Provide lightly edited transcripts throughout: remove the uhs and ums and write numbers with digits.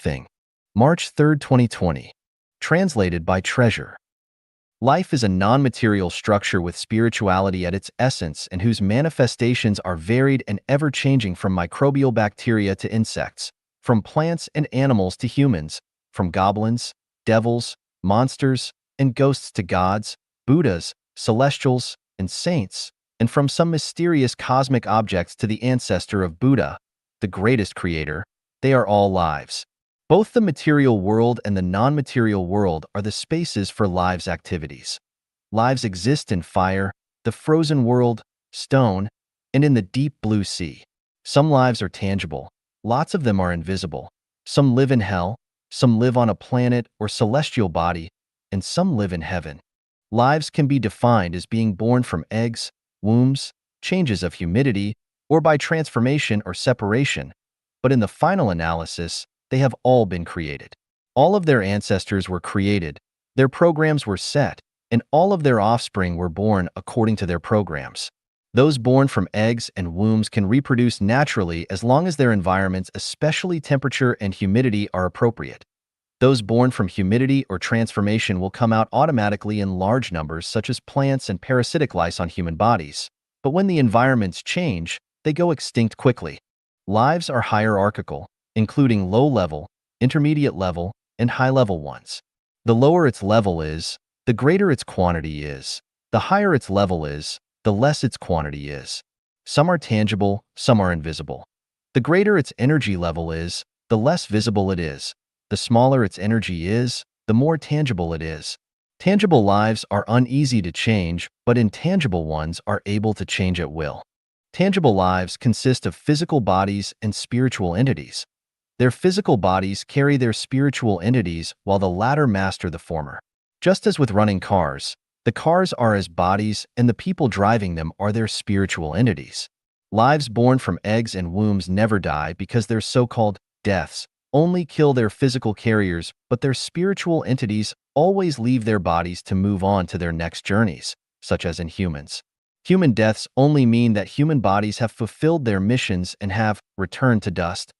Thing. March 3, 2020. Translated by Treasure. Life is a non-material structure with spirituality at its essence and whose manifestations are varied and ever-changing, from microbial bacteria to insects, from plants and animals to humans, from goblins, devils, monsters, and ghosts to gods, Buddhas, celestials, and saints, and from some mysterious cosmic objects to the ancestor of Buddha, the greatest creator. They are all lives. Both the material world and the non-material world are the spaces for lives' activities. Lives exist in fire, the frozen world, stone, and in the deep blue sea. Some lives are tangible. Lots of them are invisible. Some live in hell, some live on a planet or celestial body, and some live in heaven. Lives can be defined as being born from eggs, wombs, changes of humidity, or by transformation or separation, but in the final analysis, they have all been created. All of their ancestors were created, their programs were set, and all of their offspring were born according to their programs. Those born from eggs and wombs can reproduce naturally as long as their environments, especially temperature and humidity, are appropriate. Those born from humidity or transformation will come out automatically in large numbers, such as plants and parasitic lice on human bodies. But when the environments change, they go extinct quickly. Lives are hierarchical, including low-level, intermediate-level, and high-level ones. The lower its level is, the greater its quantity is. The higher its level is, the less its quantity is. Some are tangible, some are invisible. The greater its energy level is, the less visible it is. The smaller its energy is, the more tangible it is. Tangible lives are uneasy to change, but intangible ones are able to change at will. Tangible lives consist of physical bodies and spiritual entities. Their physical bodies carry their spiritual entities, while the latter master the former. Just as with running cars, the cars are as bodies and the people driving them are their spiritual entities. Lives born from eggs and wombs never die because their so-called deaths only kill their physical carriers, but their spiritual entities always leave their bodies to move on to their next journeys, such as in humans. Human deaths only mean that human bodies have fulfilled their missions and have returned to dust.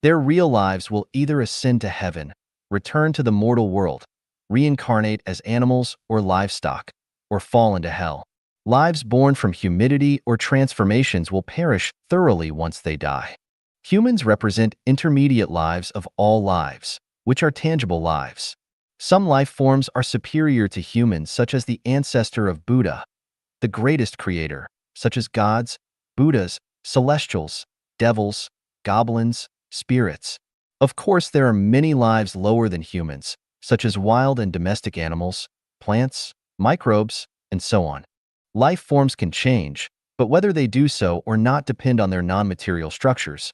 Their real lives will either ascend to heaven, return to the mortal world, reincarnate as animals or livestock, or fall into hell. Lives born from humidity or transformations will perish thoroughly once they die. Humans represent intermediate lives of all lives, which are tangible lives. Some life forms are superior to humans, such as the ancestor of Buddha, the greatest creator, such as gods, Buddhas, celestials, devils, goblins, spirits. Of course, there are many lives lower than humans, such as wild and domestic animals, plants, microbes, and so on. Life forms can change, but whether they do so or not depend on their non-material structures.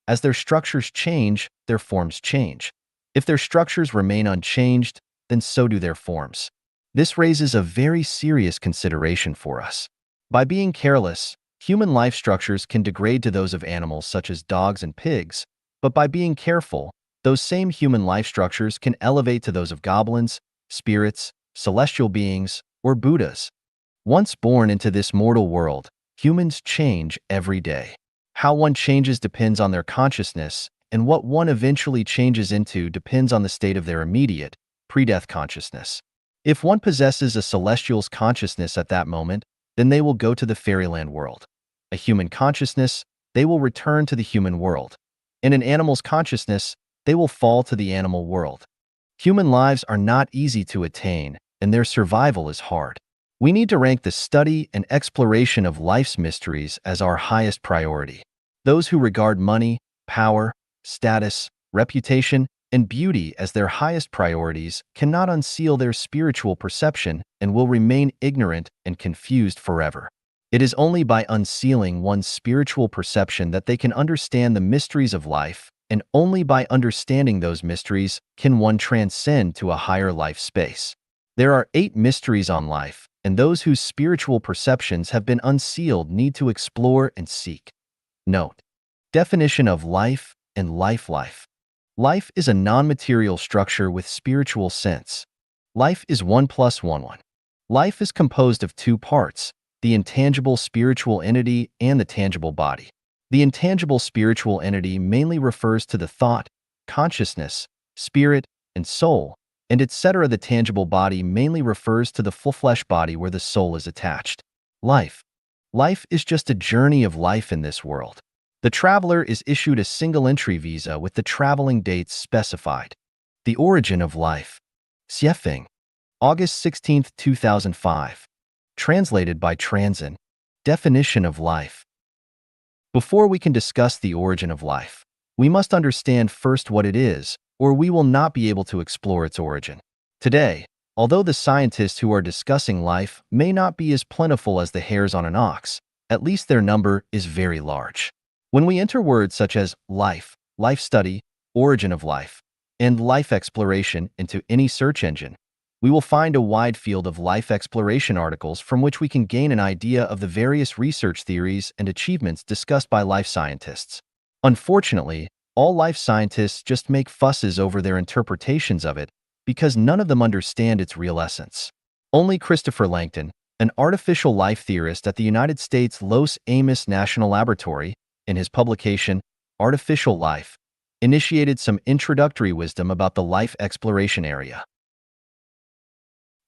As their structures change, their forms change. If their structures remain unchanged, then so do their forms. This raises a very serious consideration for us. By being careless, human life structures can degrade to those of animals such as dogs and pigs, but by being careful, those same human life structures can elevate to those of goblins, spirits, celestial beings, or Buddhas. Once born into this mortal world, humans change every day. How one changes depends on their consciousness, and what one eventually changes into depends on the state of their immediate, pre-death consciousness. If one possesses a celestial's consciousness at that moment, then they will go to the fairyland world. A human consciousness, they will return to the human world. In an animal's consciousness, they will fall to the animal world. Human lives are not easy to attain, and their survival is hard. We need to rank the study and exploration of life's mysteries as our highest priority. Those who regard money, power, status, reputation, and beauty as their highest priorities cannot unseal their spiritual perception and will remain ignorant and confused forever. It is only by unsealing one's spiritual perception that they can understand the mysteries of life, and only by understanding those mysteries can one transcend to a higher life space. There are 8 mysteries on life, and those whose spiritual perceptions have been unsealed need to explore and seek. Note: definition of life and life. Life is a non-material structure with spiritual sense. Life is 1 plus 1 1. Life is composed of 2 parts, the intangible spiritual entity and the tangible body. The intangible spiritual entity mainly refers to the thought, consciousness, spirit, and soul, and etc. The tangible body mainly refers to the full flesh body where the soul is attached. Life. Life is just a journey of life in this world. The traveler is issued a single entry visa with the traveling dates specified. The origin of life. Xiefeng. August 16, 2005. Translated by Transin. Definition of life. Before we can discuss the origin of life, we must understand first what it is, or we will not be able to explore its origin. Today, although the scientists who are discussing life may not be as plentiful as the hairs on an ox, at least their number is very large. When we enter words such as life, life study, origin of life, and life exploration into any search engine, we will find a wide field of life exploration articles from which we can gain an idea of the various research theories and achievements discussed by life scientists. Unfortunately, all life scientists just make fusses over their interpretations of it because none of them understand its real essence. Only Christopher Langton, an artificial life theorist at the United States Los Alamos National Laboratory, in his publication, Artificial Life, initiated some introductory wisdom about the life exploration area.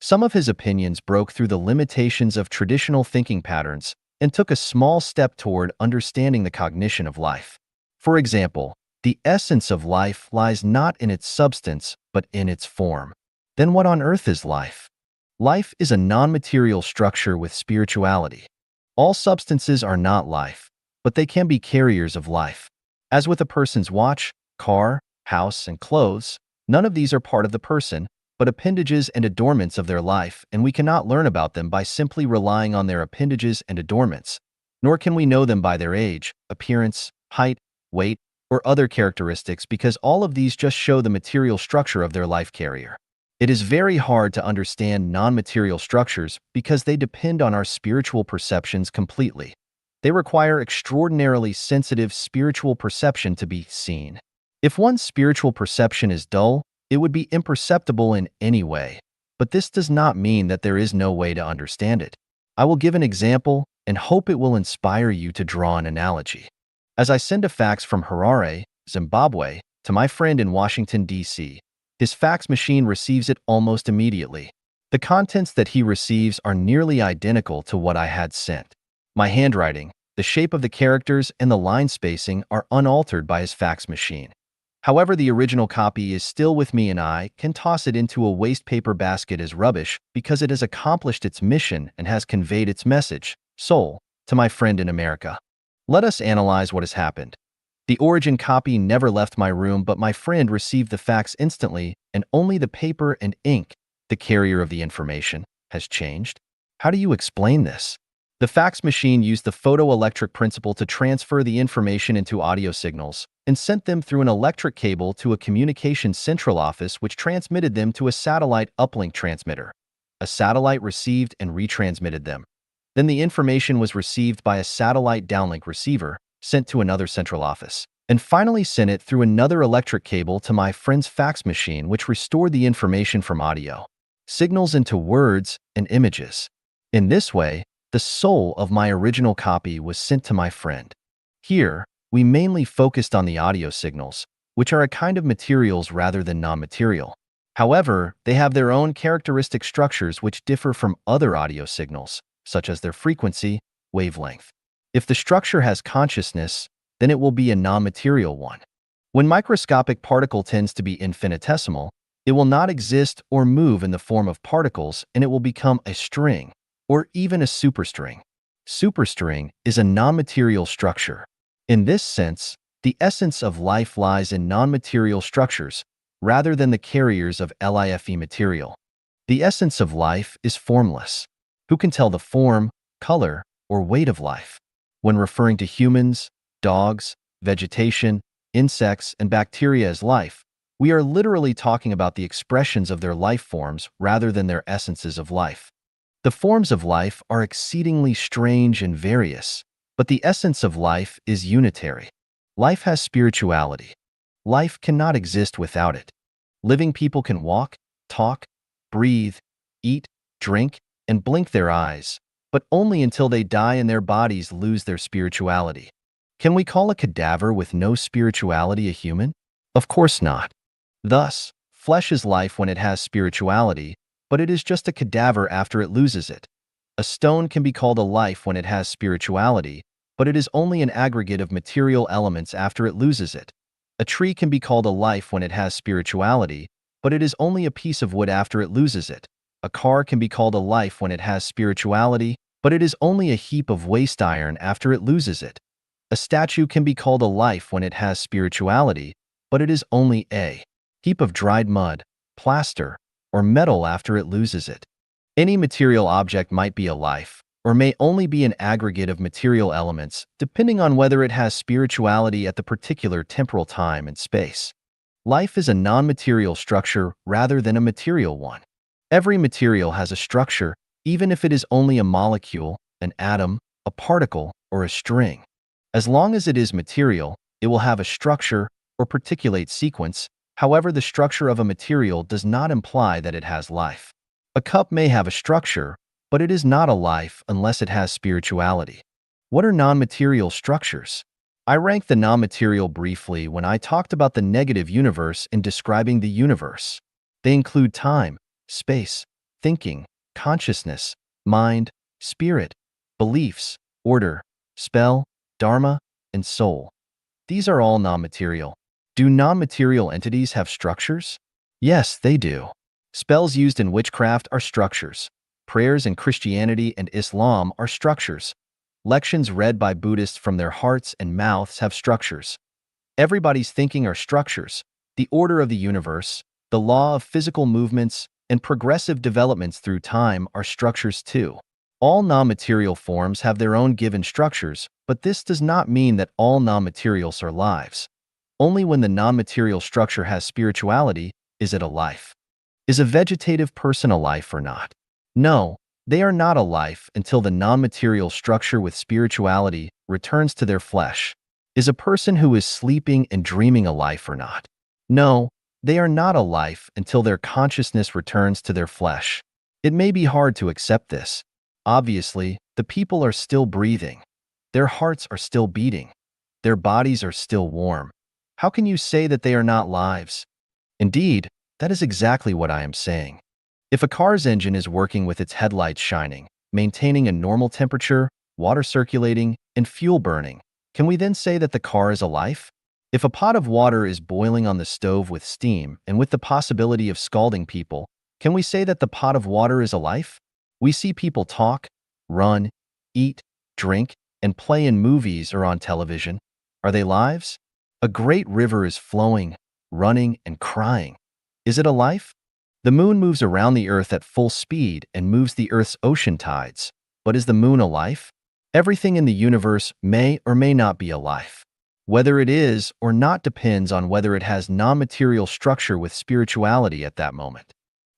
Some of his opinions broke through the limitations of traditional thinking patterns and took a small step toward understanding the cognition of life. For example, the essence of life lies not in its substance, but in its form. Then what on earth is life? Life is a non-material structure with spirituality. All substances are not life, but they can be carriers of life. As with a person's watch, car, house, and clothes, none of these are part of the person, but appendages and adornments of their life, and we cannot learn about them by simply relying on their appendages and adornments, nor can we know them by their age, appearance, height, weight, or other characteristics because all of these just show the material structure of their life carrier. It is very hard to understand non-material structures because they depend on our spiritual perceptions completely. They require extraordinarily sensitive spiritual perception to be seen. If one's spiritual perception is dull, it would be imperceptible in any way, but this does not mean that there is no way to understand it. I will give an example and hope it will inspire you to draw an analogy. As I send a fax from Harare, Zimbabwe, to my friend in Washington, D.C., his fax machine receives it almost immediately. The contents that he receives are nearly identical to what I had sent. My handwriting, the shape of the characters, and the line spacing are unaltered by his fax machine. However, the original copy is still with me and I can toss it into a waste paper basket as rubbish because it has accomplished its mission and has conveyed its message, soul, to my friend in America. Let us analyze what has happened. The origin copy never left my room, but my friend received the fax instantly, and only the paper and ink, the carrier of the information, has changed. How do you explain this? The fax machine used the photoelectric principle to transfer the information into audio signals and sent them through an electric cable to a communications central office which transmitted them to a satellite uplink transmitter. A satellite received and retransmitted them. Then the information was received by a satellite downlink receiver, sent to another central office, and finally sent it through another electric cable to my friend's fax machine which restored the information from audio signals into words and images. In this way, the soul of my original copy was sent to my friend. Here, we mainly focused on the audio signals, which are a kind of materials rather than non-material. However, they have their own characteristic structures which differ from other audio signals, such as their frequency, wavelength. If the structure has consciousness, then it will be a non-material one. When microscopic particle tends to be infinitesimal, it will not exist or move in the form of particles, and it will become a string, or even a superstring. Superstring is a non-material structure. In this sense, the essence of life lies in non-material structures, rather than the carriers of LIFE material. The essence of life is formless. Who can tell the form, color, or weight of life? When referring to humans, dogs, vegetation, insects, and bacteria as life, we are literally talking about the expressions of their life forms rather than their essences of life. The forms of life are exceedingly strange and various, but the essence of life is unitary. Life has spirituality. Life cannot exist without it. Living people can walk, talk, breathe, eat, drink, and blink their eyes, but only until they die and their bodies lose their spirituality. Can we call a cadaver with no spirituality a human? Of course not. Thus, flesh is life when it has spirituality, but it is just a cadaver after it loses it. A stone can be called a life when it has spirituality, but it is only an aggregate of material elements after it loses it. A tree can be called a life when it has spirituality, but it is only a piece of wood after it loses it. A car can be called a life when it has spirituality, but it is only a heap of waste iron after it loses it. A statue can be called a life when it has spirituality, but it is only a heap of dried mud, plaster, or metal after it loses it. Any material object might be a life, or may only be an aggregate of material elements, depending on whether it has spirituality at the particular temporal time and space. Life is a non-material structure rather than a material one. Every material has a structure, even if it is only a molecule, an atom, a particle, or a string. As long as it is material, it will have a structure or particulate sequence. However, the structure of a material does not imply that it has life. A cup may have a structure, but it is not a life unless it has spirituality. What are non-material structures? I ranked the non-material briefly when I talked about the negative universe in describing the universe. They include time, space, thinking, consciousness, mind, spirit, beliefs, order, spell, dharma, and soul. These are all non-material. Do non-material entities have structures? Yes, they do. Spells used in witchcraft are structures. Prayers in Christianity and Islam are structures. Lections read by Buddhists from their hearts and mouths have structures. Everybody's thinking are structures. The order of the universe, the law of physical movements, and progressive developments through time are structures too. All non-material forms have their own given structures, but this does not mean that all non-materials are lives. Only when the non-material structure has spirituality is it a life. Is a vegetative person a life or not? No, they are not a life until the non-material structure with spirituality returns to their flesh. Is a person who is sleeping and dreaming a life or not? No, they are not a life until their consciousness returns to their flesh. It may be hard to accept this. Obviously, the people are still breathing. Their hearts are still beating. Their bodies are still warm. How can you say that they are not lives? Indeed, that is exactly what I am saying. If a car's engine is working with its headlights shining, maintaining a normal temperature, water circulating, and fuel burning, can we then say that the car is a life? If a pot of water is boiling on the stove with steam and with the possibility of scalding people, can we say that the pot of water is a life? We see people talk, run, eat, drink, and play in movies or on television. Are they lives? A great river is flowing, running, and crying. Is it a life? The moon moves around the Earth at full speed and moves the Earth's ocean tides. But is the moon a life? Everything in the universe may or may not be a life. Whether it is or not depends on whether it has non-material structure with spirituality at that moment.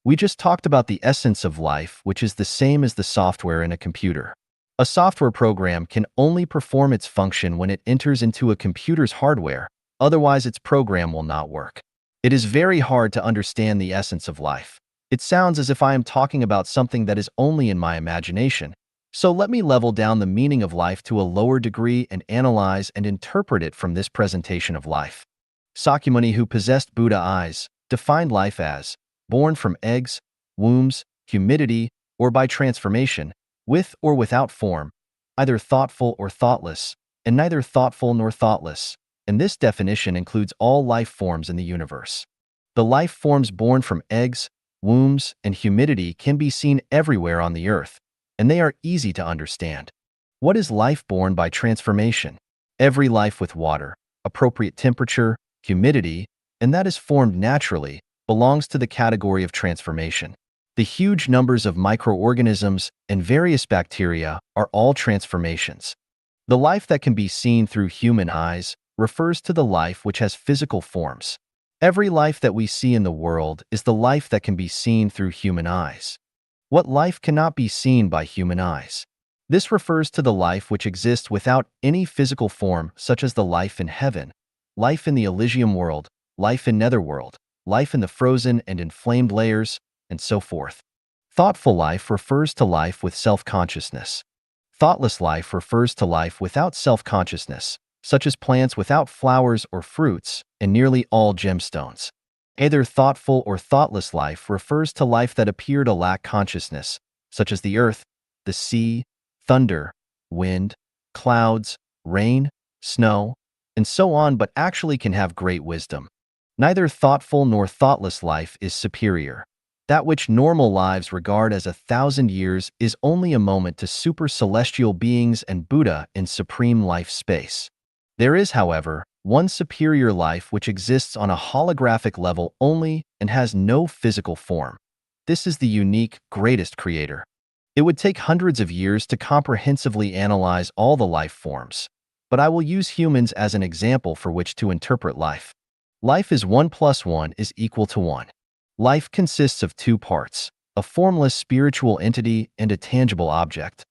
We just talked about the essence of life, which is the same as the software in a computer. A software program can only perform its function when it enters into a computer's hardware, otherwise its program will not work. It is very hard to understand the essence of life. It sounds as if I am talking about something that is only in my imagination. So let me level down the meaning of life to a lower degree and analyze and interpret it from this presentation of life. Sakyamuni, who possessed Buddha eyes, defined life as born from eggs, wombs, humidity, or by transformation, with or without form, either thoughtful or thoughtless, and neither thoughtful nor thoughtless. And this definition includes all life forms in the universe. The life forms born from eggs, wombs, and humidity can be seen everywhere on the earth, and they are easy to understand. What is life born by transformation? Every life with water, appropriate temperature, humidity, and that is formed naturally, belongs to the category of transformation. The huge numbers of microorganisms and various bacteria are all transformations. The life that can be seen through human eyes refers to the life which has physical forms. Every life that we see in the world is the life that can be seen through human eyes. What life cannot be seen by human eyes? This refers to the life which exists without any physical form, such as the life in heaven, life in the Elysium world, life in Netherworld, life in the frozen and inflamed layers, and so forth. Thoughtful life refers to life with self-consciousness. Thoughtless life refers to life without self-consciousness, such as plants without flowers or fruits, and nearly all gemstones. Either thoughtful or thoughtless life refers to life that appear to lack consciousness, such as the earth, the sea, thunder, wind, clouds, rain, snow, and so on, but actually can have great wisdom. Neither thoughtful nor thoughtless life is superior. That which normal lives regard as 1,000 years is only a moment to super celestial beings and Buddha in supreme life space. There is, however, one superior life which exists on a holographic level only and has no physical form. This is the unique, greatest creator. It would take hundreds of years to comprehensively analyze all the life forms, but I will use humans as an example for which to interpret life. Life is 1 plus 1 is equal to 1. Life consists of two parts, a formless spiritual entity and a tangible object.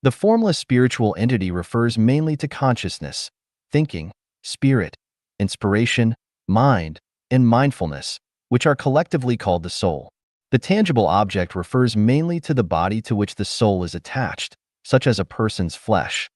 The formless spiritual entity refers mainly to consciousness, thinking, spirit, inspiration, mind, and mindfulness, which are collectively called the soul. The tangible object refers mainly to the body to which the soul is attached, such as a person's flesh.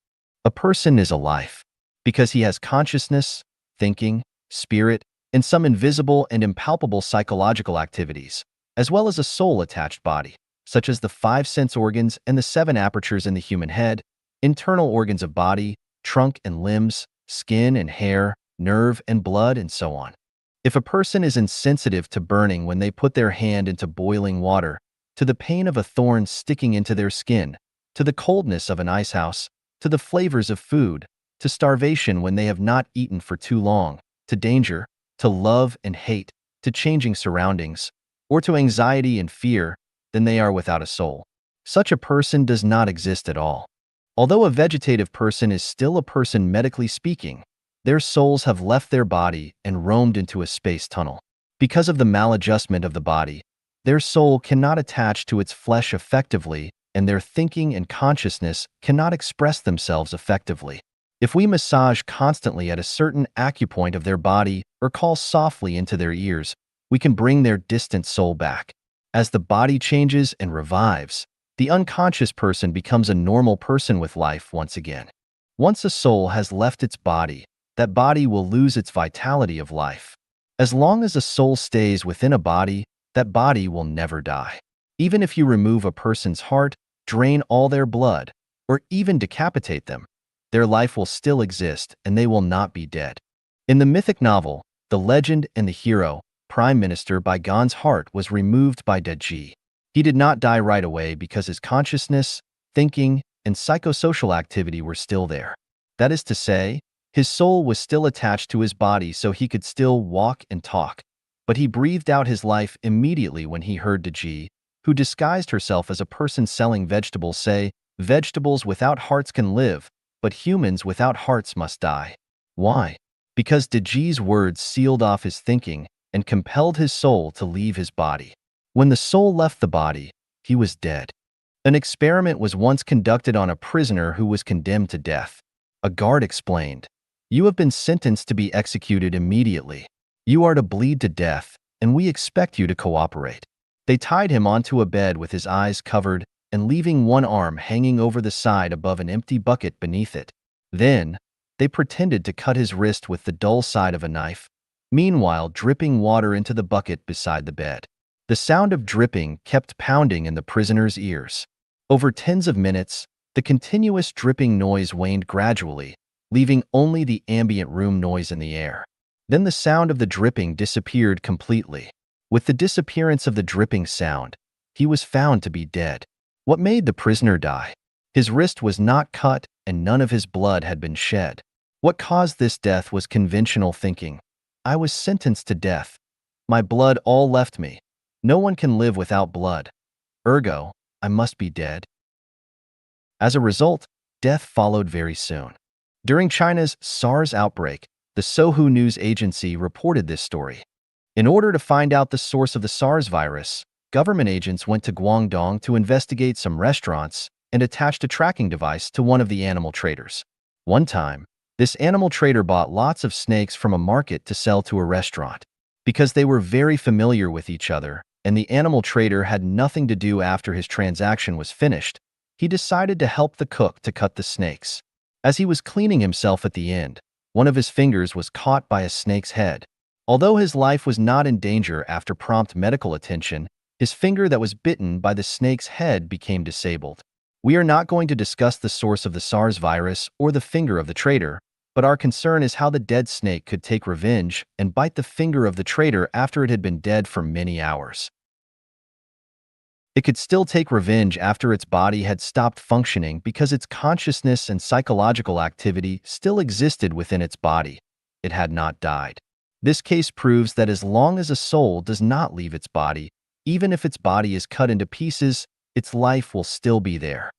A person is a life because he has consciousness, thinking, spirit, and some invisible and impalpable psychological activities, as well as a soul-attached body, such as the 5 sense organs and the 7 apertures in the human head, internal organs of body, trunk and limbs, skin and hair, nerve and blood, and so on. If a person is insensitive to burning when they put their hand into boiling water, to the pain of a thorn sticking into their skin, to the coldness of an ice house, to the flavors of food, to starvation when they have not eaten for too long, to danger, to love and hate, to changing surroundings, or to anxiety and fear, then they are without a soul. Such a person does not exist at all. Although a vegetative person is still a person medically speaking, their souls have left their body and roamed into a space tunnel. Because of the maladjustment of the body, their soul cannot attach to its flesh effectively, and their thinking and consciousness cannot express themselves effectively. If we massage constantly at a certain acupoint of their body or call softly into their ears, we can bring their distant soul back. As the body changes and revives, the unconscious person becomes a normal person with life once again. Once a soul has left its body, that body will lose its vitality of life. As long as a soul stays within a body, that body will never die. Even if you remove a person's heart, drain all their blood, or even decapitate them, their life will still exist and they will not be dead. In the mythic novel, The Legend and the Hero, Prime Minister Bai Gan's heart was removed by Deji. He did not die right away because his consciousness, thinking, and psychosocial activity were still there. That is to say, his soul was still attached to his body so he could still walk and talk. But he breathed out his life immediately when he heard Deji, who disguised herself as a person selling vegetables, say, "Vegetables without hearts can live, but humans without hearts must die." Why? Because Deji's words sealed off his thinking and compelled his soul to leave his body. When the soul left the body, he was dead. An experiment was once conducted on a prisoner who was condemned to death. A guard explained, "You have been sentenced to be executed immediately. You are to bleed to death, and we expect you to cooperate." They tied him onto a bed with his eyes covered and leaving one arm hanging over the side above an empty bucket beneath it. Then, they pretended to cut his wrist with the dull side of a knife, meanwhile dripping water into the bucket beside the bed. The sound of dripping kept pounding in the prisoner's ears. Over tens of minutes, the continuous dripping noise waned gradually, leaving only the ambient room noise in the air. Then the sound of the dripping disappeared completely. With the disappearance of the dripping sound, he was found to be dead. What made the prisoner die? His wrist was not cut and none of his blood had been shed. What caused this death was conventional thinking. I was sentenced to death. My blood all left me. No one can live without blood. Ergo, I must be dead. As a result, death followed very soon. During China's SARS outbreak, the Sohu News Agency reported this story. In order to find out the source of the SARS virus, government agents went to Guangdong to investigate some restaurants and attached a tracking device to one of the animal traders. One time, this animal trader bought lots of snakes from a market to sell to a restaurant. Because they were very familiar with each other, and the animal trader had nothing to do after his transaction was finished, he decided to help the cook to cut the snakes. As he was cleaning himself at the end, one of his fingers was caught by a snake's head. Although his life was not in danger after prompt medical attention, his finger that was bitten by the snake's head became disabled. We are not going to discuss the source of the SARS virus or the finger of the traitor, but our concern is how the dead snake could take revenge and bite the finger of the traitor after it had been dead for many hours. It could still take revenge after its body had stopped functioning because its consciousness and psychological activity still existed within its body. It had not died. This case proves that as long as a soul does not leave its body, even if its body is cut into pieces, its life will still be there.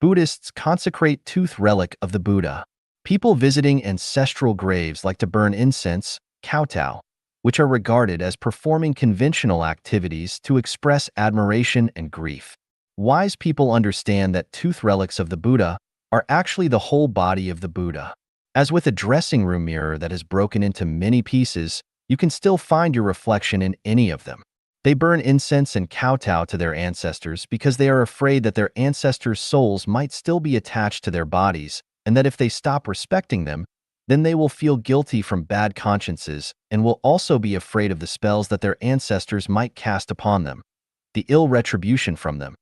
Buddhists consecrate tooth relic of the Buddha. People visiting ancestral graves like to burn incense, kowtow, which are regarded as performing conventional activities to express admiration and grief. Wise people understand that tooth relics of the Buddha are actually the whole body of the Buddha. As with a dressing room mirror that is broken into many pieces, you can still find your reflection in any of them. They burn incense and kowtow to their ancestors because they are afraid that their ancestors' souls might still be attached to their bodies, and that if they stop respecting them, then they will feel guilty from bad consciences and will also be afraid of the spells that their ancestors might cast upon them, the ill retribution from them.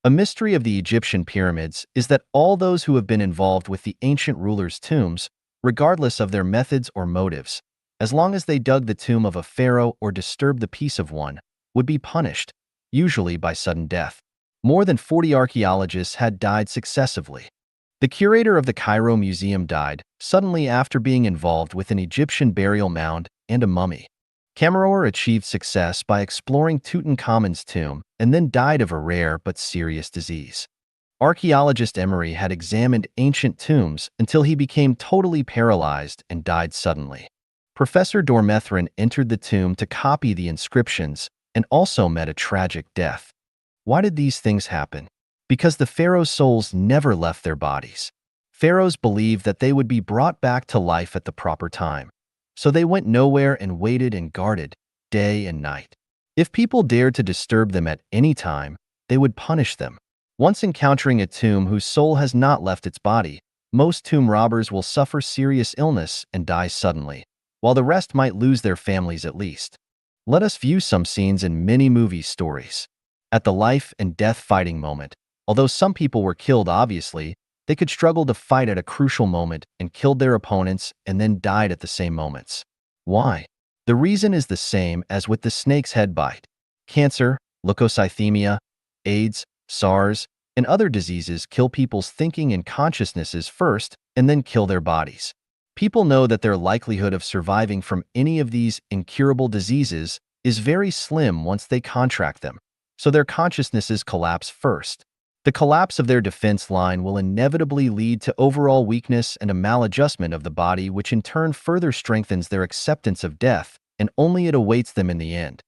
A mystery of the Egyptian pyramids is that all those who have been involved with the ancient rulers' tombs, regardless of their methods or motives, as long as they dug the tomb of a pharaoh or disturbed the peace of one, would be punished, usually by sudden death. More than 40 archaeologists had died successively. The curator of the Cairo Museum died suddenly after being involved with an Egyptian burial mound and a mummy. Kammerer achieved success by exploring Tutankhamun's tomb and then died of a rare but serious disease. Archaeologist Emery had examined ancient tombs until he became totally paralyzed and died suddenly. Professor Dormethrin entered the tomb to copy the inscriptions and also met a tragic death. Why did these things happen? Because the pharaoh's souls never left their bodies. Pharaohs believed that they would be brought back to life at the proper time. So they went nowhere and waited and guarded, day and night. If people dared to disturb them at any time, they would punish them. Once encountering a tomb whose soul has not left its body, most tomb robbers will suffer serious illness and die suddenly, while the rest might lose their families at least. Let us view some scenes in many movie stories. At the life and death fighting moment, although some people were killed obviously, they could struggle to fight at a crucial moment and killed their opponents and then died at the same moments. Why? The reason is the same as with the snake's head bite. Cancer, leukocythemia, AIDS, SARS, and other diseases kill people's thinking and consciousnesses first and then kill their bodies. People know that their likelihood of surviving from any of these incurable diseases is very slim once they contract them, so their consciousnesses collapse first. The collapse of their defense line will inevitably lead to overall weakness and a maladjustment of the body, which in turn further strengthens their acceptance of death, and only it awaits them in the end.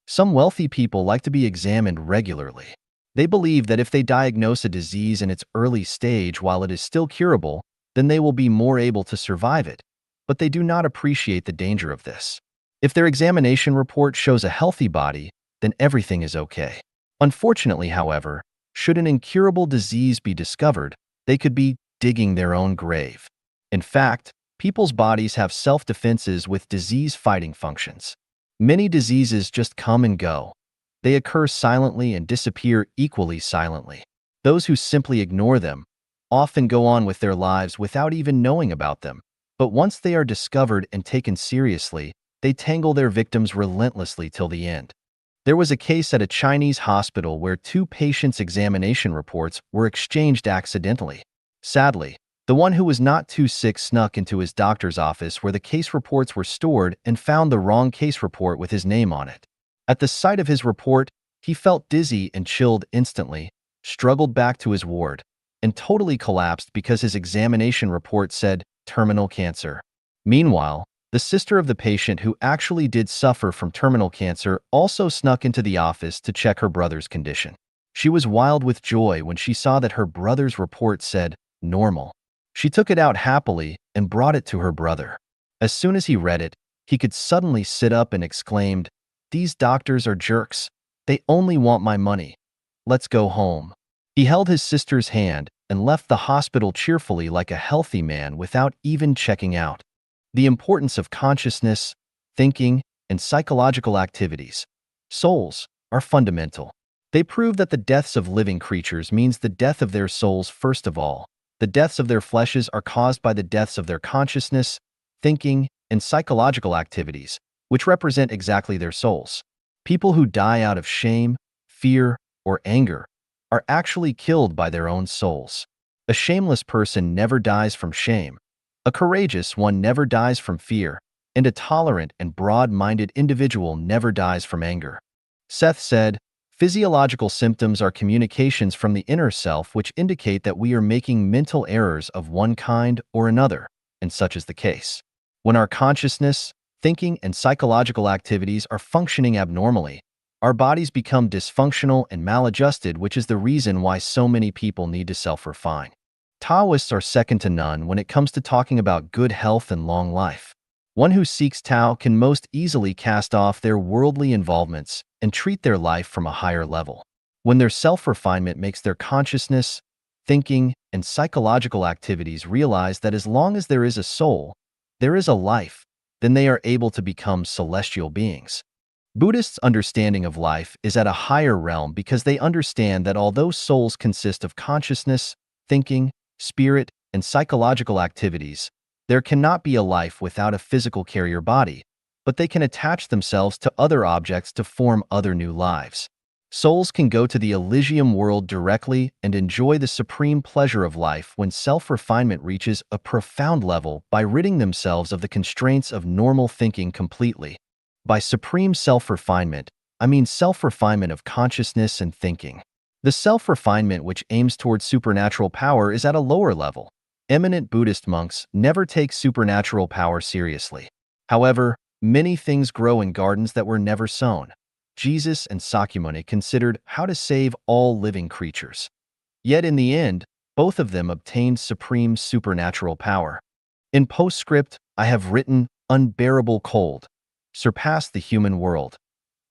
Some wealthy people like to be examined regularly. They believe that if they diagnose a disease in its early stage while it is still curable, then they will be more able to survive it, but they do not appreciate the danger of this. If their examination report shows a healthy body, then everything is okay. Unfortunately, however, should an incurable disease be discovered, they could be digging their own grave. In fact, people's bodies have self-defenses with disease-fighting functions. Many diseases just come and go. They occur silently and disappear equally silently. Those who simply ignore them often go on with their lives without even knowing about them, but once they are discovered and taken seriously, they tangle their victims relentlessly till the end. There was a case at a Chinese hospital where two patients' examination reports were exchanged accidentally. Sadly, the one who was not too sick snuck into his doctor's office where the case reports were stored and found the wrong case report with his name on it. At the sight of his report, he felt dizzy and chilled instantly, struggled back to his ward, and totally collapsed because his examination report said terminal cancer. Meanwhile, the sister of the patient who actually did suffer from terminal cancer also snuck into the office to check her brother's condition. She was wild with joy when she saw that her brother's report said normal. She took it out happily and brought it to her brother. As soon as he read it, he could suddenly sit up and exclaimed, "These doctors are jerks. They only want my money. Let's go home." He held his sister's hand and left the hospital cheerfully like a healthy man without even checking out. The importance of consciousness, thinking, and psychological activities, souls, are fundamental. They prove that the deaths of living creatures means the death of their souls first of all. The deaths of their fleshes are caused by the deaths of their consciousness, thinking, and psychological activities, which represent exactly their souls. People who die out of shame, fear, or anger are actually killed by their own souls. A shameless person never dies from shame. A courageous one never dies from fear, and a tolerant and broad-minded individual never dies from anger. Seth said, "Physiological symptoms are communications from the inner self which indicate that we are making mental errors of one kind or another, and such is the case. When our consciousness, thinking, and psychological activities are functioning abnormally, our bodies become dysfunctional and maladjusted, which is the reason why so many people need to self-refine." Taoists are second to none when it comes to talking about good health and long life. One who seeks Tao can most easily cast off their worldly involvements and treat their life from a higher level. When their self-refinement makes their consciousness, thinking, and psychological activities realize that as long as there is a soul, there is a life, then they are able to become celestial beings. Buddhists' understanding of life is at a higher realm because they understand that although souls consist of consciousness, thinking, spirit, and psychological activities, there cannot be a life without a physical carrier body, but they can attach themselves to other objects to form other new lives. Souls can go to the Elysium world directly and enjoy the supreme pleasure of life when self-refinement reaches a profound level by ridding themselves of the constraints of normal thinking completely. By supreme self-refinement, I mean self-refinement of consciousness and thinking. The self-refinement which aims towards supernatural power is at a lower level. Eminent Buddhist monks never take supernatural power seriously. However, many things grow in gardens that were never sown. Jesus and Sakyamuni considered how to save all living creatures. Yet in the end, both of them obtained supreme supernatural power. In postscript, I have written, "Unbearable cold. Surpass the human world.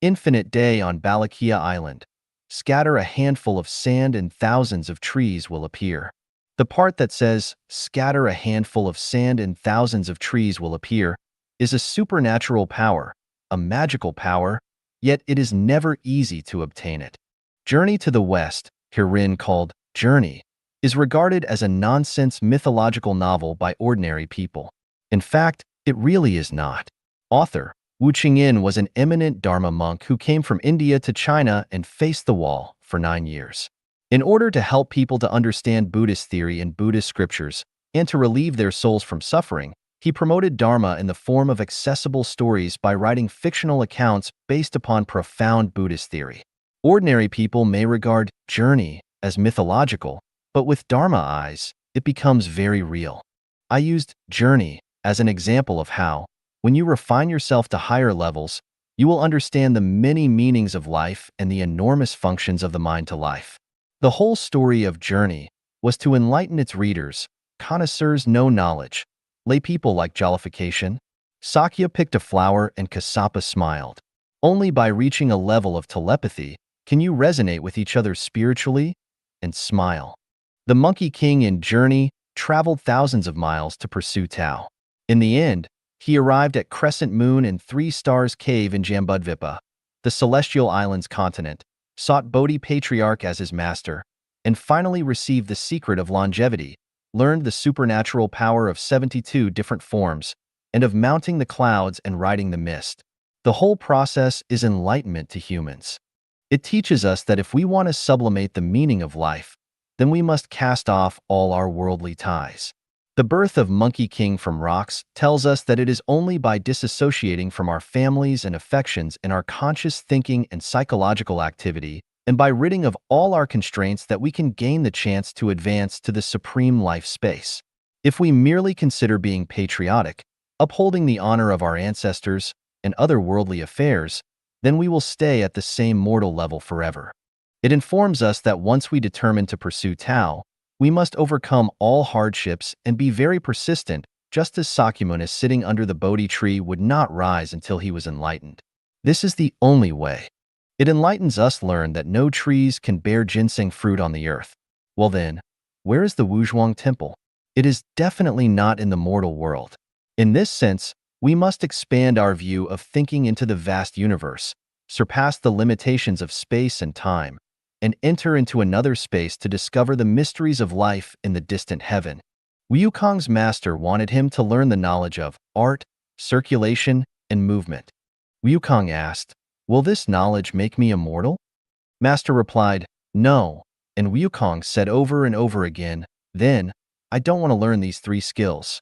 Infinite day on Balakia Island. Scatter a handful of sand and thousands of trees will appear." The part that says, "scatter a handful of sand and thousands of trees will appear," is a supernatural power, a magical power, yet it is never easy to obtain it. Journey to the West, herein called Journey, is regarded as a nonsense mythological novel by ordinary people. In fact, it really is not. Author Wu Qingyin was an eminent Dharma monk who came from India to China and faced the wall for 9 years. In order to help people to understand Buddhist theory and Buddhist scriptures, and to relieve their souls from suffering, he promoted Dharma in the form of accessible stories by writing fictional accounts based upon profound Buddhist theory. Ordinary people may regard Journey as mythological, but with Dharma eyes, it becomes very real. I used Journey as an example of how, when you refine yourself to higher levels, you will understand the many meanings of life and the enormous functions of the mind to life. The whole story of Journey was to enlighten its readers. Connoisseurs know knowledge. Lay people like jollification. Sakya picked a flower and Kassapa smiled. Only by reaching a level of telepathy can you resonate with each other spiritually and smile. The Monkey King in Journey traveled thousands of miles to pursue Tao. In the end, he arrived at Crescent Moon and Three Stars Cave in Jambudvipa, the Celestial Islands continent, sought Bodhi Patriarch as his master, and finally received the secret of longevity, learned the supernatural power of 72 different forms, and of mounting the clouds and riding the mist. The whole process is enlightenment to humans. It teaches us that if we want to sublimate the meaning of life, then we must cast off all our worldly ties. The birth of Monkey King from rocks tells us that it is only by disassociating from our families and affections in our conscious thinking and psychological activity, and by ridding of all our constraints that we can gain the chance to advance to the supreme life space. If we merely consider being patriotic, upholding the honor of our ancestors, and other worldly affairs, then we will stay at the same mortal level forever. It informs us that once we determine to pursue Tao, we must overcome all hardships and be very persistent, just as Sakyamuni sitting under the Bodhi tree would not rise until he was enlightened. This is the only way. It enlightens us learn that no trees can bear ginseng fruit on the earth. Well then, where is the Wuzhuang temple? It is definitely not in the mortal world. In this sense, We must expand our view of thinking into the vast universe, surpass the limitations of space and time, and enter into another space to discover the mysteries of life in the distant heaven. Wukong's master wanted him to learn the knowledge of art, circulation, and movement. Wukong asked, "Will this knowledge make me immortal?" Master replied, "No," and Wukong said over and over again, "Then, I don't want to learn these three skills."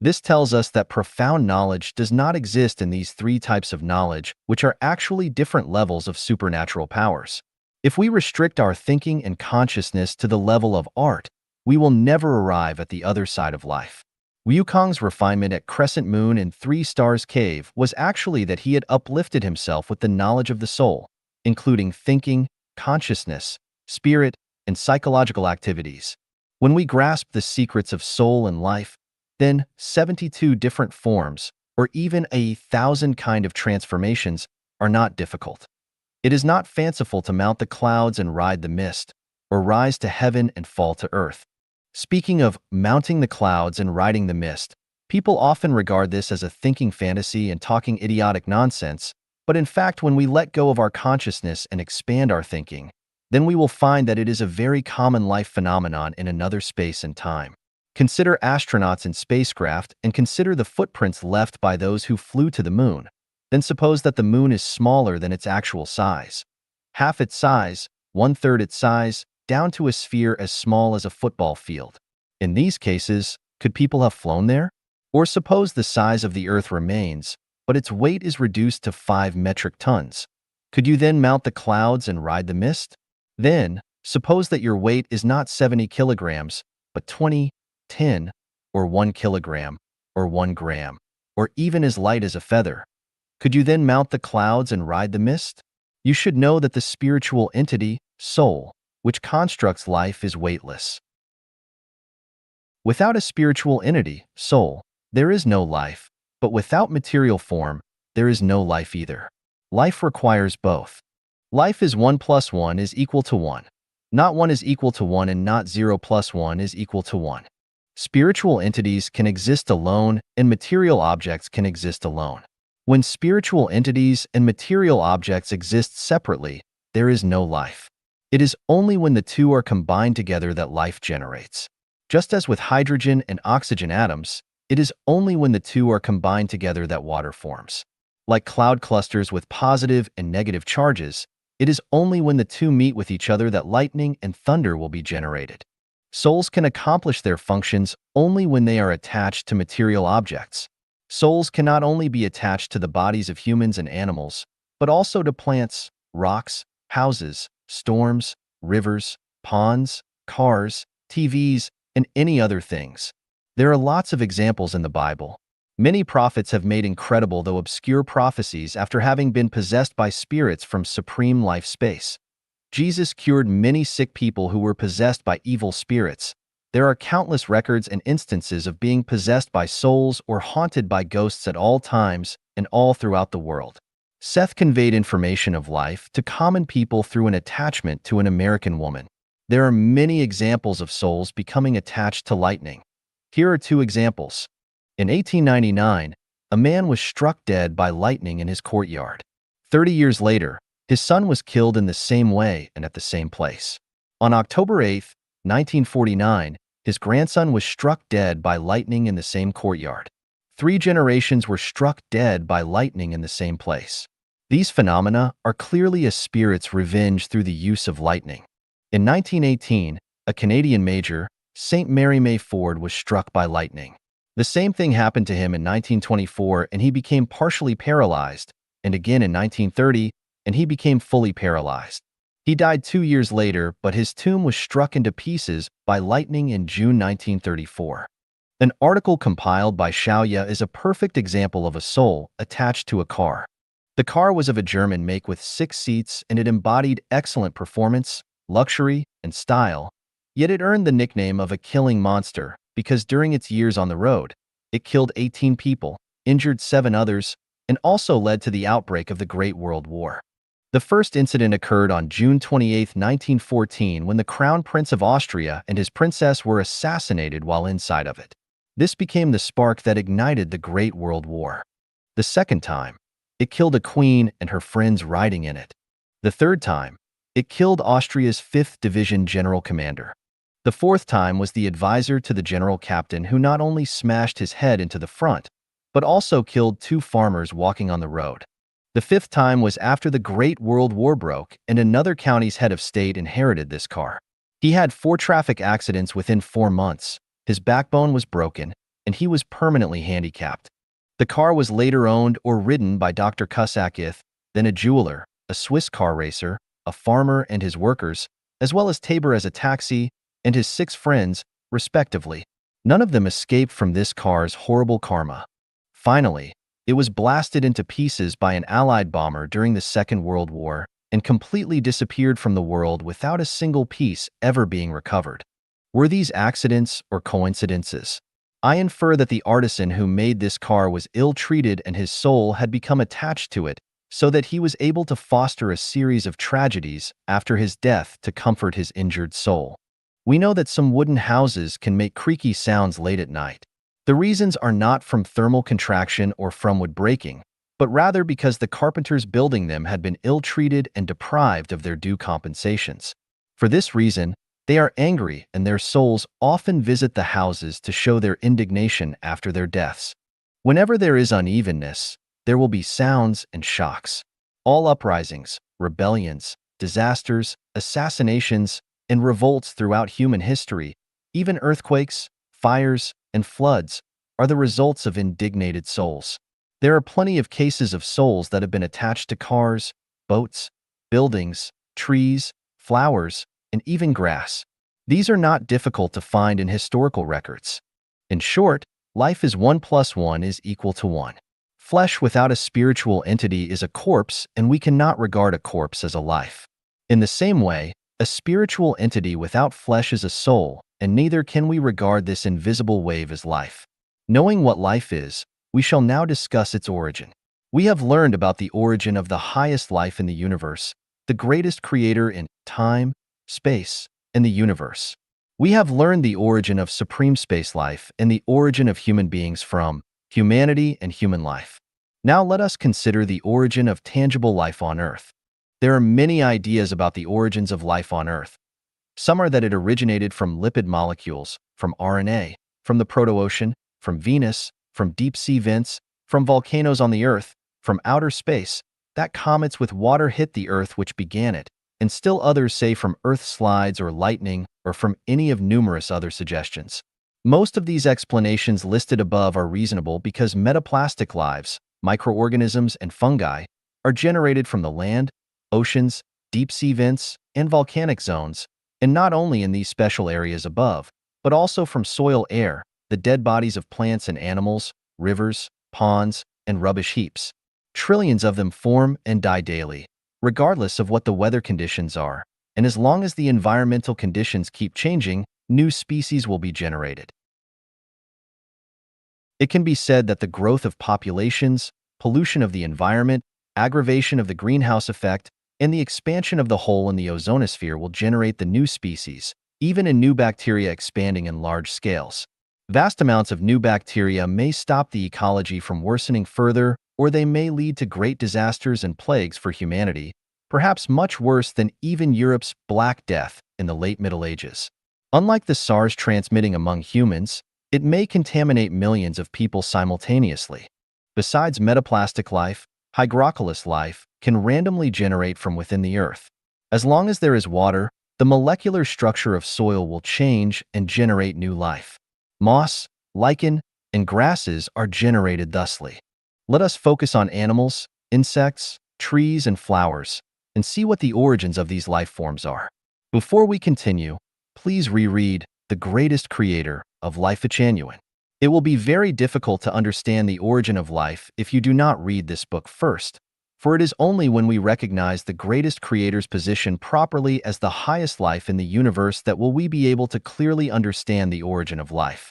This tells us that profound knowledge does not exist in these three types of knowledge, which are actually different levels of supernatural powers. If we restrict our thinking and consciousness to the level of art, we will never arrive at the other side of life. Wukong's refinement at Crescent Moon and Three Stars Cave was actually that he had uplifted himself with the knowledge of the soul, including thinking, consciousness, spirit, and psychological activities. When we grasp the secrets of soul and life, then 72 different forms, or even 1,000 kind of transformations, are not difficult. It is not fanciful to mount the clouds and ride the mist, or rise to heaven and fall to earth. Speaking of mounting the clouds and riding the mist, people often regard this as a thinking fantasy and talking idiotic nonsense, but in fact, when we let go of our consciousness and expand our thinking, then we will find that it is a very common life phenomenon in another space and time. Consider astronauts in spacecraft and consider the footprints left by those who flew to the moon. Then suppose that the moon is smaller than its actual size. Half its size, one-third its size, down to a sphere as small as a football field. In these cases, could people have flown there? Or suppose the size of the Earth remains, but its weight is reduced to 5 metric tons. Could you then mount the clouds and ride the mist? Then, suppose that your weight is not 70 kilograms, but 20, 10, or 1 kilogram, or 1 gram, or even as light as a feather. Could you then mount the clouds and ride the mist? You should know that the spiritual entity, soul, which constructs life is weightless. Without a spiritual entity, soul, there is no life, but without material form, there is no life either. Life requires both. Life is 1 plus 1 is equal to 1. Not 1 is equal to 1 and not 0 plus 1 is equal to 1. Spiritual entities can exist alone and material objects can exist alone. When spiritual entities and material objects exist separately, there is no life. It is only when the two are combined together that life generates. Just as with hydrogen and oxygen atoms, it is only when the two are combined together that water forms. Like cloud clusters with positive and negative charges, it is only when the two meet with each other that lightning and thunder will be generated. Souls can accomplish their functions only when they are attached to material objects. Souls can not only be attached to the bodies of humans and animals, but also to plants, rocks, houses, storms, rivers, ponds, cars, TVs, and any other things. There are lots of examples in the Bible. Many prophets have made incredible though obscure prophecies after having been possessed by spirits from supreme life space. Jesus cured many sick people who were possessed by evil spirits. There are countless records and instances of being possessed by souls or haunted by ghosts at all times and all throughout the world. Seth conveyed information of life to common people through an attachment to an American woman. There are many examples of souls becoming attached to lightning. Here are 2 examples. In 1899, a man was struck dead by lightning in his courtyard. 30 years later, his son was killed in the same way and at the same place. On October 8, 1949, his grandson was struck dead by lightning in the same courtyard. 3 generations were struck dead by lightning in the same place. These phenomena are clearly a spirit's revenge through the use of lightning. In 1918, a Canadian major, St. Mary May Ford, was struck by lightning. The same thing happened to him in 1924 and he became partially paralyzed, and again in 1930, and he became fully paralyzed. He died 2 years later, but his tomb was struck into pieces by lightning in June 1934. An article compiled by Xiaoya is a perfect example of a soul attached to a car. The car was of a German make with 6 seats and it embodied excellent performance, luxury, and style, yet it earned the nickname of a killing monster because during its years on the road, it killed 18 people, injured 7 others, and also led to the outbreak of the Great World War. The first incident occurred on June 28, 1914, when the Crown Prince of Austria and his princess were assassinated while inside of it. This became the spark that ignited the Great World War. The second time, it killed a queen and her friends riding in it. The third time, it killed Austria's 5th Division general commander. The fourth time was the advisor to the general captain who not only smashed his head into the front, but also killed 2 farmers walking on the road. The fifth time was after the Great World War broke and another county's head of state inherited this car. He had 4 traffic accidents within 4 months, his backbone was broken, and he was permanently handicapped. The car was later owned or ridden by Dr. Kusakith, then a jeweler, a Swiss car racer, a farmer and his workers, as well as Tabor as a taxi, and his 6 friends, respectively. None of them escaped from this car's horrible karma. Finally, it was blasted into pieces by an Allied bomber during the Second World War and completely disappeared from the world without a single piece ever being recovered. Were these accidents or coincidences? I infer that the artisan who made this car was ill-treated and his soul had become attached to it, so that he was able to foster a series of tragedies after his death to comfort his injured soul. We know that some wooden houses can make creaky sounds late at night. The reasons are not from thermal contraction or from wood breaking, but rather because the carpenters building them had been ill-treated and deprived of their due compensations. For this reason, they are angry and their souls often visit the houses to show their indignation after their deaths. Whenever there is unevenness, there will be sounds and shocks. All uprisings, rebellions, disasters, assassinations, and revolts throughout human history, even earthquakes, fires, and floods, are the results of indignated souls. There are plenty of cases of souls that have been attached to cars, boats, buildings, trees, flowers, and even grass. These are not difficult to find in historical records. In short, life is 1 + 1 is equal to 1. Flesh without a spiritual entity is a corpse, and we cannot regard a corpse as a life. In the same way, a spiritual entity without flesh is a soul, and neither can we regard this invisible wave as life. Knowing what life is, we shall now discuss its origin. We have learned about the origin of the highest life in the universe, the greatest creator in time, space, and the universe. We have learned the origin of supreme space life and the origin of human beings from humanity and human life. Now let us consider the origin of tangible life on Earth. There are many ideas about the origins of life on Earth. Some are that it originated from lipid molecules, from RNA, from the proto-ocean, from Venus, from deep-sea vents, from volcanoes on the Earth, from outer space, that comets with water hit the Earth which began it, and still others say from Earth slides or lightning or from any of numerous other suggestions. Most of these explanations listed above are reasonable because metaplastic lives, microorganisms, and fungi are generated from the land, oceans, deep-sea vents, and volcanic zones, and not only in these special areas above, but also from soil air, the dead bodies of plants and animals, rivers, ponds, and rubbish heaps. Trillions of them form and die daily, regardless of what the weather conditions are, and as long as the environmental conditions keep changing, new species will be generated. It can be said that the growth of populations, pollution of the environment, aggravation of the greenhouse effect, and the expansion of the hole in the ozonosphere will generate the new species, even in new bacteria expanding in large scales. Vast amounts of new bacteria may stop the ecology from worsening further, or they may lead to great disasters and plagues for humanity, perhaps much worse than even Europe's Black Death in the late Middle Ages. Unlike the SARS transmitting among humans, it may contaminate millions of people simultaneously. Besides metaplastic life, hygroculous life can randomly generate from within the earth. As long as there is water, the molecular structure of soil will change and generate new life. Moss, lichen, and grasses are generated thusly. Let us focus on animals, insects, trees, and flowers, and see what the origins of these life forms are. Before we continue, please reread The Greatest Creator of Life Echanuan. It will be very difficult to understand the origin of life if you do not read this book first, for it is only when we recognize the greatest creator's position properly as the highest life in the universe that will we be able to clearly understand the origin of life.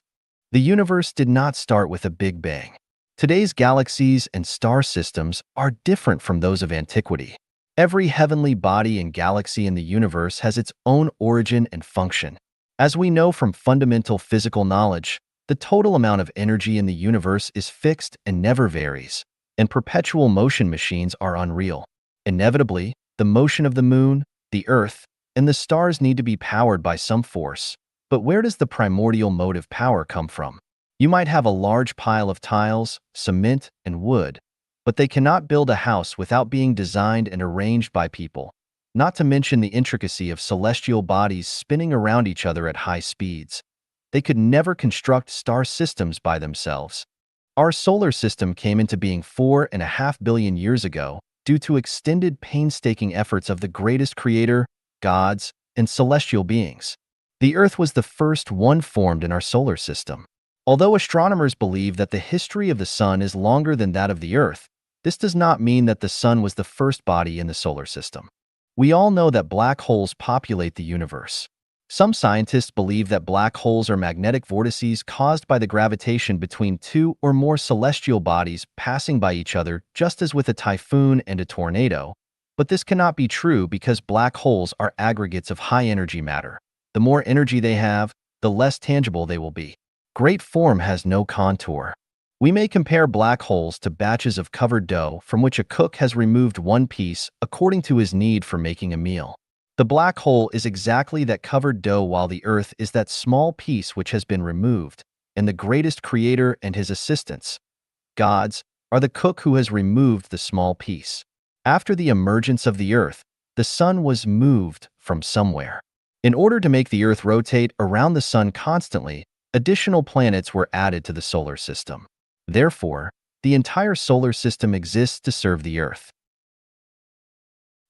The universe did not start with a Big Bang. Today's galaxies and star systems are different from those of antiquity. Every heavenly body and galaxy in the universe has its own origin and function. As we know from fundamental physical knowledge, the total amount of energy in the universe is fixed and never varies. and perpetual motion machines are unreal. Inevitably, the motion of the moon, the earth, and the stars need to be powered by some force. But where does the primordial motive power come from? You might have a large pile of tiles, cement, and wood, but they cannot build a house without being designed and arranged by people, not to mention the intricacy of celestial bodies spinning around each other at high speeds. They could never construct star systems by themselves. Our solar system came into being 4.5 billion years ago due to extended painstaking efforts of the greatest creator, gods, and celestial beings. The Earth was the first one formed in our solar system. Although astronomers believe that the history of the Sun is longer than that of the Earth, this does not mean that the Sun was the first body in the solar system. We all know that black holes populate the universe. Some scientists believe that black holes are magnetic vortices caused by the gravitation between two or more celestial bodies passing by each other, just as with a typhoon and a tornado. But this cannot be true because black holes are aggregates of high-energy matter. The more energy they have, the less tangible they will be. Great form has no contour. We may compare black holes to batches of covered dough from which a cook has removed one piece according to his need for making a meal. The black hole is exactly that covered dough, while the Earth is that small piece which has been removed, and the greatest creator and his assistants, gods, are the cook who has removed the small piece. After the emergence of the Earth, the Sun was moved from somewhere. In order to make the Earth rotate around the Sun constantly, additional planets were added to the solar system. Therefore, the entire solar system exists to serve the Earth.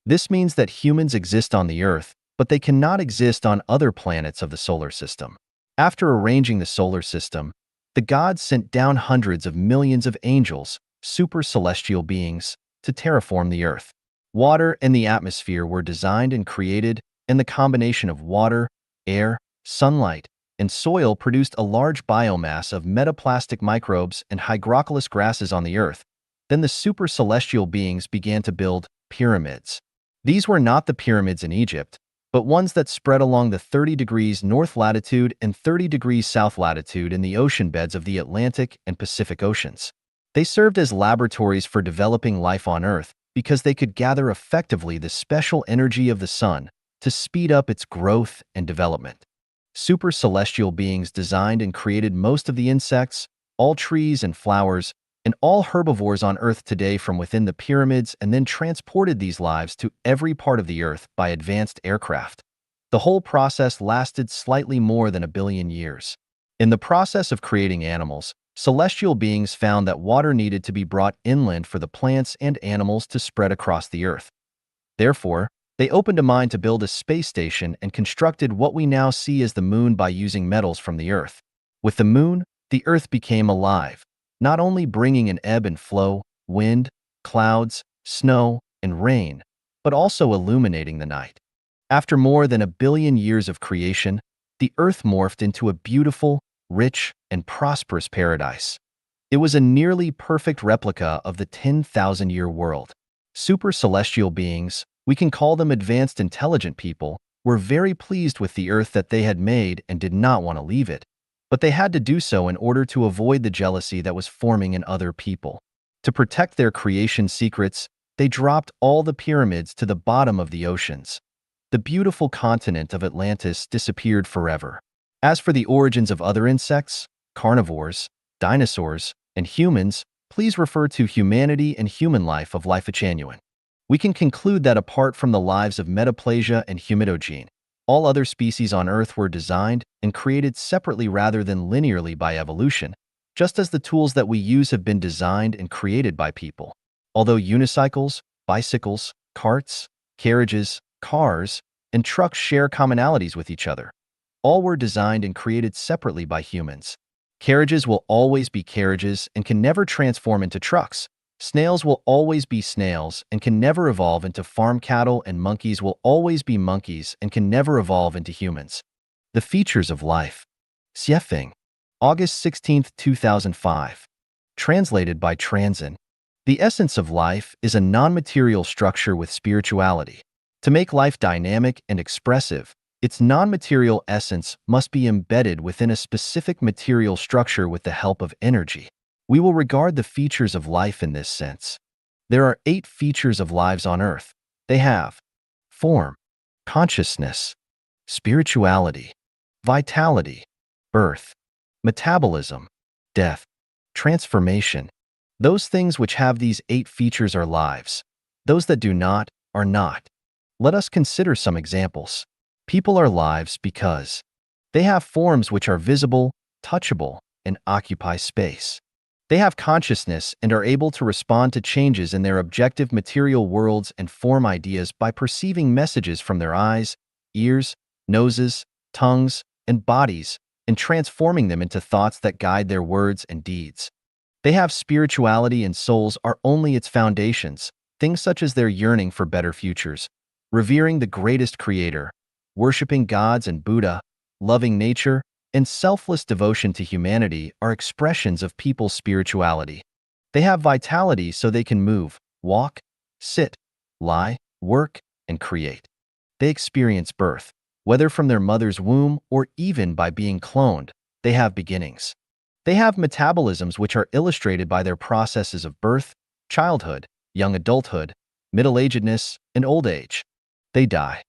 This means that humans exist on the Earth, but they cannot exist on other planets of the solar system. After arranging the solar system, the gods sent down hundreds of millions of angels, super celestial beings, to terraform the Earth. Water and the atmosphere were designed and created, and the combination of water, air, sunlight, and soil produced a large biomass of metaplastic microbes and hygrocoelous grasses on the Earth. Then the super celestial beings began to build pyramids. These were not the pyramids in Egypt, but ones that spread along the 30 degrees north latitude and 30 degrees south latitude in the ocean beds of the Atlantic and Pacific Oceans. They served as laboratories for developing life on Earth because they could gather effectively the special energy of the Sun to speed up its growth and development. Super celestial beings designed and created most of the insects, all trees and flowers, and all herbivores on Earth today from within the pyramids, and then transported these lives to every part of the Earth by advanced aircraft. The whole process lasted slightly more than 1 billion years. In the process of creating animals, celestial beings found that water needed to be brought inland for the plants and animals to spread across the Earth. Therefore, they opened a mind to build a space station and constructed what we now see as the Moon by using metals from the Earth. With the Moon, the Earth became alive, not only bringing an ebb and flow, wind, clouds, snow, and rain, but also illuminating the night. After more than 1 billion years of creation, the Earth morphed into a beautiful, rich, and prosperous paradise. It was a nearly perfect replica of the 10,000-year world. Super celestial beings, we can call them advanced intelligent people, were very pleased with the Earth that they had made and did not want to leave it. But they had to do so in order to avoid the jealousy that was forming in other people. To protect their creation secrets, they dropped all the pyramids to the bottom of the oceans. The beautiful continent of Atlantis disappeared forever. As for the origins of other insects, carnivores, dinosaurs, and humans, please refer to Humanity and Human Life of Life Echanuan. We can conclude that apart from the lives of Metaplasia and Humidogene, all other species on Earth were designed and created separately rather than linearly by evolution, just as the tools that we use have been designed and created by people. Although unicycles, bicycles, carts, carriages, cars, and trucks share commonalities with each other, all were designed and created separately by humans. Carriages will always be carriages and can never transform into trucks. Snails will always be snails and can never evolve into farm cattle, and monkeys will always be monkeys and can never evolve into humans. The features of life. Xiefeng, August 16, 2005. Translated by Transin. The essence of life is a non-material structure with spirituality. To make life dynamic and expressive, its non-material essence must be embedded within a specific material structure with the help of energy. We will regard the features of life in this sense. There are 8 features of lives on Earth. They have form, consciousness, spirituality, vitality, birth, metabolism, death, transformation. Those things which have these 8 features are lives. Those that do not are not. Let us consider some examples. People are lives because they have forms which are visible, touchable, and occupy space. They have consciousness and are able to respond to changes in their objective material worlds and form ideas by perceiving messages from their eyes, ears, noses, tongues, and bodies, and transforming them into thoughts that guide their words and deeds. They have spirituality and souls are only its foundations, things such as their yearning for better futures, revering the greatest creator, worshiping gods and Buddha, loving nature, and selfless devotion to humanity are expressions of people's spirituality. They have vitality so they can move, walk, sit, lie, work, and create. They experience birth, whether from their mother's womb or even by being cloned. They have beginnings. They have metabolisms which are illustrated by their processes of birth, childhood, young adulthood, middle-agedness, and old age. They die.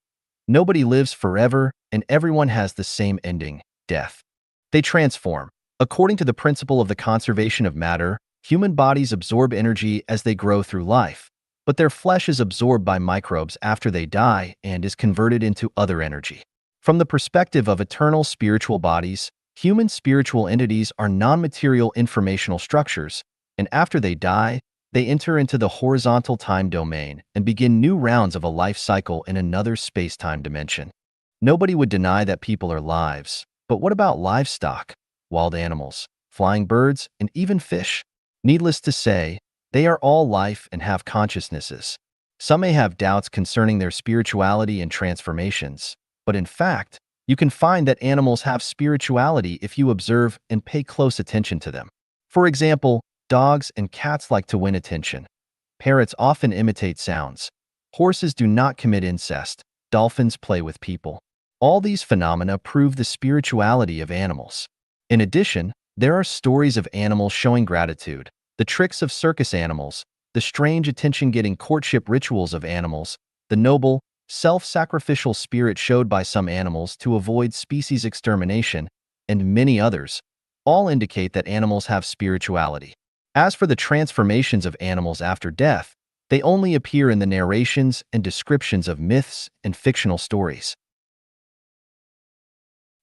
Nobody lives forever, and everyone has the same ending, death. They transform. According to the principle of the conservation of matter, human bodies absorb energy as they grow through life, but their flesh is absorbed by microbes after they die and is converted into other energy. From the perspective of eternal spiritual bodies, human spiritual entities are non-material informational structures, and after they die, they enter into the horizontal time domain and begin new rounds of a life cycle in another space-time dimension. Nobody would deny that people are lives, but what about livestock, wild animals, flying birds, and even fish? Needless to say, they are all life and have consciousnesses. Some may have doubts concerning their spirituality and transformations, but in fact, you can find that animals have spirituality if you observe and pay close attention to them. For example, dogs and cats like to win attention. Parrots often imitate sounds. Horses do not commit incest. Dolphins play with people. All these phenomena prove the spirituality of animals. In addition, there are stories of animals showing gratitude, the tricks of circus animals, the strange attention-getting courtship rituals of animals, the noble, self-sacrificial spirit showed by some animals to avoid species extermination, and many others, all indicate that animals have spirituality. As for the transformations of animals after death, they only appear in the narrations and descriptions of myths and fictional stories.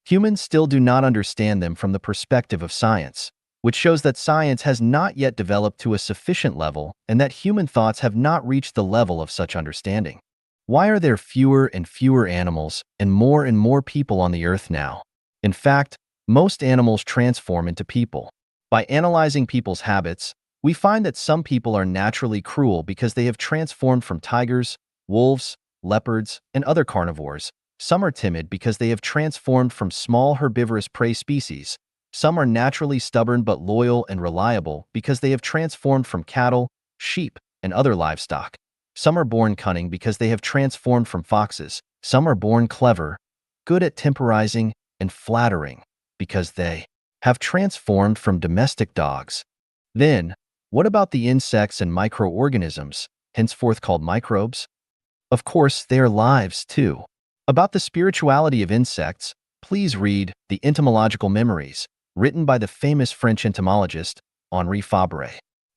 Humans still do not understand them from the perspective of science, which shows that science has not yet developed to a sufficient level and that human thoughts have not reached the level of such understanding. Why are there fewer and fewer animals and more people on the earth now? In fact, most animals transform into people. By analyzing people's habits, we find that some people are naturally cruel because they have transformed from tigers, wolves, leopards, and other carnivores. Some are timid because they have transformed from small herbivorous prey species. Some are naturally stubborn but loyal and reliable because they have transformed from cattle, sheep, and other livestock. Some are born cunning because they have transformed from foxes. Some are born clever, good at temporizing, and flattering because they have transformed from domestic dogs. Then, what about the insects and microorganisms, henceforth called microbes? Of course, they are lives too. About the spirituality of insects, please read The Entomological Memories, written by the famous French entomologist Henri Fabre.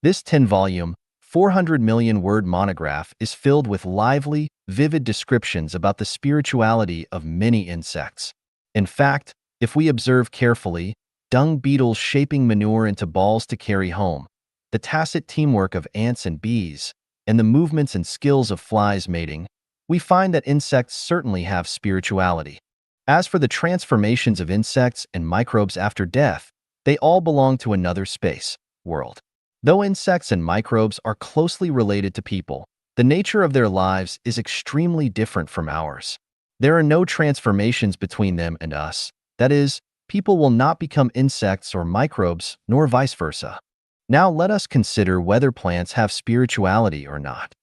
This 10-volume, 400 million word monograph is filled with lively, vivid descriptions about the spirituality of many insects. In fact, if we observe carefully, dung beetles shaping manure into balls to carry home, the tacit teamwork of ants and bees, and the movements and skills of flies mating, we find that insects certainly have spirituality. As for the transformations of insects and microbes after death, they all belong to another space, world. Though insects and microbes are closely related to people, the nature of their lives is extremely different from ours. There are no transformations between them and us. That is, people will not become insects or microbes, nor vice versa. Now let us consider whether plants have spirituality or not.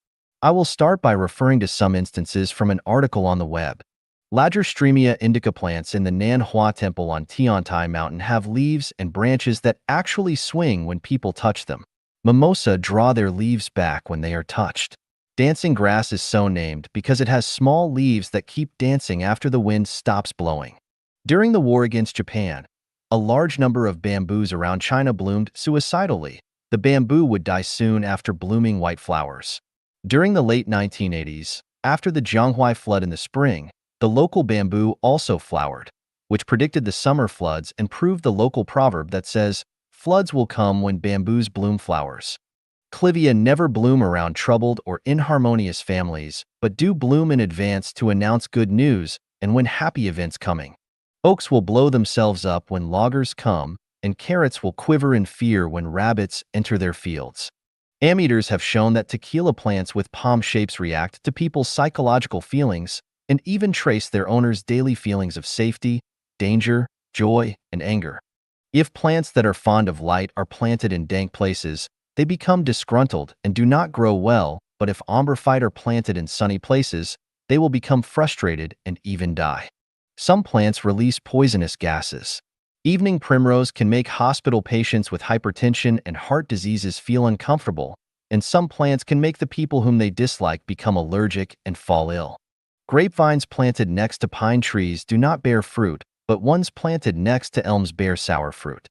I will start by referring to some instances from an article on the web. Lagerstremia indica plants in the Nan Hua Temple on Tiantai Mountain have leaves and branches that actually swing when people touch them. Mimosa draw their leaves back when they are touched. Dancing grass is so named because it has small leaves that keep dancing after the wind stops blowing. During the war against Japan, a large number of bamboos around China bloomed suicidally. The bamboo would die soon after blooming white flowers. During the late 1980s, after the Jianghuai flood in the spring, the local bamboo also flowered, which predicted the summer floods and proved the local proverb that says, "Floods will come when bamboos bloom flowers." Clivia never bloom around troubled or inharmonious families, but do bloom in advance to announce good news and when happy events coming. Oaks will blow themselves up when loggers come, and carrots will quiver in fear when rabbits enter their fields. Ammeters have shown that tequila plants with palm shapes react to people's psychological feelings and even trace their owners' daily feelings of safety, danger, joy, and anger. If plants that are fond of light are planted in dank places, they become disgruntled and do not grow well, but if ombrophyte are planted in sunny places, they will become frustrated and even die. Some plants release poisonous gases. Evening primrose can make hospital patients with hypertension and heart diseases feel uncomfortable, and some plants can make the people whom they dislike become allergic and fall ill. Grapevines planted next to pine trees do not bear fruit, but ones planted next to elms bear sour fruit.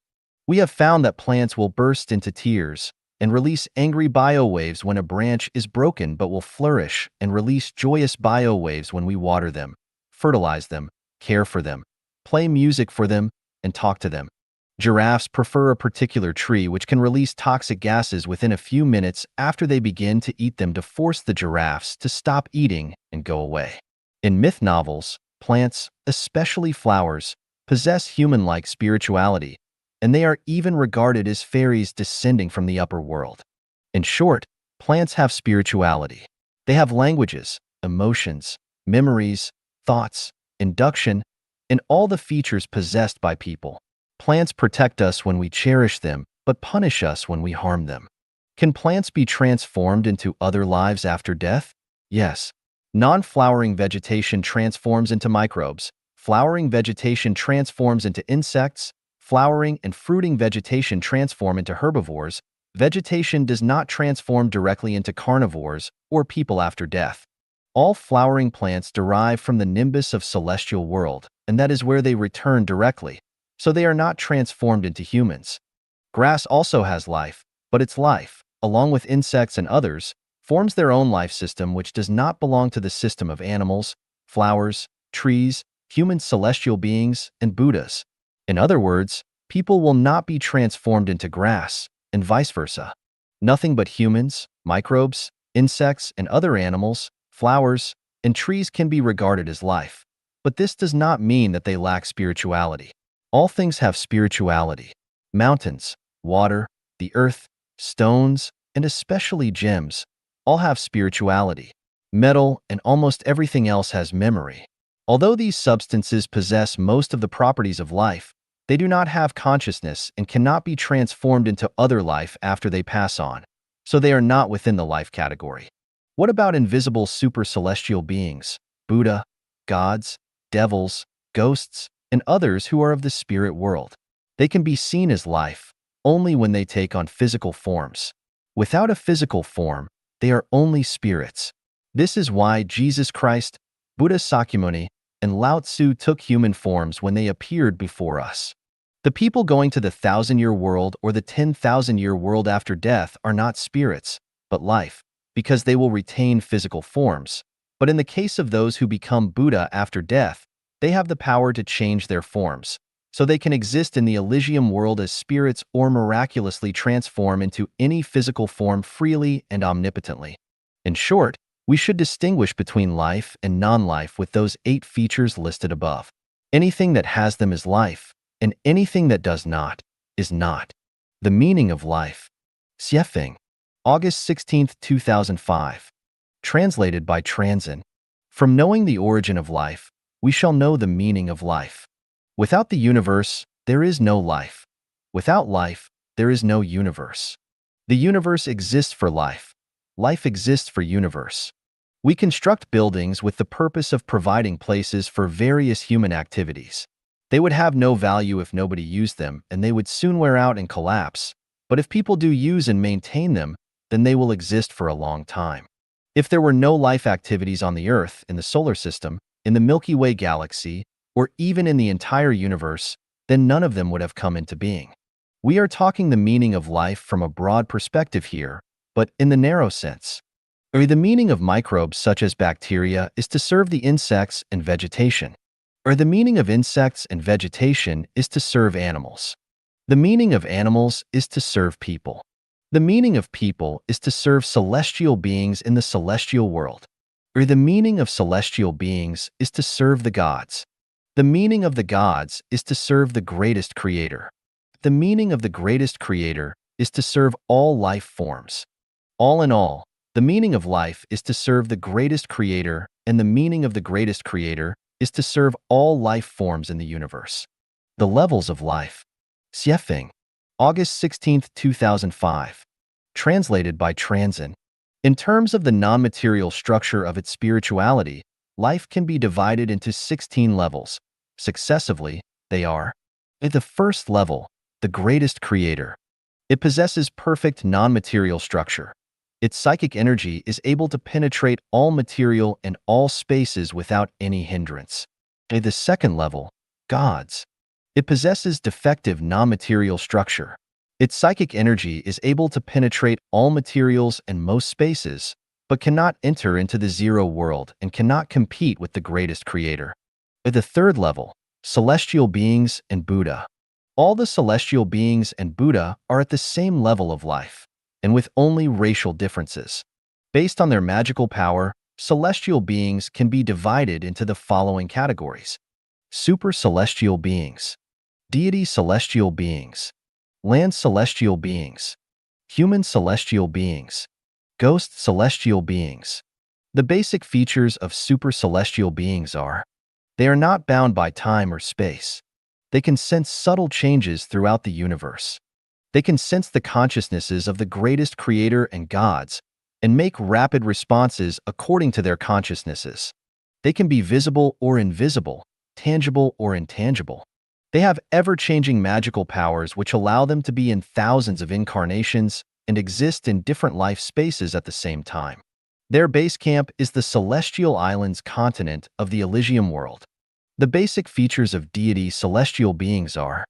We have found that plants will burst into tears and release angry biowaves when a branch is broken, but will flourish and release joyous biowaves when we water them, fertilize them, care for them, play music for them, and talk to them. Giraffes prefer a particular tree which can release toxic gases within a few minutes after they begin to eat them to force the giraffes to stop eating and go away. In myth novels, plants, especially flowers, possess human-like spirituality, and they are even regarded as fairies descending from the upper world. In short, plants have spirituality. They have languages, emotions, memories, thoughts, induction, and all the features possessed by people. Plants protect us when we cherish them, but punish us when we harm them. Can plants be transformed into other lives after death? Yes. Non-flowering vegetation transforms into microbes. Flowering vegetation transforms into insects. Flowering and fruiting vegetation transform into herbivores. Vegetation does not transform directly into carnivores or people after death. All flowering plants derive from the nimbus of celestial world, and that is where they return directly, so they are not transformed into humans. Grass also has life, but its life, along with insects and others, forms their own life system which does not belong to the system of animals, flowers, trees, human celestial beings, and Buddhas. In other words, people will not be transformed into grass, and vice versa. Nothing but humans, microbes, insects, and other animals, flowers, and trees can be regarded as life. But this does not mean that they lack spirituality. All things have spirituality. Mountains, water, the earth, stones, and especially gems, all have spirituality. Metal and almost everything else has memory. Although these substances possess most of the properties of life, they do not have consciousness and cannot be transformed into other life after they pass on, so they are not within the life category. What about invisible super-celestial beings, Buddha, gods, devils, ghosts, and others who are of the spirit world? They can be seen as life only when they take on physical forms. Without a physical form, they are only spirits. This is why Jesus Christ, Buddha Sakyamuni, and Lao Tzu took human forms when they appeared before us. The people going to the 1,000-year world or the 10,000-year world after death are not spirits, but life, because they will retain physical forms. But in the case of those who become Buddha after death, they have the power to change their forms, so they can exist in the Elysium world as spirits or miraculously transform into any physical form freely and omnipotently. In short, we should distinguish between life and non-life with those 8 features listed above. Anything that has them is life, and anything that does not is not. The meaning of life. Xiefeng, August 16, 2005. Translated by Transin. From knowing the origin of life, we shall know the meaning of life. Without the universe, there is no life. Without life, there is no universe. The universe exists for life. Life exists for universe. We construct buildings with the purpose of providing places for various human activities. They would have no value if nobody used them, and they would soon wear out and collapse. But if people do use and maintain them, then they will exist for a long time. If there were no life activities on the Earth, in the solar system, in the Milky Way galaxy, or even in the entire universe, then none of them would have come into being. We are talking the meaning of life from a broad perspective here, but in the narrow sense. The meaning of microbes such as bacteria is to serve the insects and vegetation. The meaning of insects and vegetation is to serve animals. The meaning of animals is to serve people. The meaning of people is to serve celestial beings in the celestial world. The meaning of celestial beings is to serve the gods. The meaning of the gods is to serve the greatest creator. The meaning of the greatest creator is to serve all life forms. All in all, the meaning of life is to serve the greatest creator, and the meaning of the greatest creator is to serve all life forms in the universe. The levels of life. Xiefeng, August 16, 2005. Translated by Transin. In terms of the non-material structure of its spirituality, life can be divided into 16 levels. Successively, they are: at the first level, the greatest creator. It possesses perfect non-material structure. Its psychic energy is able to penetrate all material and all spaces without any hindrance. At the second level, gods. It possesses defective non-material structure. Its psychic energy is able to penetrate all materials and most spaces, but cannot enter into the zero world and cannot compete with the greatest creator. At the third level, celestial beings and Buddha. All the celestial beings and Buddha are at the same level of life, and with only racial differences. Based on their magical power, celestial beings can be divided into the following categories: super celestial beings, deity celestial beings, land celestial beings, human celestial beings, ghost celestial beings. The basic features of super celestial beings are: they are not bound by time or space. They can sense subtle changes throughout the universe. They can sense the consciousnesses of the greatest creator and gods and make rapid responses according to their consciousnesses. They can be visible or invisible, tangible or intangible. They have ever-changing magical powers which allow them to be in thousands of incarnations and exist in different life spaces at the same time. Their base camp is the Celestial Islands continent of the Elysium world. The basic features of deity celestial beings are: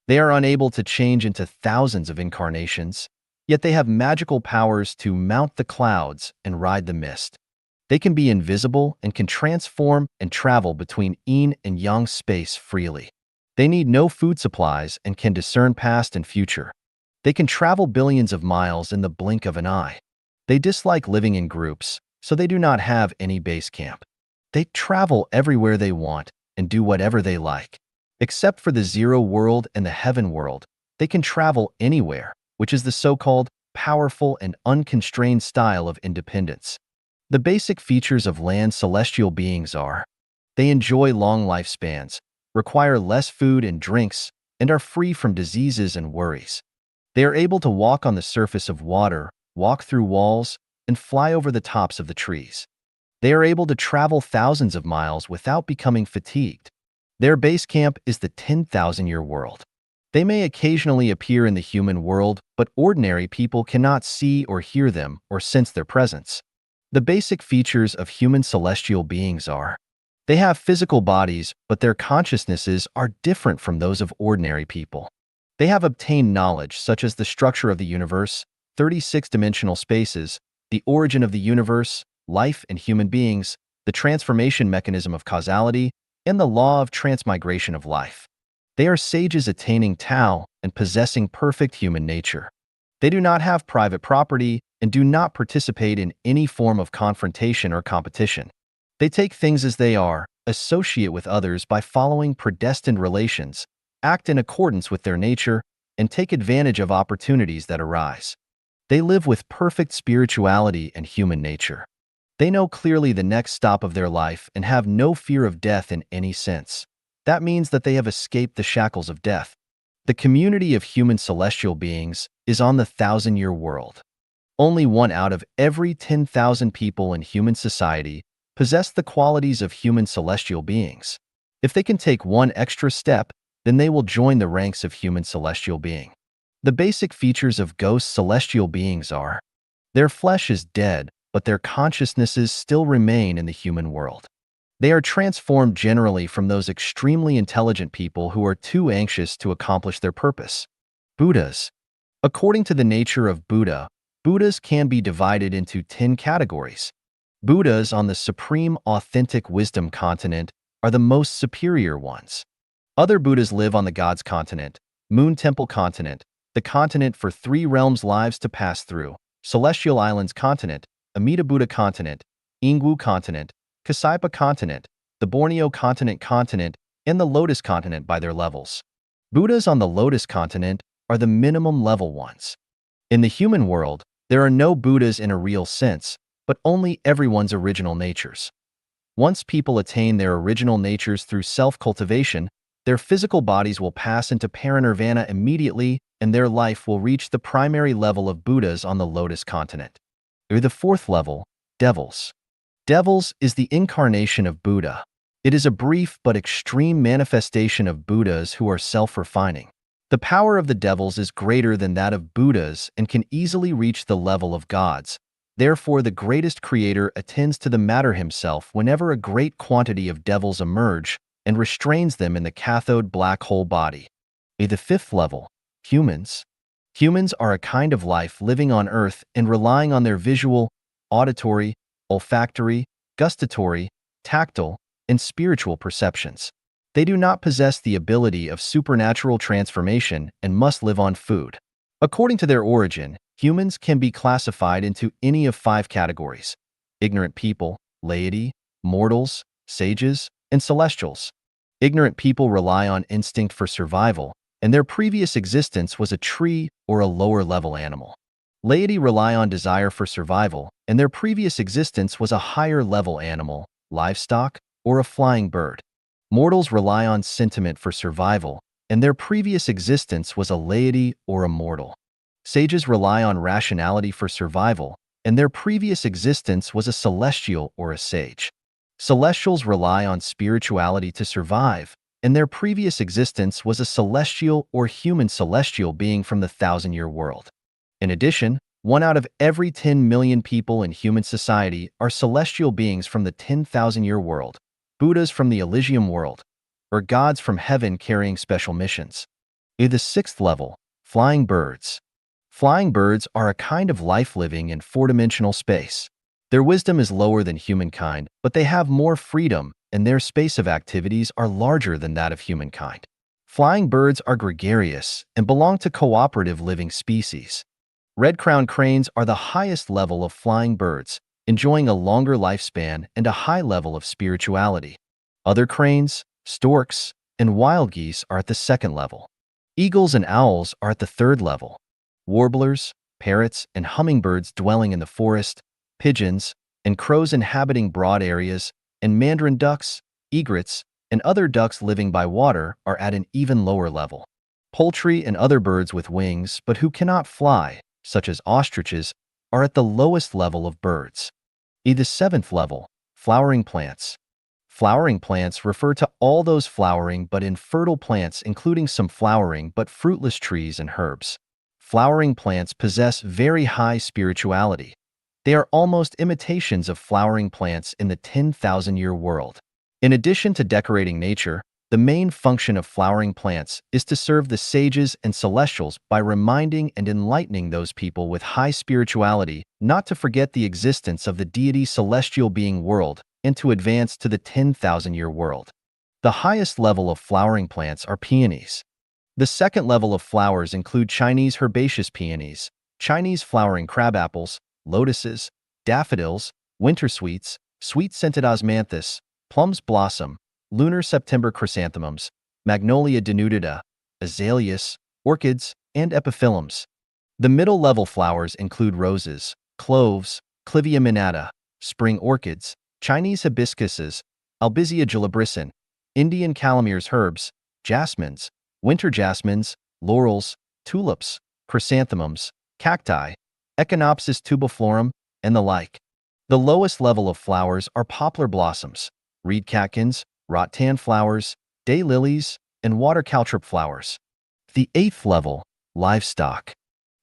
they are unable to change into thousands of incarnations, yet they have magical powers to mount the clouds and ride the mist. They can be invisible and can transform and travel between yin and yang space freely. They need no food supplies and can discern past and future. They can travel billions of miles in the blink of an eye. They dislike living in groups, so they do not have any base camp. They travel everywhere they want and do whatever they like. Except for the zero world and the heaven world, they can travel anywhere, which is the so-called powerful and unconstrained style of independence. The basic features of land celestial beings are: they enjoy long lifespans, require less food and drinks, and are free from diseases and worries. They are able to walk on the surface of water, walk through walls, and fly over the tops of the trees. They are able to travel thousands of miles without becoming fatigued. Their base camp is the 10,000-year world. They may occasionally appear in the human world, but ordinary people cannot see or hear them or sense their presence. The basic features of human celestial beings are: they have physical bodies, but their consciousnesses are different from those of ordinary people. They have obtained knowledge such as the structure of the universe, 36-dimensional spaces, the origin of the universe, life and human beings, the transformation mechanism of causality, and the law of transmigration of life. They are sages attaining Tao and possessing perfect human nature. They do not have private property and do not participate in any form of confrontation or competition. They take things as they are, associate with others by following predestined relations, act in accordance with their nature, and take advantage of opportunities that arise. They live with perfect spirituality and human nature. They know clearly the next stop of their life and have no fear of death in any sense. That means that they have escaped the shackles of death. The community of human celestial beings is on the 1,000-year world. Only 1 out of every 10,000 people in human society possess the qualities of human celestial beings. If they can take one extra step, then they will join the ranks of human celestial being. The basic features of ghost celestial beings are: their flesh is dead, but their consciousnesses still remain in the human world. They are transformed generally from those extremely intelligent people who are too anxious to accomplish their purpose. Buddhas. According to the nature of Buddha, Buddhas can be divided into 10 categories. Buddhas on the supreme authentic wisdom continent are the most superior ones. Other Buddhas live on the God's continent, Moon Temple continent, the continent for 3 realms lives to pass through, Celestial Islands continent, Amida Buddha continent, Ingwu continent, Kasaipa continent, the Borneo continent, and the Lotus continent by their levels. Buddhas on the Lotus continent are the minimum level ones. In the human world, there are no Buddhas in a real sense, but only everyone's original natures. Once people attain their original natures through self-cultivation, their physical bodies will pass into parinirvana immediately, and their life will reach the primary level of Buddhas on the Lotus continent. Or the 4th level, devils. Devils is the incarnation of Buddha. It is a brief but extreme manifestation of Buddhas who are self-refining. The power of the devils is greater than that of Buddhas and can easily reach the level of gods. Therefore, the greatest creator attends to the matter himself whenever a great quantity of devils emerge and restrains them in the cathode black hole body. The 5th level, humans. Humans are a kind of life living on Earth and relying on their visual, auditory, olfactory, gustatory, tactile, and spiritual perceptions. They do not possess the ability of supernatural transformation and must live on food. According to their origin, humans can be classified into any of 5 categories: ignorant people, laity, mortals, sages, and celestials. Ignorant people rely on instinct for survival, and their previous existence was a tree or a lower-level animal. Laity rely on desire for survival, and their previous existence was a higher-level animal, livestock, or a flying bird. Mortals rely on sentiment for survival, and their previous existence was a laity or a mortal. Sages rely on rationality for survival, and their previous existence was a celestial or a sage. Celestials rely on spirituality to survive, and their previous existence was a celestial or human celestial being from the 1,000-year world. In addition, 1 out of every 10 million people in human society are celestial beings from the 10,000-year world, Buddhas from the Elysium world, or gods from heaven carrying special missions. The 6th level, flying birds. Flying birds are a kind of life living in 4-dimensional space. Their wisdom is lower than humankind, but they have more freedom, and their space of activities are larger than that of humankind. Flying birds are gregarious and belong to cooperative living species. Red-crowned cranes are the highest level of flying birds, enjoying a longer lifespan and a high level of spirituality. Other cranes, storks, and wild geese are at the 2nd level. Eagles and owls are at the 3rd level. Warblers, parrots, and hummingbirds dwelling in the forest, pigeons, and crows inhabiting broad areas, and mandarin ducks, egrets, and other ducks living by water are at an even lower level. Poultry and other birds with wings but who cannot fly, such as ostriches, are at the lowest level of birds. The 7th level, flowering plants. Flowering plants refer to all those flowering but infertile plants, including some flowering but fruitless trees and herbs. Flowering plants possess very high spirituality. They are almost imitations of flowering plants in the 10,000-year world. In addition to decorating nature, the main function of flowering plants is to serve the sages and celestials by reminding and enlightening those people with high spirituality not to forget the existence of the deity celestial being world and to advance to the 10,000-year world. The highest level of flowering plants are peonies. The 2nd level of flowers include Chinese herbaceous peonies, Chinese flowering crabapples, lotuses, daffodils, winter sweets, sweet-scented osmanthus, plums blossom, lunar September chrysanthemums, Magnolia denudata, azaleas, orchids, and epiphyllums. The middle-level flowers include roses, cloves, Clivia minata, spring orchids, Chinese hibiscuses, Albizia julibrissin, Indian calameres herbs, jasmines, winter jasmines, laurels, tulips, chrysanthemums, cacti, Echinopsis tubiflorum, and the like. The lowest level of flowers are poplar blossoms, reed catkins, rattan flowers, daylilies, and water caltrop flowers. The eighth level, livestock.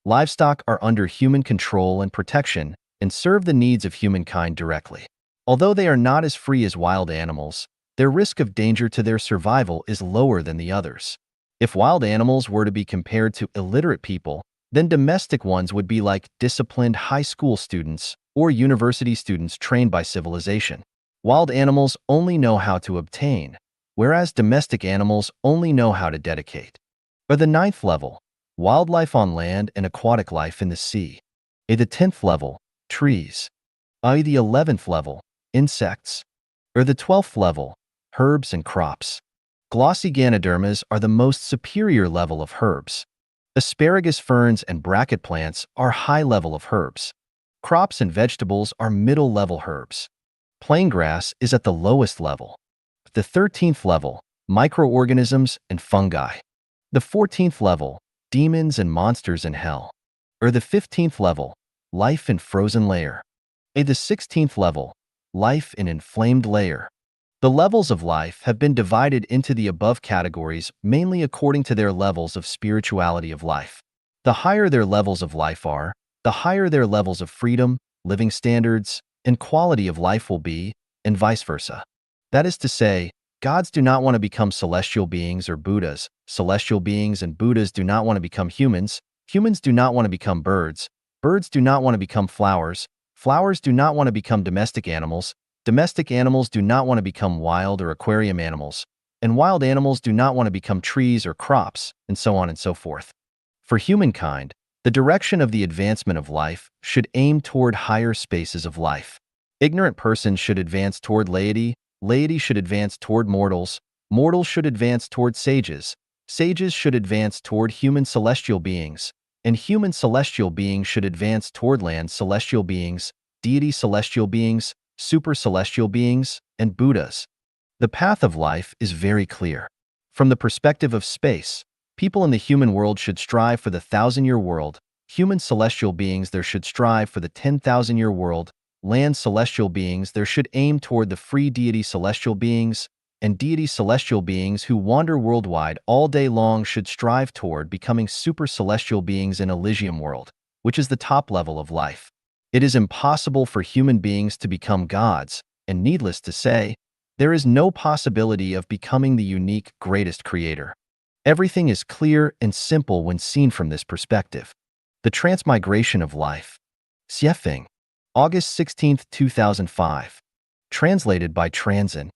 Livestock are under human control and protection and serve the needs of humankind directly. Although they are not as free as wild animals, their risk of danger to their survival is lower than the others. If wild animals were to be compared to illiterate people, then domestic ones would be like disciplined high school students or university students trained by civilization. Wild animals only know how to obtain, whereas domestic animals only know how to dedicate. Or the ninth level, wildlife on land and aquatic life in the sea. The 10th level, trees. The 11th level, insects. Or the 12th level, herbs and crops. Glossy Ganodermas are the most superior level of herbs. Asparagus ferns and bracket plants are high level of herbs. Crops and vegetables are middle level herbs. Plain grass is at the lowest level. The 13th level, microorganisms and fungi. The 14th level, demons and monsters in hell. Or the 15th level, life in frozen layer. The 16th level, life in inflamed layer. The levels of life have been divided into the above categories mainly according to their levels of spirituality of life. The higher their levels of life are, the higher their levels of freedom, living standards, and quality of life will be, and vice versa. That is to say, gods do not want to become celestial beings or Buddhas, celestial beings and Buddhas do not want to become humans, humans do not want to become birds, birds do not want to become flowers, flowers do not want to become domestic animals, domestic animals do not want to become wild or aquarium animals, and wild animals do not want to become trees or crops, and so on and so forth. For humankind, the direction of the advancement of life should aim toward higher spaces of life. Ignorant persons should advance toward laity, laity should advance toward mortals, mortals should advance toward sages, sages should advance toward human celestial beings, and human celestial beings should advance toward land celestial beings, deity celestial beings, super celestial beings, and Buddhas. The path of life is very clear. From the perspective of space, people in the human world should strive for the 1,000-year world, human celestial beings there should strive for the 10,000-year world, land celestial beings there should aim toward the free deity celestial beings, and deity celestial beings who wander worldwide all day long should strive toward becoming super celestial beings in Elysium world, which is the top level of life. It is impossible for human beings to become gods, and needless to say, there is no possibility of becoming the unique greatest creator. Everything is clear and simple when seen from this perspective. The Transmigration of Life. Xiefeng, August 16, 2005. Translated by Transin.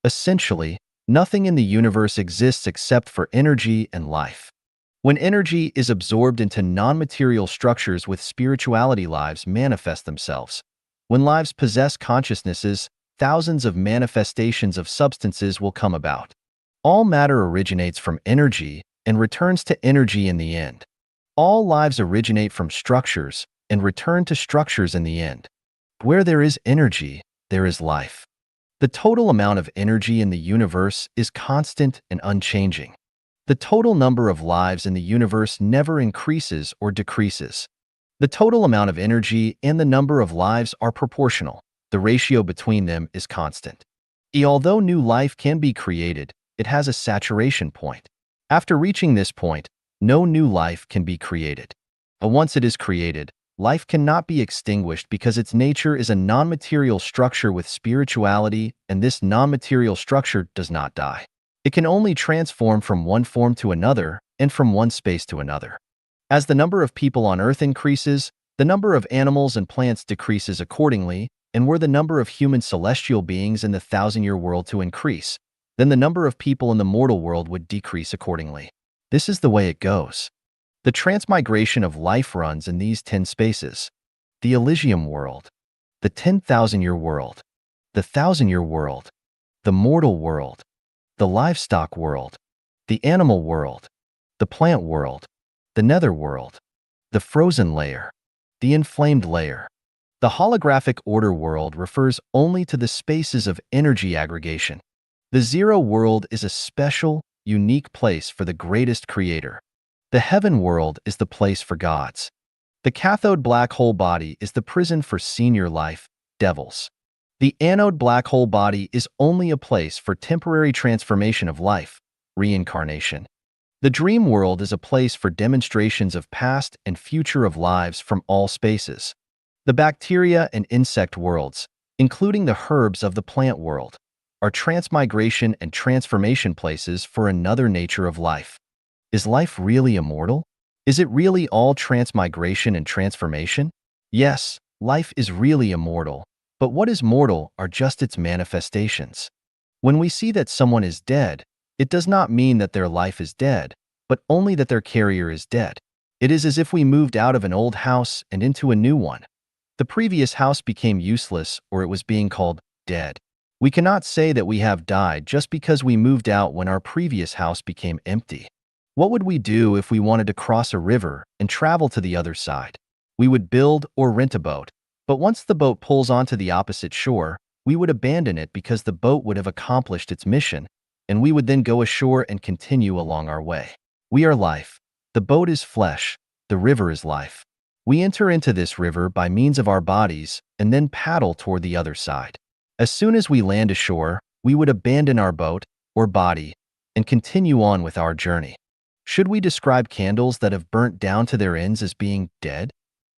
Essentially, nothing in the universe exists except for energy and life. When energy is absorbed into non-material structures with spirituality, lives manifest themselves. When lives possess consciousnesses, thousands of manifestations of substances will come about. All matter originates from energy and returns to energy in the end. All lives originate from structures and return to structures in the end. Where there is energy, there is life. The total amount of energy in the universe is constant and unchanging. The total number of lives in the universe never increases or decreases. The total amount of energy and the number of lives are proportional. The ratio between them is constant. Although new life can be created, it has a saturation point. After reaching this point, no new life can be created. Once it is created, life cannot be extinguished because its nature is a non-material structure with spirituality, and this non-material structure does not die. It can only transform from one form to another and from one space to another. As the number of people on Earth increases, the number of animals and plants decreases accordingly, and were the number of human celestial beings in the 1,000-year world to increase, then the number of people in the mortal world would decrease accordingly. This is the way it goes. The transmigration of life runs in these 10 spaces: the Elysium world, the 10,000-year world, the 1,000-year world, the mortal world, the livestock world, the animal world, the plant world, the nether world, the frozen layer, the inflamed layer. The holographic order world refers only to the spaces of energy aggregation. The zero world is a special, unique place for the greatest creator. The heaven world is the place for gods. The cathode black hole body is the prison for senior life, devils. The anode black hole body is only a place for temporary transformation of life, reincarnation. The dream world is a place for demonstrations of past and future of lives from all spaces. The bacteria and insect worlds, including the herbs of the plant world, are transmigration and transformation places for another nature of life. Is life really immortal? Is it really all transmigration and transformation? Yes, life is really immortal, but what is mortal are just its manifestations. When we see that someone is dead, it does not mean that their life is dead, but only that their carrier is dead. It is as if we moved out of an old house and into a new one. The previous house became useless, or it was being called dead. We cannot say that we have died just because we moved out when our previous house became empty. What would we do if we wanted to cross a river and travel to the other side? We would build or rent a boat, but once the boat pulls onto the opposite shore, we would abandon it because the boat would have accomplished its mission, and we would then go ashore and continue along our way. We are life. The boat is flesh. The river is life. We enter into this river by means of our bodies and then paddle toward the other side. As soon as we land ashore, we would abandon our boat or body and continue on with our journey. Should we describe candles that have burnt down to their ends as being dead?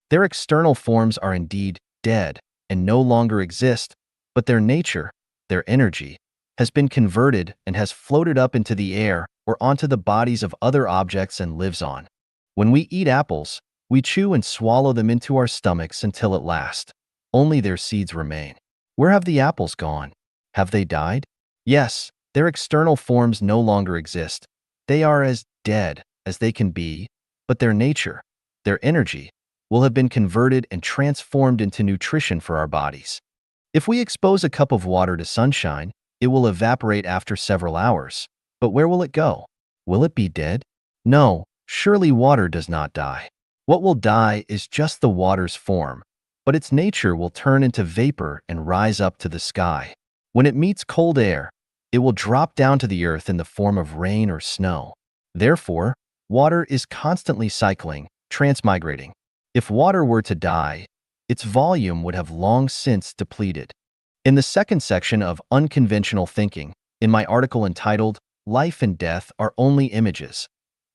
Their external forms are indeed dead and no longer exist, but their nature, their energy, has been converted and has floated up into the air or onto the bodies of other objects and lives on. When we eat apples, we chew and swallow them into our stomachs until at last only their seeds remain. Where have the apples gone? Have they died? Yes, their external forms no longer exist. They are as dead as they can be, but their nature, their energy, will have been converted and transformed into nutrition for our bodies. If we expose a cup of water to sunshine, it will evaporate after several hours. But where will it go? Will it be dead? No, surely water does not die. What will die is just the water's form, but its nature will turn into vapor and rise up to the sky. When it meets cold air, it will drop down to the earth in the form of rain or snow. Therefore, water is constantly cycling, transmigrating. If water were to die, its volume would have long since depleted. In the second section of Unconventional Thinking, in my article entitled, Life and Death Are Only Images.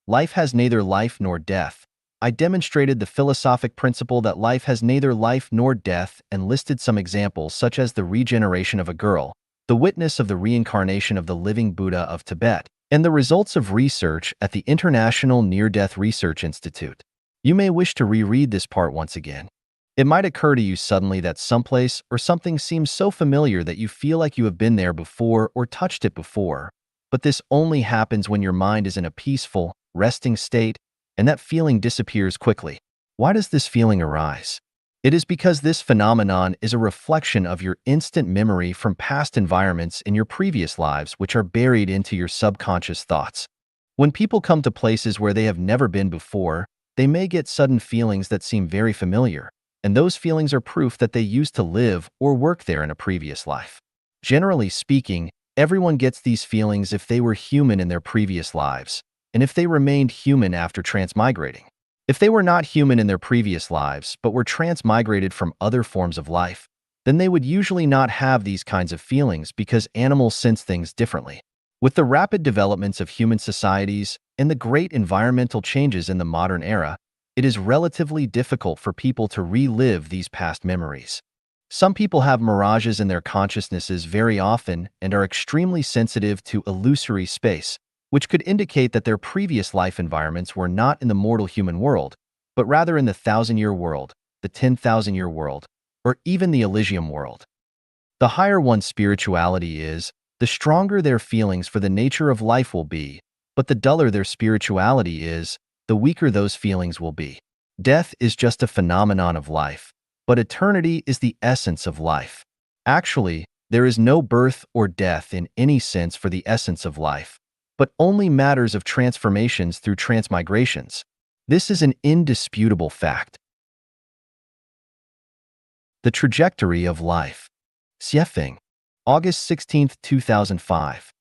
Life has neither life nor death. I demonstrated the philosophic principle that life has neither life nor death and listed some examples such as the regeneration of a girl, the witness of the reincarnation of the living Buddha of Tibet, and the results of research at the International Near-Death Research Institute. You may wish to reread this part once again. It might occur to you suddenly that someplace or something seems so familiar that you feel like you have been there before or touched it before, but this only happens when your mind is in a peaceful, resting state, and that feeling disappears quickly. Why does this feeling arise? It is because this phenomenon is a reflection of your instant memory from past environments in your previous lives which are buried into your subconscious thoughts. When people come to places where they have never been before, they may get sudden feelings that seem very familiar, and those feelings are proof that they used to live or work there in a previous life. Generally speaking, everyone gets these feelings if they were human in their previous lives, and if they remained human after transmigrating. If they were not human in their previous lives, but were transmigrated from other forms of life, then they would usually not have these kinds of feelings because animals sense things differently. With the rapid developments of human societies and the great environmental changes in the modern era, it is relatively difficult for people to relive these past memories. Some people have mirages in their consciousnesses very often and are extremely sensitive to illusory space, which could indicate that their previous life environments were not in the mortal human world, but rather in the 1,000-year world, the 10,000-year world, or even the Elysium world. The higher one's spirituality is, the stronger their feelings for the nature of life will be, but the duller their spirituality is, the weaker those feelings will be. Death is just a phenomenon of life, but eternity is the essence of life. Actually, there is no birth or death in any sense for the essence of life, but only matters of transformations through transmigrations. This is an indisputable fact. The Trajectory of Life. Xiefeng, August 16, 2005.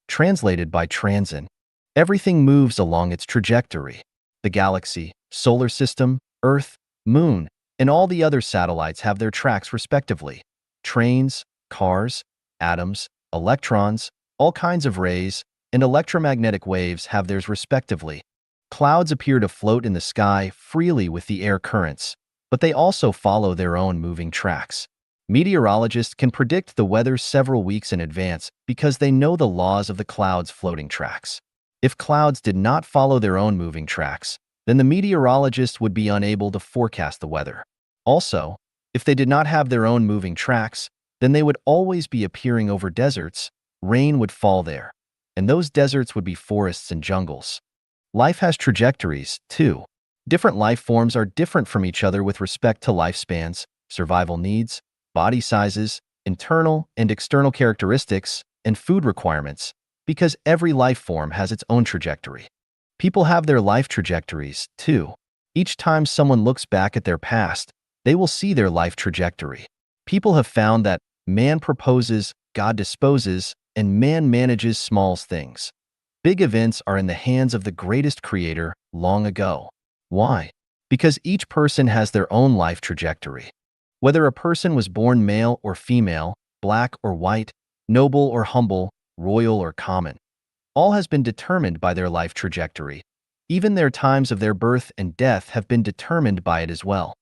Translated by Transin. Everything moves along its trajectory. The galaxy, solar system, Earth, Moon, and all the other satellites have their tracks respectively. Trains, cars, atoms, electrons, all kinds of rays, and electromagnetic waves have theirs respectively. Clouds appear to float in the sky freely with the air currents, but they also follow their own moving tracks. Meteorologists can predict the weather several weeks in advance because they know the laws of the clouds' floating tracks. If clouds did not follow their own moving tracks, then the meteorologists would be unable to forecast the weather. Also, if they did not have their own moving tracks, then they would always be appearing over deserts, rain would fall there, and those deserts would be forests and jungles. Life has trajectories, too. Different life forms are different from each other with respect to lifespans, survival needs, body sizes, internal and external characteristics, and food requirements, because every life form has its own trajectory. People have their life trajectories, too. Each time someone looks back at their past, they will see their life trajectory. People have found that man proposes, God disposes, and man manages small things. Big events are in the hands of the greatest creator long ago. Why? Because each person has their own life trajectory. Whether a person was born male or female, black or white, noble or humble, royal or common, all has been determined by their life trajectory. Even their times of their birth and death have been determined by it as well.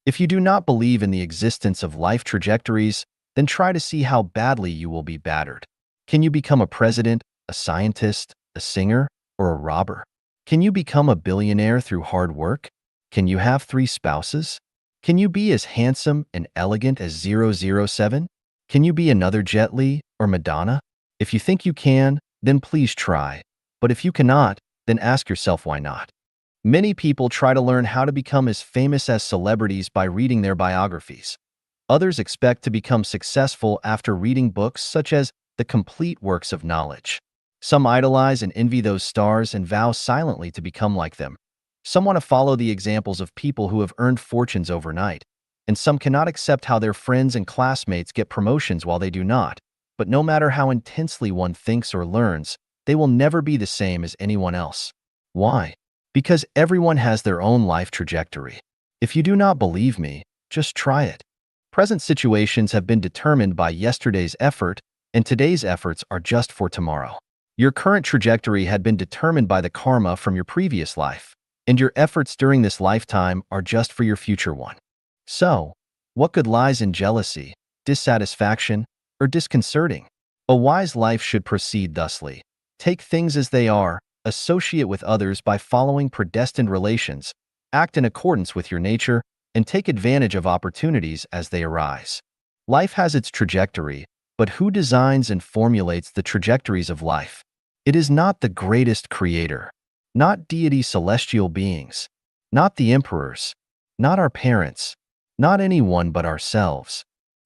If you do not believe in the existence of life trajectories, then try to see how badly you will be battered. Can you become a president, a scientist, a singer, or a robber? Can you become a billionaire through hard work? Can you have 3 spouses? Can you be as handsome and elegant as 007? Can you be another Jet Li or Madonna? If you think you can, then please try. But if you cannot, then ask yourself why not. Many people try to learn how to become as famous as celebrities by reading their biographies. Others expect to become successful after reading books such as The Complete Works of Knowledge. Some idolize and envy those stars and vow silently to become like them. Some want to follow the examples of people who have earned fortunes overnight, and some cannot accept how their friends and classmates get promotions while they do not. But no matter how intensely one thinks or learns, they will never be the same as anyone else. Why? Because everyone has their own life trajectory. If you do not believe me, just try it. Present situations have been determined by yesterday's effort, and today's efforts are just for tomorrow. Your current trajectory had been determined by the karma from your previous life, and your efforts during this lifetime are just for your future one. So, what good lies in jealousy, dissatisfaction, or disconcerting? A wise life should proceed thusly. Take things as they are, associate with others by following predestined relations, act in accordance with your nature, and take advantage of opportunities as they arise. Life has its trajectory, but who designs and formulates the trajectories of life? It is not the greatest creator, not deity celestial beings, not the emperors, not our parents, not anyone but ourselves.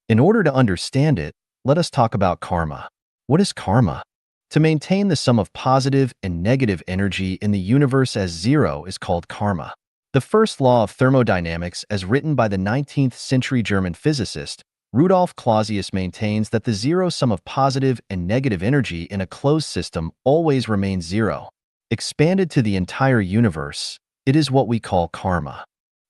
In order to understand it, let us talk about karma. What is karma? To maintain the sum of positive and negative energy in the universe as zero is called karma. The first law of thermodynamics, as written by the 19th century German physicist, Rudolf Clausius, maintains that the zero sum of positive and negative energy in a closed system always remains zero. Expanded to the entire universe, it is what we call karma.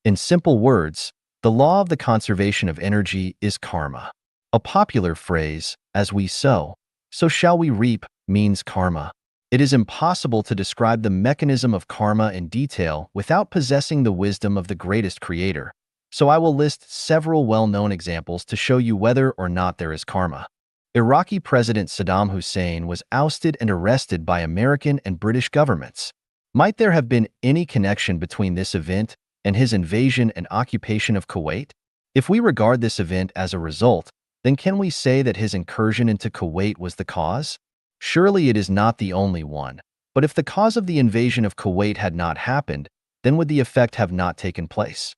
In simple words, the law of the conservation of energy is karma. A popular phrase, as we sow, so shall we reap, means karma. It is impossible to describe the mechanism of karma in detail without possessing the wisdom of the greatest creator, so I will list several well-known examples to show you whether or not there is karma. Iraqi President Saddam Hussein was ousted and arrested by American and British governments. Might there have been any connection between this event and his invasion and occupation of Kuwait? If we regard this event as a result, then can we say that his incursion into Kuwait was the cause? Surely it is not the only one, but if the cause of the invasion of Kuwait had not happened, then would the effect have not taken place?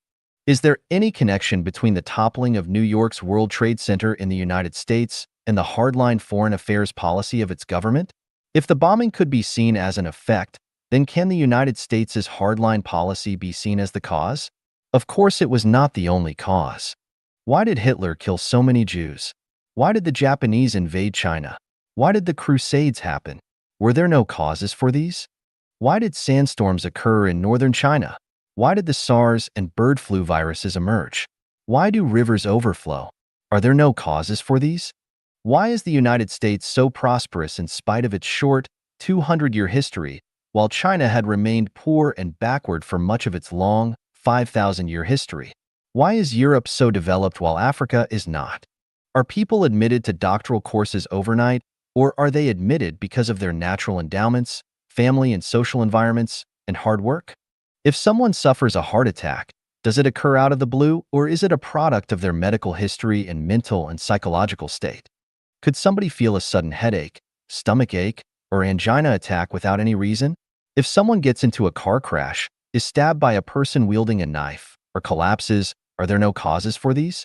Is there any connection between the toppling of New York's World Trade Center in the United States and the hardline foreign affairs policy of its government? If the bombing could be seen as an effect, then can the United States' hardline policy be seen as the cause? Of course it was not the only cause. Why did Hitler kill so many Jews? Why did the Japanese invade China? Why did the Crusades happen? Were there no causes for these? Why did sandstorms occur in northern China? Why did the SARS and bird flu viruses emerge? Why do rivers overflow? Are there no causes for these? Why is the United States so prosperous in spite of its short, 200-year history, while China had remained poor and backward for much of its long, 5,000-year history? Why is Europe so developed while Africa is not? Are people admitted to doctoral courses overnight, or are they admitted because of their natural endowments, family and social environments, and hard work? If someone suffers a heart attack, does it occur out of the blue, or is it a product of their medical history and mental and psychological state? Could somebody feel a sudden headache, stomach ache, or angina attack without any reason? If someone gets into a car crash, is stabbed by a person wielding a knife, or collapses, are there no causes for these?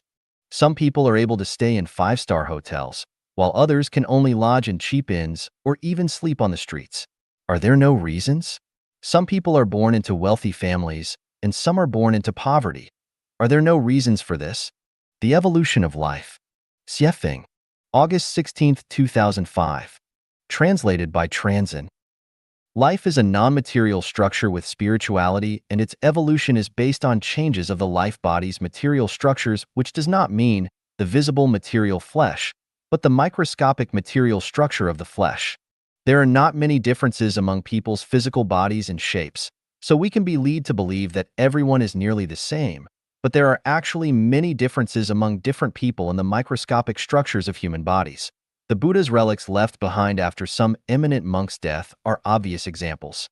Some people are able to stay in five-star hotels, while others can only lodge in cheap inns or even sleep on the streets. Are there no reasons? Some people are born into wealthy families, and some are born into poverty. Are there no reasons for this? The evolution of life. Xiefeng, August 16, 2005. Translated by Transin. Life is a non-material structure with spirituality, and its evolution is based on changes of the life body's material structures, which does not mean the visible material flesh, but the microscopic material structure of the flesh. There are not many differences among people's physical bodies and shapes, so we can be led to believe that everyone is nearly the same, but there are actually many differences among different people in the microscopic structures of human bodies. The Buddha's relics left behind after some eminent monk's death are obvious examples.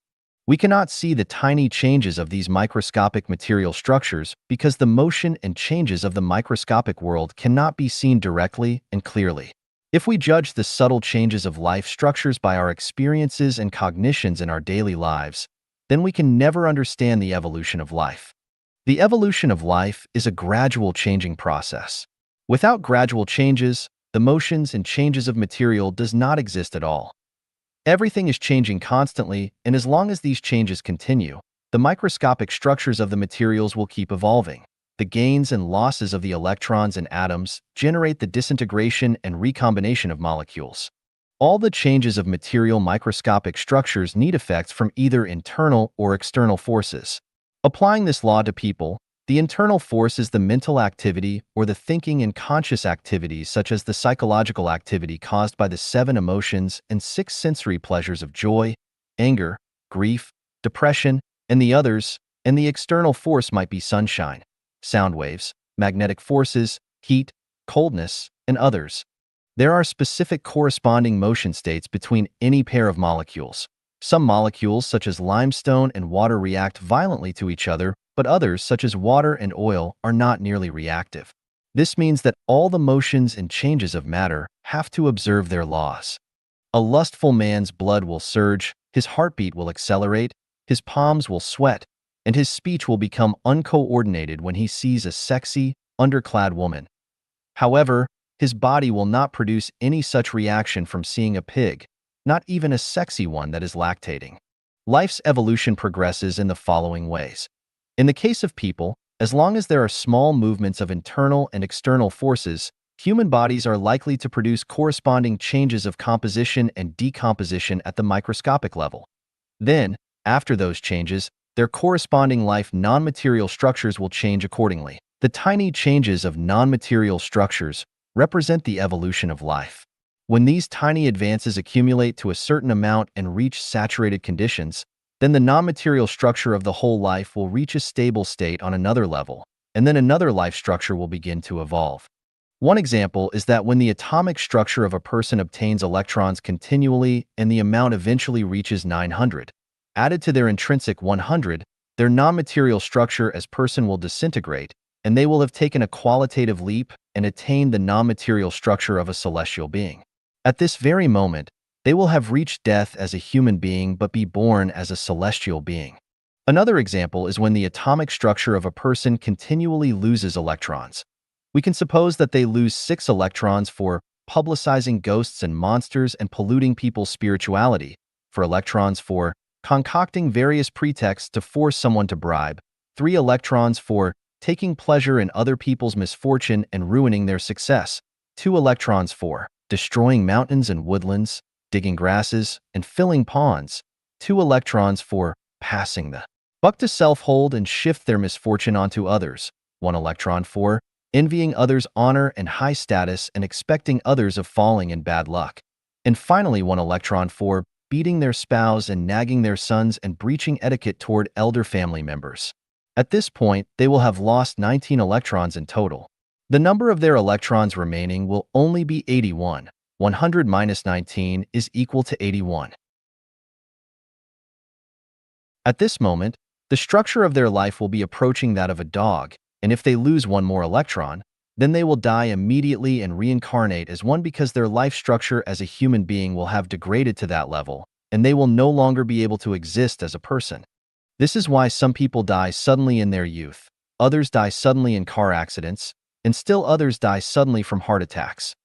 We cannot see the tiny changes of these microscopic material structures because the motion and changes of the microscopic world cannot be seen directly and clearly. If we judge the subtle changes of life structures by our experiences and cognitions in our daily lives, then we can never understand the evolution of life. The evolution of life is a gradual changing process. Without gradual changes, the motions and changes of material does not exist at all. Everything is changing constantly, and as long as these changes continue, the microscopic structures of the materials will keep evolving. The gains and losses of the electrons and atoms generate the disintegration and recombination of molecules. All the changes of material microscopic structures need effects from either internal or external forces. Applying this law to people, the internal force is the mental activity or the thinking and conscious activities such as the psychological activity caused by the 7 emotions and 6 sensory pleasures of joy, anger, grief, depression, and the others, and the external force might be sunshine, sound waves, magnetic forces, heat, coldness, and others. There are specific corresponding motion states between any pair of molecules. Some molecules, such as limestone and water, react violently to each other, but others, such as water and oil, are not nearly reactive. This means that all the motions and changes of matter have to observe their laws. A lustful man's blood will surge, his heartbeat will accelerate, his palms will sweat, and his speech will become uncoordinated when he sees a sexy, underclad woman. However, his body will not produce any such reaction from seeing a pig, not even a sexy one that is lactating. Life's evolution progresses in the following ways. In the case of people, as long as there are small movements of internal and external forces, human bodies are likely to produce corresponding changes of composition and decomposition at the microscopic level. Then, after those changes, their corresponding life non-material structures will change accordingly. The tiny changes of non-material structures represent the evolution of life. When these tiny advances accumulate to a certain amount and reach saturated conditions, then the non-material structure of the whole life will reach a stable state on another level, and then another life structure will begin to evolve. One example is that when the atomic structure of a person obtains electrons continually and the amount eventually reaches 900, added to their intrinsic 100, their non-material structure as person will disintegrate, and they will have taken a qualitative leap and attained the non-material structure of a celestial being. At this very moment, they will have reached death as a human being but be born as a celestial being. Another example is when the atomic structure of a person continually loses electrons. We can suppose that they lose 6 electrons for publicizing ghosts and monsters and polluting people's spirituality, for electrons for concocting various pretexts to force someone to bribe, 3 electrons for taking pleasure in other people's misfortune and ruining their success, 2 electrons for destroying mountains and woodlands, digging grasses, and filling ponds, 2 electrons for passing the Buck to self-hold and shift their misfortune onto others. 1 electron 4. Envying others' honor and high status and expecting others of falling in bad luck. And finally 1 electron 4. Beating their spouse and nagging their sons and breaching etiquette toward elder family members. At this point, they will have lost 19 electrons in total. The number of their electrons remaining will only be 81. 100 minus 19 is equal to 81. At this moment, the structure of their life will be approaching that of a dog, and if they lose one more electron, then they will die immediately and reincarnate as one because their life structure as a human being will have degraded to that level, and they will no longer be able to exist as a person. This is why some people die suddenly in their youth, others die suddenly in car accidents, and still others die suddenly from heart attacks.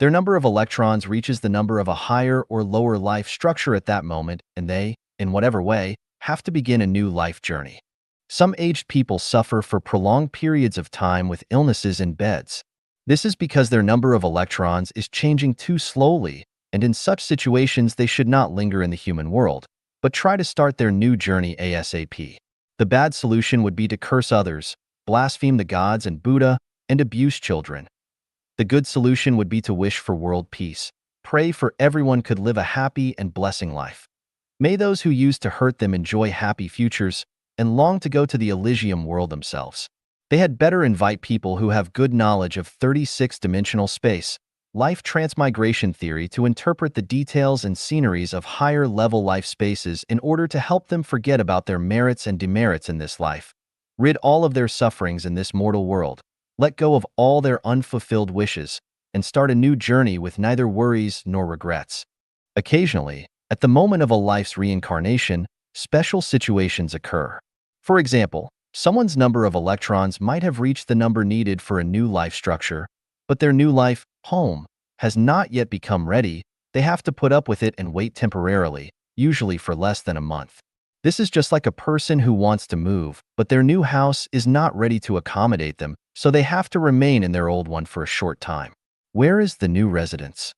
Their number of electrons reaches the number of a higher or lower life structure at that moment, and they, in whatever way, have to begin a new life journey. Some aged people suffer for prolonged periods of time with illnesses in beds. This is because their number of electrons is changing too slowly, and in such situations they should not linger in the human world, but try to start their new journey ASAP. The bad solution would be to curse others, blaspheme the gods and Buddha, and abuse children. The good solution would be to wish for world peace, pray for everyone could live a happy and blessing life. May those who used to hurt them enjoy happy futures and long to go to the Elysium world themselves. They had better invite people who have good knowledge of 36-dimensional space, life transmigration theory to interpret the details and sceneries of higher-level life spaces in order to help them forget about their merits and demerits in this life, rid all of their sufferings in this mortal world, let go of all their unfulfilled wishes, and start a new journey with neither worries nor regrets. Occasionally, at the moment of a life's reincarnation, special situations occur. For example, someone's number of electrons might have reached the number needed for a new life structure, but their new life, home, has not yet become ready. They have to put up with it and wait temporarily, usually for less than a month. This is just like a person who wants to move, but their new house is not ready to accommodate them, so they have to remain in their old one for a short time. Where is the new residence?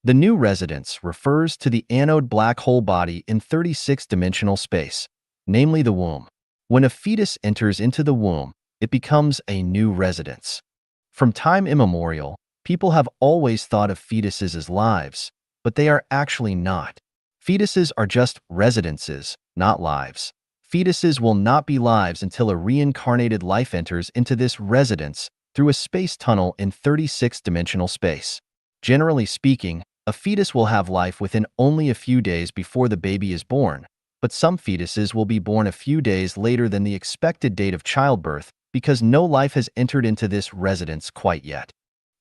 The new residence refers to the anode black hole body in 36-dimensional space, namely the womb. When a fetus enters into the womb, it becomes a new residence. From time immemorial, people have always thought of fetuses as lives, but they are actually not. Fetuses are just residences, not lives. Fetuses will not be lives until a reincarnated life enters into this residence through a space tunnel in 36-dimensional space. Generally speaking, a fetus will have life within only a few days before the baby is born, but some fetuses will be born a few days later than the expected date of childbirth because no life has entered into this residence quite yet.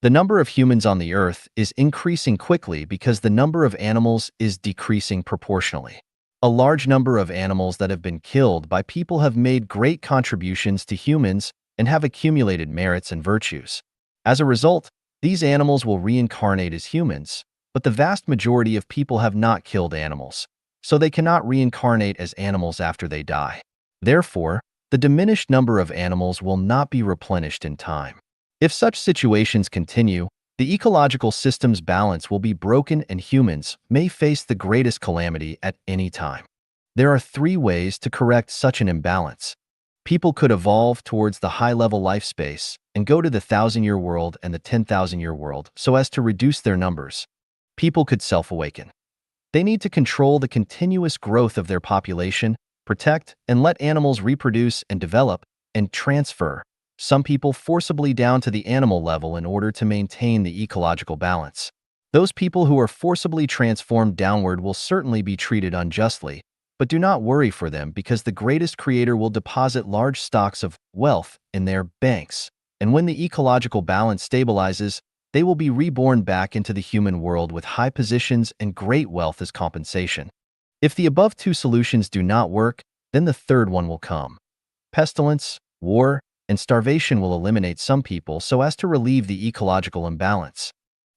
The number of humans on the Earth is increasing quickly because the number of animals is decreasing proportionally. A large number of animals that have been killed by people have made great contributions to humans and have accumulated merits and virtues. As a result, these animals will reincarnate as humans, but the vast majority of people have not killed animals, so they cannot reincarnate as animals after they die. Therefore, the diminished number of animals will not be replenished in time. If such situations continue, the ecological system's balance will be broken and humans may face the greatest calamity at any time. There are 3 ways to correct such an imbalance. People could evolve towards the high-level life space and go to the 1,000-year world and the 10,000-year world so as to reduce their numbers. People could self-awaken. They need to control the continuous growth of their population, protect and let animals reproduce and develop, and transfer some people forcibly down to the animal level in order to maintain the ecological balance. Those people who are forcibly transformed downward will certainly be treated unjustly, but do not worry for them because the greatest creator will deposit large stocks of wealth in their banks, and when the ecological balance stabilizes, they will be reborn back into the human world with high positions and great wealth as compensation. If the above 2 solutions do not work, then the third one will come. Pestilence, war, and starvation will eliminate some people so as to relieve the ecological imbalance.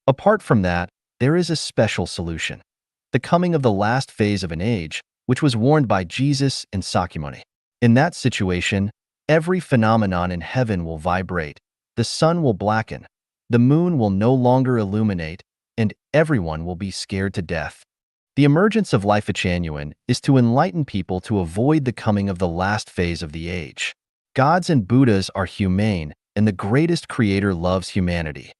Apart from that, there is a special solution: the coming of the last phase of an age, which was warned by Jesus and Sakyamuni. In that situation, every phenomenon in heaven will vibrate, the sun will blacken, the moon will no longer illuminate, and everyone will be scared to death. The emergence of Life Genuine is to enlighten people to avoid the coming of the last phase of the age. Gods and Buddhas are humane, and the greatest creator loves humanity.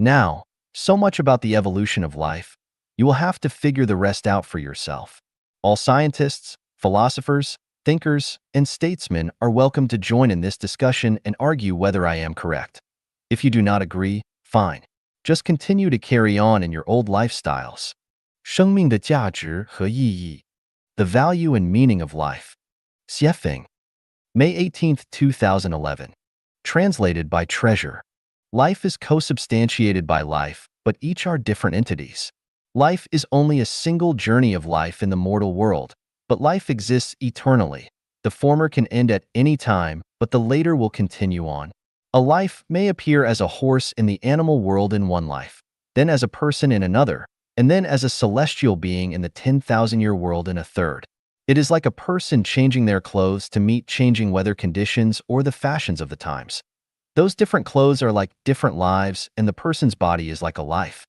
Now, so much about the evolution of life, you will have to figure the rest out for yourself. All scientists, philosophers, thinkers, and statesmen are welcome to join in this discussion and argue whether I am correct. If you do not agree, fine. Just continue to carry on in your old lifestyles. 生命的价值和意义 The value and meaning of life. Xiefeng. May 18, 2011. Translated by Treasure. Life is co-substantiated by life, but each are different entities. Life is only a single journey of life in the mortal world, but life exists eternally. The former can end at any time, but the later will continue on. A life may appear as a horse in the animal world in one life, then as a person in another, and then as a celestial being in the 10,000-year world in a third. It is like a person changing their clothes to meet changing weather conditions or the fashions of the times. Those different clothes are like different lives, and the person's body is like a life.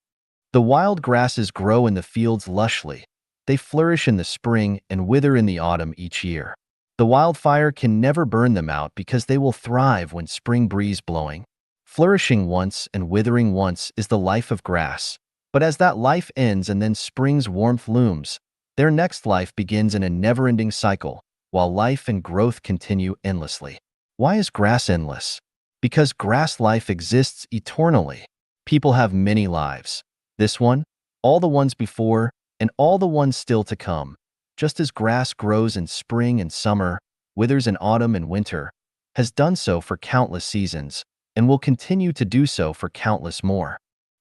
The wild grasses grow in the fields lushly. They flourish in the spring and wither in the autumn each year. The wildfire can never burn them out because they will thrive when spring breeze blowing. Flourishing once and withering once is the life of grass. But as that life ends and then spring's warmth looms, their next life begins in a never-ending cycle, while life and growth continue endlessly. Why is grass endless? Because grass life exists eternally. People have many lives. This one, all the ones before, and all the ones still to come. Just as grass grows in spring and summer, withers in autumn and winter, has done so for countless seasons, and will continue to do so for countless more.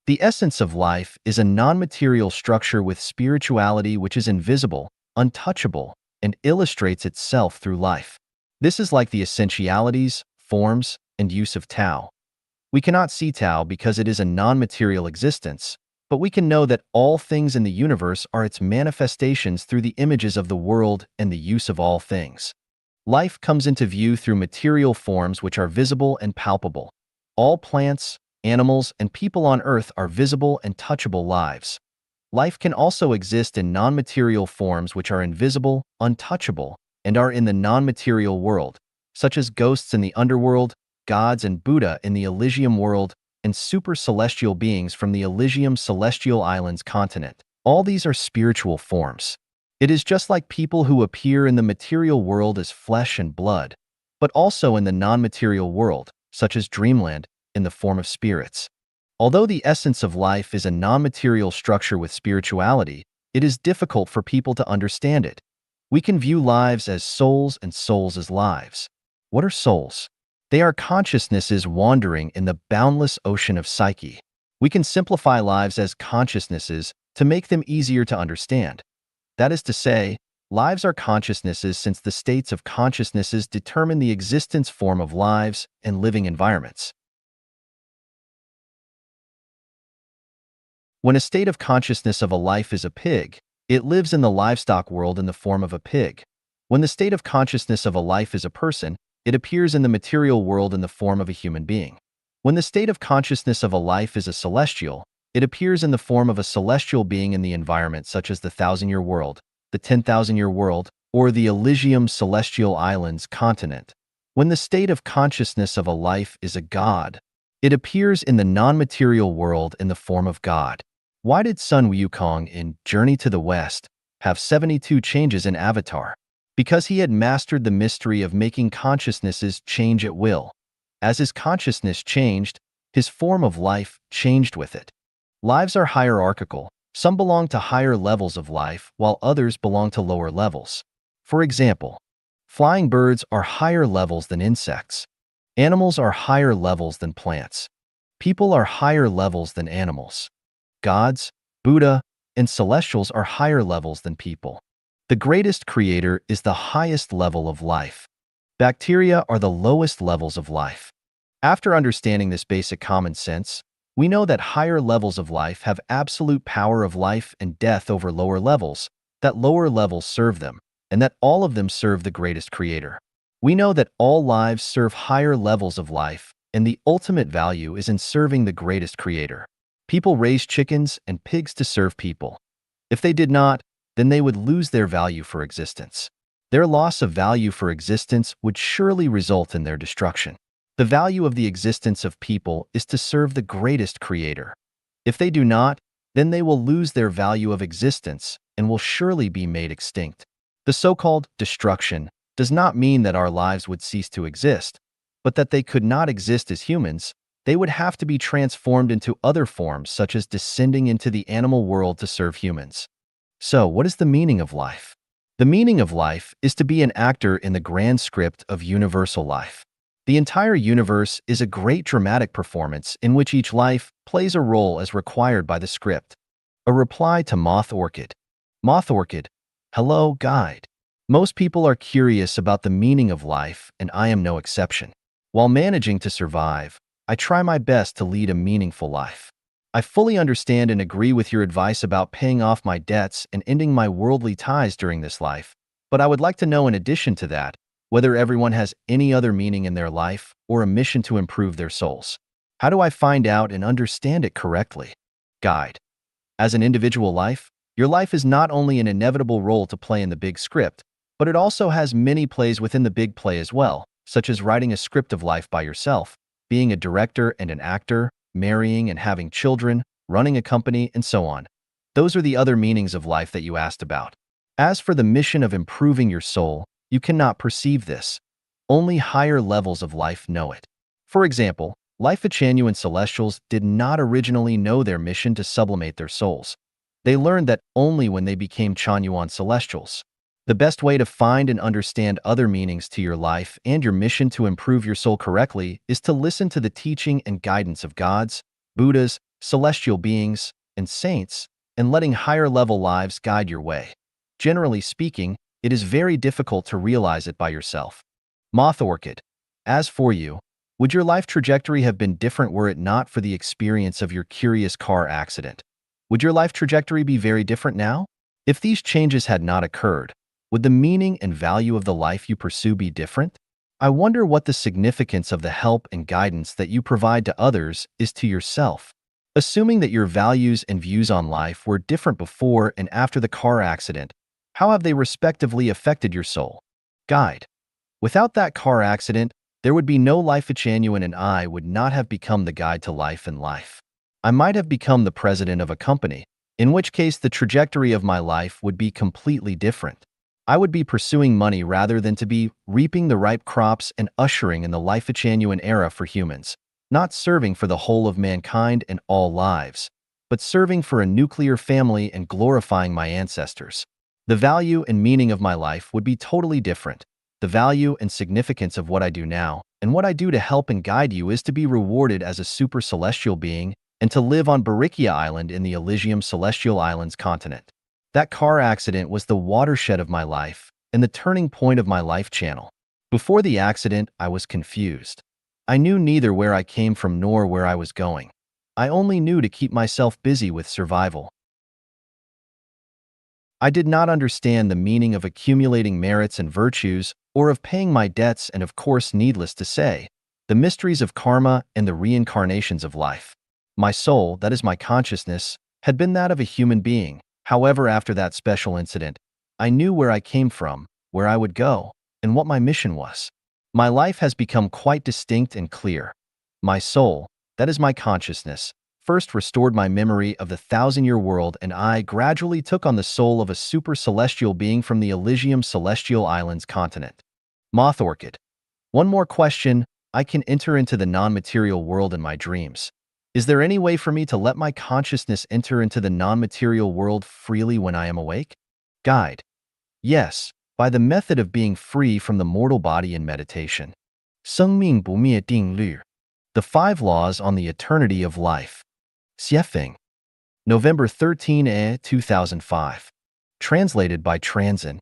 The essence of life is a non-material structure with spirituality which is invisible, untouchable, and illustrates itself through life. This is like the essentialities, forms, and use of Tao. We cannot see Tao because it is a non-material existence, but we can know that all things in the universe are its manifestations through the images of the world and the use of all things. Life comes into view through material forms which are visible and palpable. All plants, animals, and people on Earth are visible and touchable lives. Life can also exist in non-material forms which are invisible, untouchable, and are in the non-material world, such as ghosts in the underworld, gods and Buddha in the Elysium world, and super-celestial beings from the Elysium Celestial Islands continent. All these are spiritual forms. It is just like people who appear in the material world as flesh and blood, but also in the non-material world, such as Dreamland, in the form of spirits. Although the essence of life is a non-material structure with spirituality, it is difficult for people to understand it. We can view lives as souls and souls as lives. What are souls? They are consciousnesses wandering in the boundless ocean of psyche. We can simplify lives as consciousnesses to make them easier to understand. That is to say, lives are consciousnesses since the states of consciousnesses determine the existence form of lives and living environments. When a state of consciousness of a life is a pig, it lives in the livestock world in the form of a pig. When the state of consciousness of a life is a person, it appears in the material world in the form of a human being. When the state of consciousness of a life is a celestial, it appears in the form of a celestial being in the environment such as the 1,000-year world, the 10,000-year world, or the Elysium Celestial Islands continent. When the state of consciousness of a life is a god, it appears in the non-material world in the form of God. Why did Sun Wukong in Journey to the West have 72 changes in Avatar? Because he had mastered the mystery of making consciousnesses change at will. As his consciousness changed, his form of life changed with it. Lives are hierarchical. Some belong to higher levels of life, while others belong to lower levels. For example, flying birds are higher levels than insects. Animals are higher levels than plants. People are higher levels than animals. Gods, Buddha, and celestials are higher levels than people. The greatest creator is the highest level of life. Bacteria are the lowest levels of life. After understanding this basic common sense, we know that higher levels of life have absolute power of life and death over lower levels, that lower levels serve them, and that all of them serve the greatest creator. We know that all lives serve higher levels of life, and the ultimate value is in serving the greatest creator. People raise chickens and pigs to serve people. If they did not, then they would lose their value for existence. Their loss of value for existence would surely result in their destruction. The value of the existence of people is to serve the greatest creator. If they do not, then they will lose their value of existence and will surely be made extinct. The so-called destruction does not mean that our lives would cease to exist, but that they could not exist as humans. They would have to be transformed into other forms, such as descending into the animal world to serve humans. So, what is the meaning of life? The meaning of life is to be an actor in the grand script of universal life. The entire universe is a great dramatic performance in which each life plays a role as required by the script. A reply to Moth Orchid. Moth Orchid, hello, guide. Most people are curious about the meaning of life, and I am no exception. While managing to survive, I try my best to lead a meaningful life. I fully understand and agree with your advice about paying off my debts and ending my worldly ties during this life, but I would like to know, in addition to that, whether everyone has any other meaning in their life or a mission to improve their souls. How do I find out and understand it correctly? Guide. As an individual life, your life is not only an inevitable role to play in the big script, but it also has many plays within the big play as well, such as writing a script of life by yourself, being a director and an actor, marrying and having children, running a company, and so on. Those are the other meanings of life that you asked about. As for the mission of improving your soul, you cannot perceive this. Only higher levels of life know it. For example, Life Chanyuan Celestials did not originally know their mission to sublimate their souls. They learned that only when they became Chanyuan Celestials. The best way to find and understand other meanings to your life and your mission to improve your soul correctly is to listen to the teaching and guidance of gods, Buddhas, celestial beings, and saints, and letting higher-level lives guide your way. Generally speaking, it is very difficult to realize it by yourself. Moth Orchid. As for you, would your life trajectory have been different were it not for the experience of your curious car accident? Would your life trajectory be very different now? If these changes had not occurred, would the meaning and value of the life you pursue be different? I wonder what the significance of the help and guidance that you provide to others is to yourself. Assuming that your values and views on life were different before and after the car accident, how have they respectively affected your soul? Guide. Without that car accident, there would be no Life Chanyuan, and I would not have become the guide to life and life. I might have become the president of a company, in which case the trajectory of my life would be completely different. I would be pursuing money rather than to be reaping the ripe crops and ushering in the Life Chanyuan era for humans, not serving for the whole of mankind and all lives, but serving for a nuclear family and glorifying my ancestors. The value and meaning of my life would be totally different. The value and significance of what I do now, and what I do to help and guide you, is to be rewarded as a super celestial being and to live on Barikia Island in the Elysium Celestial Islands continent. That car accident was the watershed of my life and the turning point of my life channel. Before the accident, I was confused. I knew neither where I came from nor where I was going. I only knew to keep myself busy with survival. I did not understand the meaning of accumulating merits and virtues, or of paying my debts, and of course, needless to say, the mysteries of karma and the reincarnations of life. My soul, that is my consciousness, had been that of a human being. However, after that special incident, I knew where I came from, where I would go, and what my mission was. My life has become quite distinct and clear. My soul, that is my consciousness, first restored my memory of the thousand-year world, and I gradually took on the soul of a super celestial being from the Elysium Celestial Islands continent. Moth Orchid. One more question. I can enter into the non-material world in my dreams. Is there any way for me to let my consciousness enter into the non-material world freely when I am awake? Guide. Yes, by the method of being free from the mortal body in meditation. 生命不灭定律. The 5 Laws on the Eternity of Life. Xiefeng. November 13, 2005. Translated by Transin.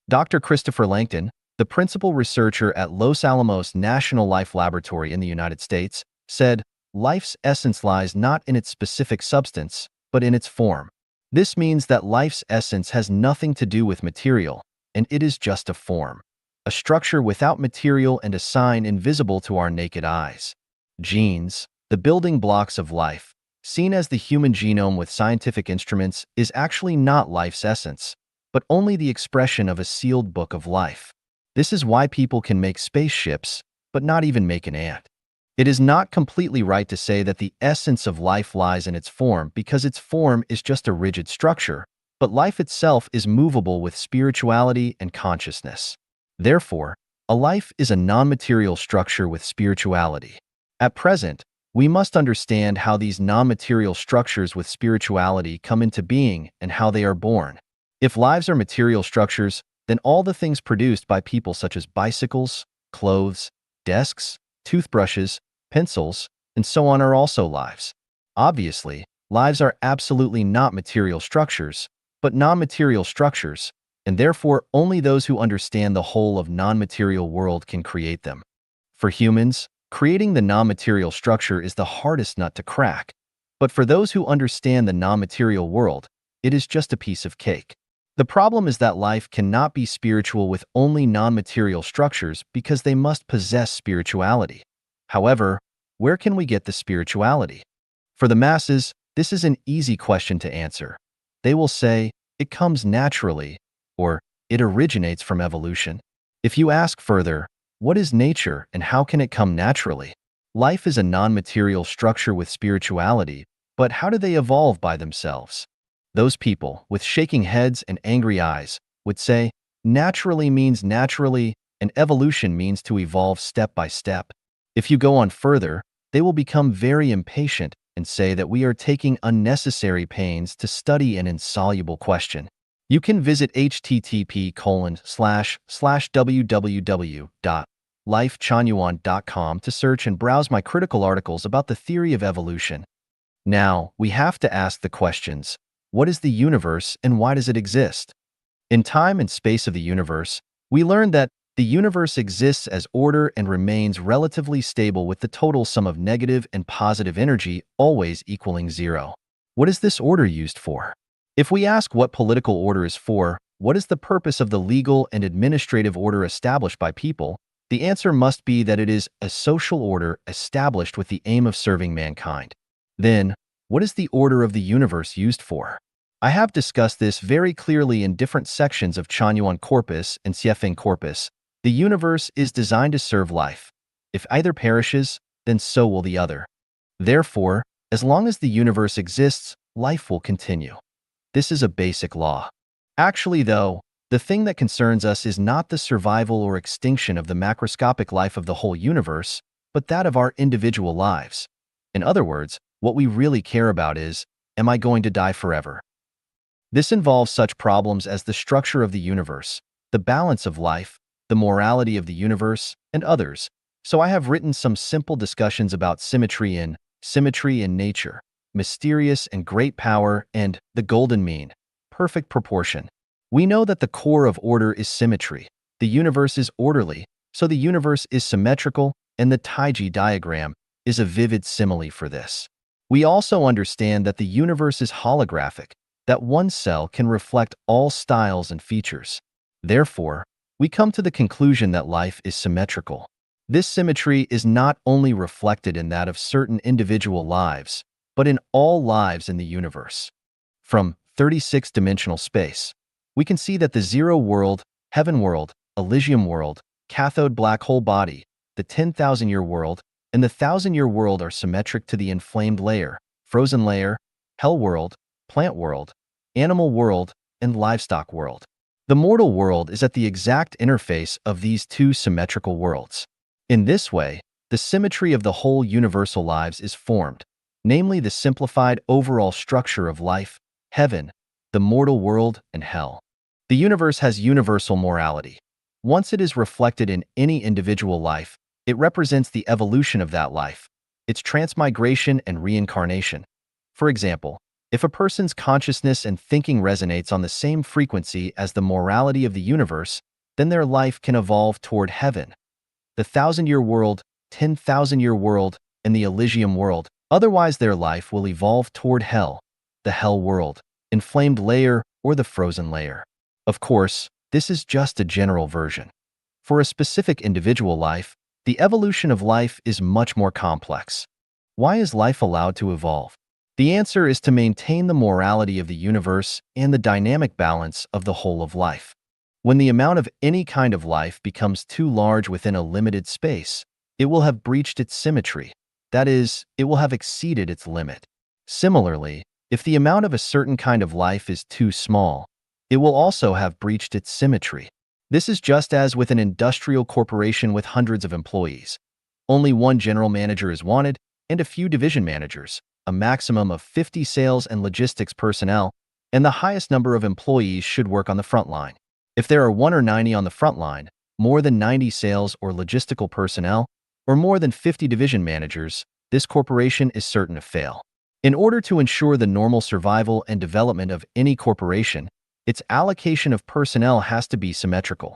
Dr. Christopher Langton, the principal researcher at Los Alamos National Life Laboratory in the United States, said, "Life's essence lies not in its specific substance, but in its form. This means that life's essence has nothing to do with material, and it is just a form, a structure without material and a sign invisible to our naked eyes. Genes, the building blocks of life, seen as the human genome with scientific instruments, is actually not life's essence, but only the expression of a sealed book of life. This is why people can make spaceships, but not even make an ant. It is not completely right to say that the essence of life lies in its form because its form is just a rigid structure, but life itself is movable with spirituality and consciousness. Therefore, a life is a non-material structure with spirituality. At present, we must understand how these non-material structures with spirituality come into being and how they are born. If lives are material structures, then all the things produced by people such as bicycles, clothes, desks, toothbrushes, pencils, and so on are also lives. Obviously, lives are absolutely not material structures, but non-material structures, and therefore only those who understand the whole of non-material world can create them. For humans, creating the non-material structure is the hardest nut to crack, but for those who understand the non-material world, it is just a piece of cake. The problem is that life cannot be spiritual with only non-material structures because they must possess spirituality. However, where can we get the spirituality? For the masses, this is an easy question to answer. They will say, it comes naturally, or it originates from evolution. If you ask further, what is nature and how can it come naturally? Life is a non-material structure with spirituality, but how do they evolve by themselves? Those people, with shaking heads and angry eyes, would say, naturally means naturally, and evolution means to evolve step by step. If you go on further, they will become very impatient and say that we are taking unnecessary pains to study an insoluble question. You can visit http://www.lifechanyuan.com to search and browse my critical articles about the theory of evolution. Now, we have to ask the questions, what is the universe and why does it exist? In time and space of the universe, we learned that the universe exists as order and remains relatively stable with the total sum of negative and positive energy always equaling zero. What is this order used for? If we ask what political order is for, what is the purpose of the legal and administrative order established by people, the answer must be that it is a social order established with the aim of serving mankind. Then, what is the order of the universe used for? I have discussed this very clearly in different sections of Chanyuan Corpus and Siefeng Corpus. The universe is designed to serve life. If either perishes, then so will the other. Therefore, as long as the universe exists, life will continue. This is a basic law. Actually, though, the thing that concerns us is not the survival or extinction of the macroscopic life of the whole universe, but that of our individual lives. In other words, what we really care about is, am I going to die forever? This involves such problems as the structure of the universe, the balance of life, the morality of the universe, and others. So I have written some simple discussions about symmetry in nature, mysterious and great power, and the golden mean, perfect proportion. We know that the core of order is symmetry. The universe is orderly, so the universe is symmetrical, and the Taiji diagram is a vivid simile for this. We also understand that the universe is holographic, that one cell can reflect all styles and features. Therefore, we come to the conclusion that life is symmetrical. This symmetry is not only reflected in that of certain individual lives, but in all lives in the universe. From 36-dimensional space, we can see that the zero world, heaven world, Elysium world, cathode black hole body, the 10,000-year world, and the 1,000-year world are symmetric to the inflamed layer, frozen layer, hell world, plant world, animal world, and livestock world. The mortal world is at the exact interface of these two symmetrical worlds. In this way, the symmetry of the whole universal lives is formed, namely the simplified overall structure of life, heaven, the mortal world, and hell. The universe has universal morality. Once it is reflected in any individual life, it represents the evolution of that life, its transmigration and reincarnation. For example, if a person's consciousness and thinking resonates on the same frequency as the morality of the universe, then their life can evolve toward heaven, the 1,000-year world, 10,000-year world, and the Elysium world. Otherwise, their life will evolve toward hell, the hell world, inflamed layer, or the frozen layer. Of course, this is just a general version. For a specific individual life, the evolution of life is much more complex. Why is life allowed to evolve? The answer is to maintain the morality of the universe and the dynamic balance of the whole of life. When the amount of any kind of life becomes too large within a limited space, it will have breached its symmetry. That is, it will have exceeded its limit. Similarly, if the amount of a certain kind of life is too small, it will also have breached its symmetry. This is just as with an industrial corporation with hundreds of employees. Only one general manager is wanted, and a few division managers, a maximum of 50 sales and logistics personnel, and the highest number of employees should work on the front line. If there are 1 or 90 on the front line, more than 90 sales or logistical personnel, or more than 50 division managers, this corporation is certain to fail. In order to ensure the normal survival and development of any corporation, its allocation of personnel has to be symmetrical.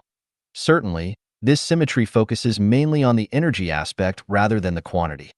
Certainly, this symmetry focuses mainly on the energy aspect rather than the quantity.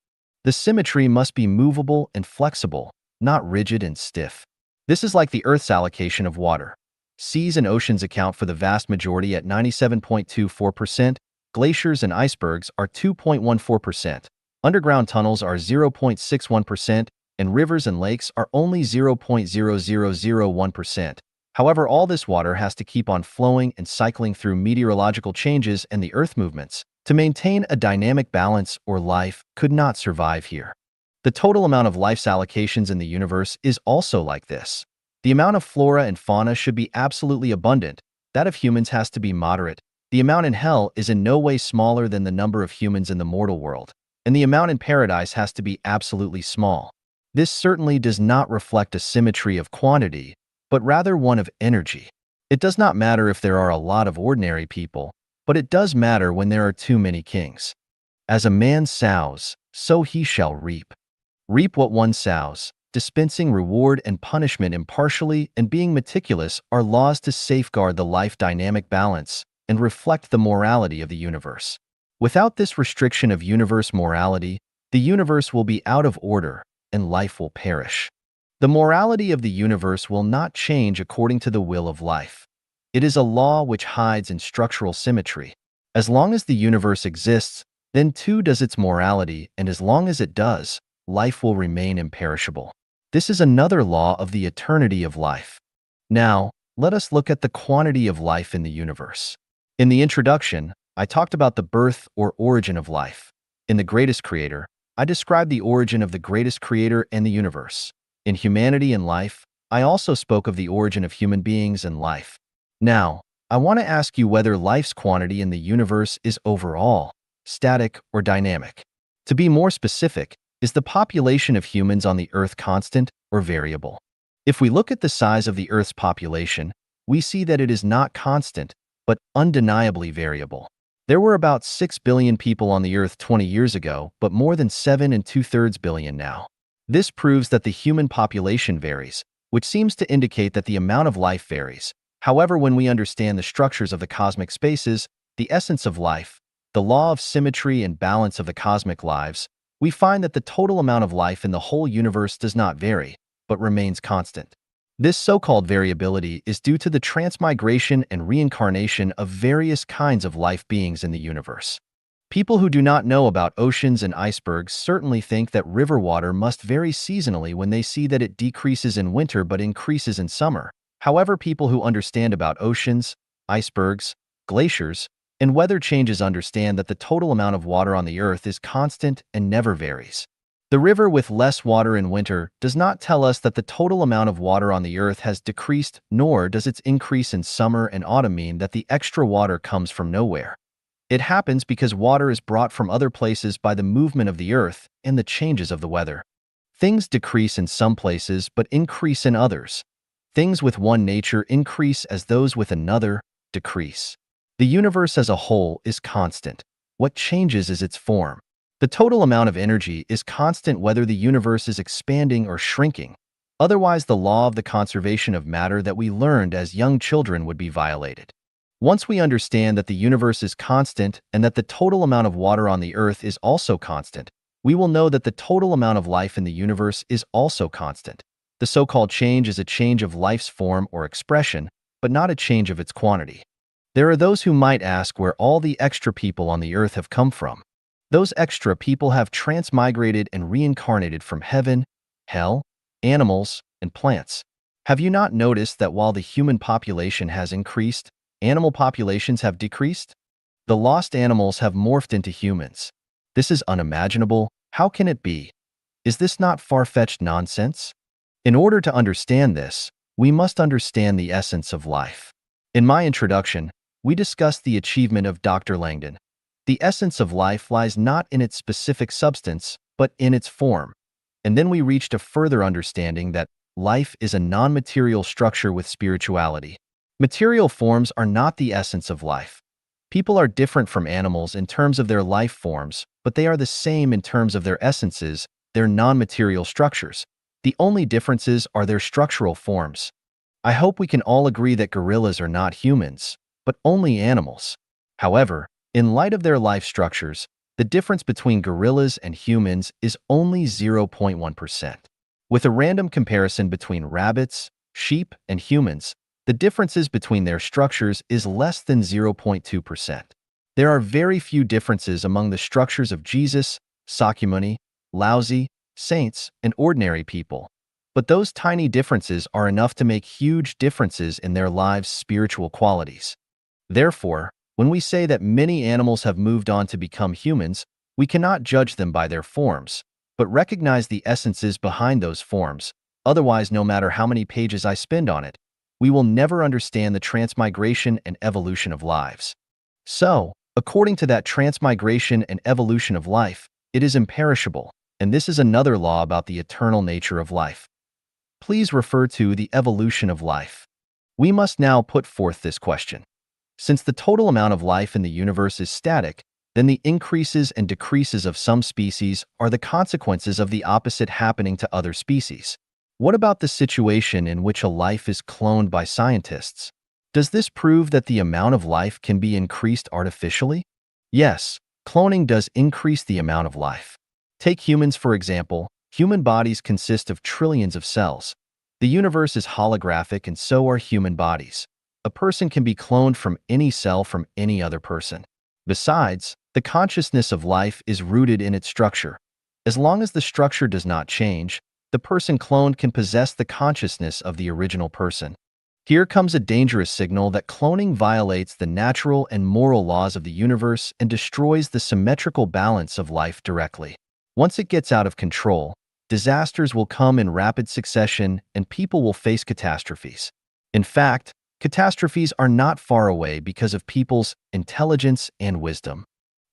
The symmetry must be movable and flexible, not rigid and stiff. This is like the Earth's allocation of water. Seas and oceans account for the vast majority at 97.24%, glaciers and icebergs are 2.14%, underground tunnels are 0.61%, and rivers and lakes are only 0.0001%. However, all this water has to keep on flowing and cycling through meteorological changes and the Earth movements. To maintain a dynamic balance, or life could not survive here. The total amount of life's allocations in the universe is also like this. The amount of flora and fauna should be absolutely abundant. That of humans has to be moderate. The amount in hell is in no way smaller than the number of humans in the mortal world. And the amount in paradise has to be absolutely small. This certainly does not reflect a symmetry of quantity, but rather one of energy. It does not matter if there are a lot of ordinary people, but it does matter when there are too many kings. As a man sows, so he shall reap. Reap what one sows. Dispensing reward and punishment impartially and being meticulous are laws to safeguard the life dynamic balance and reflect the morality of the universe. Without this restriction of universe morality, the universe will be out of order and life will perish. The morality of the universe will not change according to the will of life. It is a law which hides in structural symmetry. As long as the universe exists, then too does its morality, and as long as it does, life will remain imperishable. This is another law of the eternity of life. Now, let us look at the quantity of life in the universe. In the introduction, I talked about the birth or origin of life. In The Greatest Creator, I described the origin of the greatest creator and the universe. In Humanity and Life, I also spoke of the origin of human beings and life. Now, I want to ask you whether life's quantity in the universe is overall, static, or dynamic. To be more specific, is the population of humans on the Earth constant or variable? If we look at the size of the Earth's population, we see that it is not constant, but undeniably variable. There were about 6 billion people on the Earth 20 years ago, but more than 7 and 2/3 billion now. This proves that the human population varies, which seems to indicate that the amount of life varies. However, when we understand the structures of the cosmic spaces, the essence of life, the law of symmetry and balance of the cosmic lives, we find that the total amount of life in the whole universe does not vary, but remains constant. This so-called variability is due to the transmigration and reincarnation of various kinds of life beings in the universe. People who do not know about oceans and icebergs certainly think that river water must vary seasonally when they see that it decreases in winter but increases in summer. However, people who understand about oceans, icebergs, glaciers, and weather changes understand that the total amount of water on the Earth is constant and never varies. The river with less water in winter does not tell us that the total amount of water on the Earth has decreased, nor does its increase in summer and autumn mean that the extra water comes from nowhere. It happens because water is brought from other places by the movement of the Earth and the changes of the weather. Things decrease in some places but increase in others. Things with one nature increase as those with another decrease. The universe as a whole is constant. What changes is its form. The total amount of energy is constant whether the universe is expanding or shrinking. Otherwise, the law of the conservation of matter that we learned as young children would be violated. Once we understand that the universe is constant and that the total amount of water on the Earth is also constant, we will know that the total amount of life in the universe is also constant. The so-called change is a change of life's form or expression, but not a change of its quantity. There are those who might ask where all the extra people on the Earth have come from. Those extra people have transmigrated and reincarnated from heaven, hell, animals, and plants. Have you not noticed that while the human population has increased, animal populations have decreased? The lost animals have morphed into humans. This is unimaginable. How can it be? Is this not far-fetched nonsense? In order to understand this, we must understand the essence of life. In my introduction, we discussed the achievement of Dr. Langdon. The essence of life lies not in its specific substance, but in its form. And then we reached a further understanding that life is a non-material structure with spirituality. Material forms are not the essence of life. People are different from animals in terms of their life forms, but they are the same in terms of their essences, their non-material structures. The only differences are their structural forms. I hope we can all agree that gorillas are not humans, but only animals. However, in light of their life structures, the difference between gorillas and humans is only 0.1%. With a random comparison between rabbits, sheep, and humans, the differences between their structures is less than 0.2%. There are very few differences among the structures of Jesus, Sakyamuni, Laozi, saints, and ordinary people. But those tiny differences are enough to make huge differences in their lives' spiritual qualities. Therefore, when we say that many animals have moved on to become humans, we cannot judge them by their forms, but recognize the essences behind those forms. Otherwise, no matter how many pages I spend on it, we will never understand the transmigration and evolution of lives. So, according to that transmigration and evolution of life, it is imperishable, and this is another law about the eternal nature of life. Please refer to the evolution of life. We must now put forth this question. Since the total amount of life in the universe is static, then the increases and decreases of some species are the consequences of the opposite happening to other species. What about the situation in which a life is cloned by scientists? Does this prove that the amount of life can be increased artificially? Yes, cloning does increase the amount of life. Take humans, for example. Human bodies consist of trillions of cells. The universe is holographic, and so are human bodies. A person can be cloned from any cell from any other person. Besides, the consciousness of life is rooted in its structure. As long as the structure does not change, the person cloned can possess the consciousness of the original person. Here comes a dangerous signal that cloning violates the natural and moral laws of the universe and destroys the symmetrical balance of life directly. Once it gets out of control, disasters will come in rapid succession and people will face catastrophes. In fact, catastrophes are not far away because of people's intelligence and wisdom.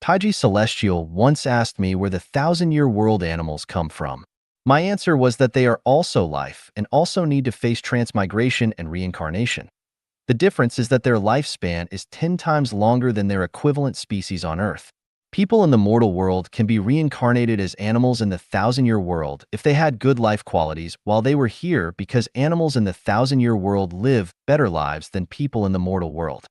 Taiji Celestial once asked me where the thousand-year world animals come from. My answer was that they are also life and also need to face transmigration and reincarnation. The difference is that their lifespan is 10 times longer than their equivalent species on Earth. People in the mortal world can be reincarnated as animals in the thousand-year world if they had good life qualities while they were here, because animals in the thousand-year world live better lives than people in the mortal world.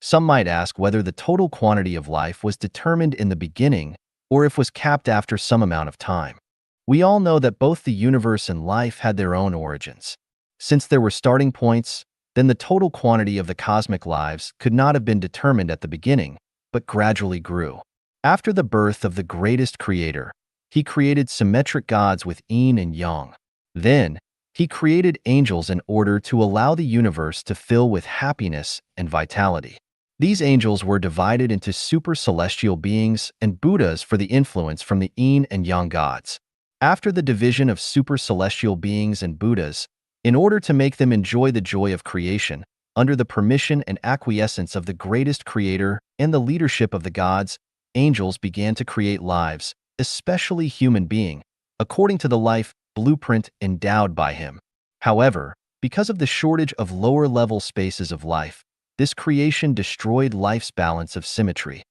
Some might ask whether the total quantity of life was determined in the beginning or if was capped after some amount of time. We all know that both the universe and life had their own origins. Since there were starting points, then the total quantity of the cosmic lives could not have been determined at the beginning, but gradually grew. After the birth of the greatest creator, he created symmetric gods with yin and yang. Then, he created angels in order to allow the universe to fill with happiness and vitality. These angels were divided into super celestial beings and Buddhas for the influence from the yin and yang gods. After the division of super celestial beings and Buddhas, in order to make them enjoy the joy of creation, under the permission and acquiescence of the greatest creator and the leadership of the gods, angels began to create lives, especially human being, according to the life blueprint endowed by him. However, because of the shortage of lower-level spaces of life, this creation destroyed life's balance of symmetry.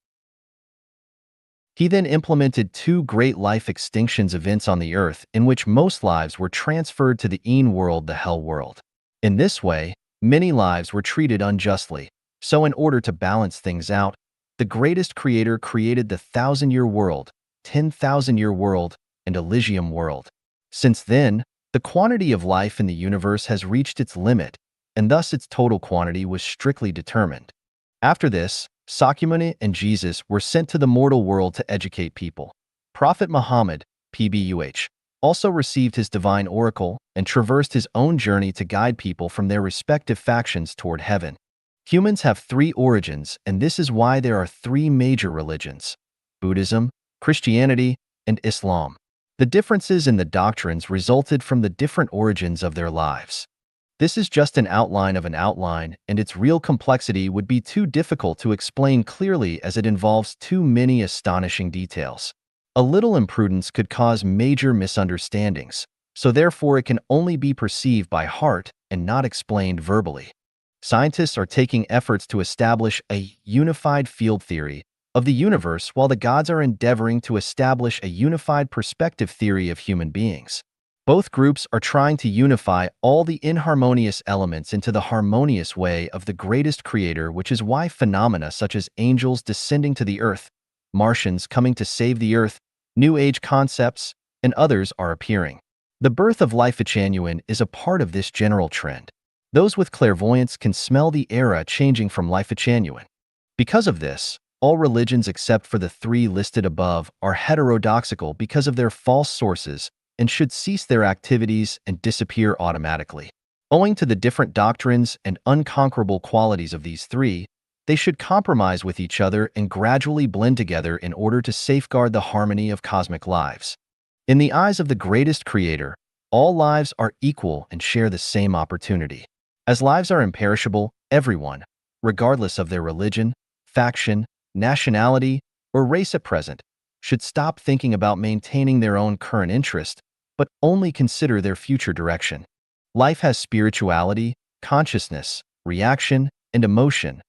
He then implemented 2 great life extinctions events on the earth in which most lives were transferred to the yin world, the hell world. In this way, many lives were treated unjustly. So in order to balance things out, the greatest creator created the 1,000-year world, 10,000-year world, and Elysium world. Since then, the quantity of life in the universe has reached its limit, and thus its total quantity was strictly determined. After this, Sakyamuni and Jesus were sent to the mortal world to educate people. Prophet Muhammad, PBUH, also received his divine oracle and traversed his own journey to guide people from their respective factions toward heaven. Humans have three origins, and this is why there are three major religions: Buddhism, Christianity, and Islam. The differences in the doctrines resulted from the different origins of their lives. This is just an outline of an outline, and its real complexity would be too difficult to explain clearly as it involves too many astonishing details. A little imprudence could cause major misunderstandings, so therefore it can only be perceived by heart and not explained verbally. Scientists are taking efforts to establish a unified field theory of the universe while the gods are endeavoring to establish a unified perspective theory of human beings. Both groups are trying to unify all the inharmonious elements into the harmonious way of the greatest creator, which is why phenomena such as angels descending to the earth, Martians coming to save the earth, New Age concepts, and others are appearing. The birth of Life Genuine is a part of this general trend. Those with clairvoyance can smell the era changing from Life Genuine. Because of this, all religions except for the three listed above are heterodoxical because of their false sources and should cease their activities and disappear automatically. Owing to the different doctrines and unconquerable qualities of these three, they should compromise with each other and gradually blend together in order to safeguard the harmony of cosmic lives. In the eyes of the greatest creator, all lives are equal and share the same opportunity. As lives are imperishable, everyone, regardless of their religion, faction, nationality, or race at present, should stop thinking about maintaining their own current interest, but only consider their future direction. Life has spirituality, consciousness, reaction, and emotion,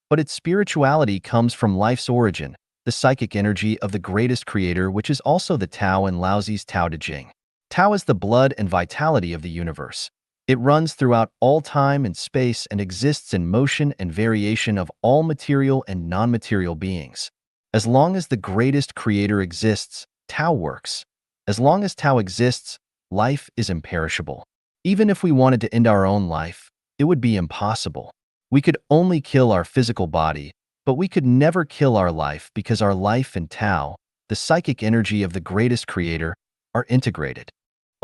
but its spirituality comes from life's origin, the psychic energy of the greatest creator, which is also the Tao in Laozi's Tao Te Ching. Tao is the blood and vitality of the universe. It runs throughout all time and space and exists in motion and variation of all material and non-material beings. As long as the greatest creator exists, Tao works. As long as Tao exists, life is imperishable. Even if we wanted to end our own life, it would be impossible. We could only kill our physical body, but we could never kill our life because our life and Tao, the psychic energy of the greatest creator, are integrated.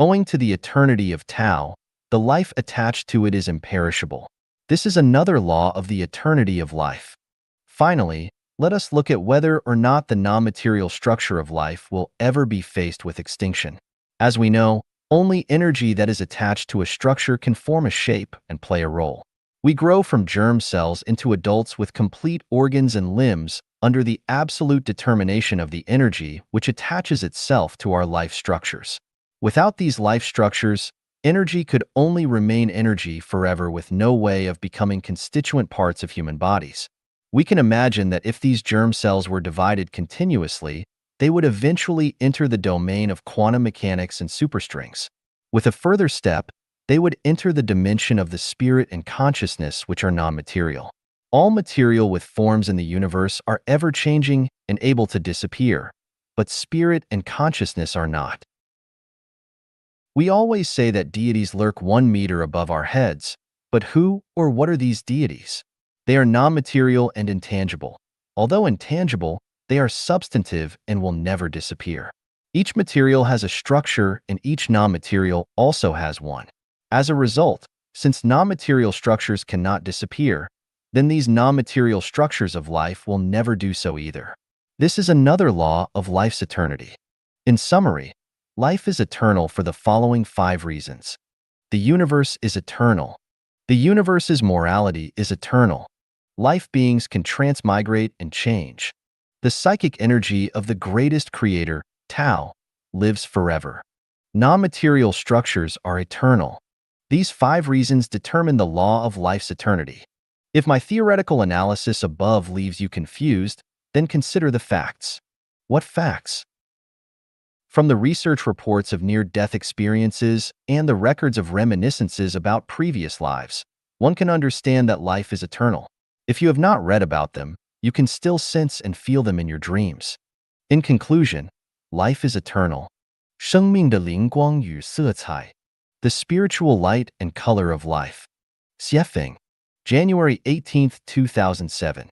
Owing to the eternity of Tao, the life attached to it is imperishable. This is another law of the eternity of life. Finally, let us look at whether or not the non-material structure of life will ever be faced with extinction. As we know, only energy that is attached to a structure can form a shape and play a role. We grow from germ cells into adults with complete organs and limbs under the absolute determination of the energy which attaches itself to our life structures. Without these life structures, energy could only remain energy forever with no way of becoming constituent parts of human bodies. We can imagine that if these germ cells were divided continuously, they would eventually enter the domain of quantum mechanics and superstrings. With a further step, they would enter the dimension of the spirit and consciousness, which are non-material. All material with forms in the universe are ever-changing and able to disappear, but spirit and consciousness are not. We always say that deities lurk 1 meter above our heads, but who or what are these deities? They are non-material and intangible. Although intangible, they are substantive and will never disappear. Each material has a structure and each non-material also has one. As a result, since non-material structures cannot disappear, then these non-material structures of life will never do so either. This is another law of life's eternity. In summary, life is eternal for the following 5 reasons. The universe is eternal. The universe's morality is eternal. Life beings can transmigrate and change. The psychic energy of the greatest creator, Tao, lives forever. Non-material structures are eternal. These 5 reasons determine the law of life's eternity. If my theoretical analysis above leaves you confused, then consider the facts. What facts? From the research reports of near-death experiences and the records of reminiscences about previous lives, one can understand that life is eternal. If you have not read about them, you can still sense and feel them in your dreams. In conclusion, life is eternal. 生命的灵光与色彩 The spiritual light and color of life. Xiefeng, January 18, 2007.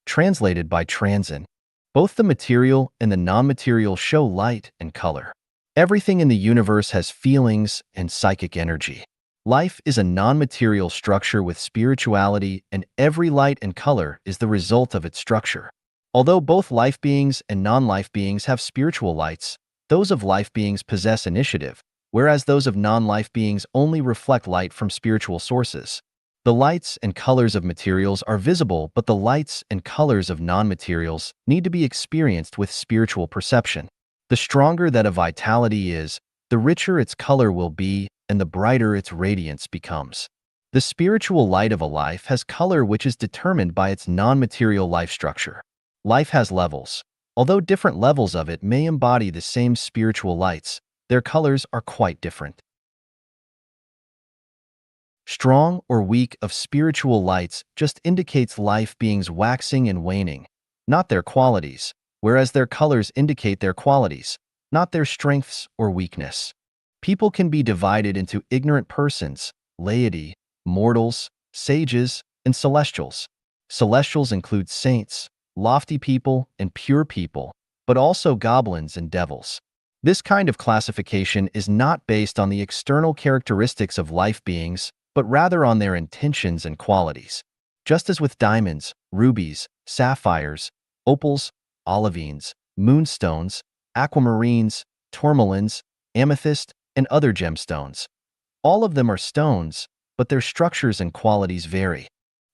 Translated by Transin. Both the material and the non-material show light and color. Everything in the universe has feelings and psychic energy. Life is a non-material structure with spirituality, and every light and color is the result of its structure. Although both life beings and non-life beings have spiritual lights, those of life beings possess initiative, whereas those of non-life beings only reflect light from spiritual sources. The lights and colors of materials are visible, but the lights and colors of non-materials need to be experienced with spiritual perception. The stronger that a vitality is, the richer its color will be, and the brighter its radiance becomes. The spiritual light of a life has color which is determined by its non-material life structure. Life has levels. Although different levels of it may embody the same spiritual lights, their colors are quite different. Strong or weak of spiritual lights just indicates life beings waxing and waning, not their qualities, whereas their colors indicate their qualities, not their strengths or weakness. People can be divided into ignorant persons, laity, mortals, sages, and celestials. Celestials include saints, lofty people, and pure people, but also goblins and devils. This kind of classification is not based on the external characteristics of life beings, but rather on their intentions and qualities. Just as with diamonds, rubies, sapphires, opals, olivines, moonstones, aquamarines, tourmalines, amethyst, and other gemstones. All of them are stones, but their structures and qualities vary.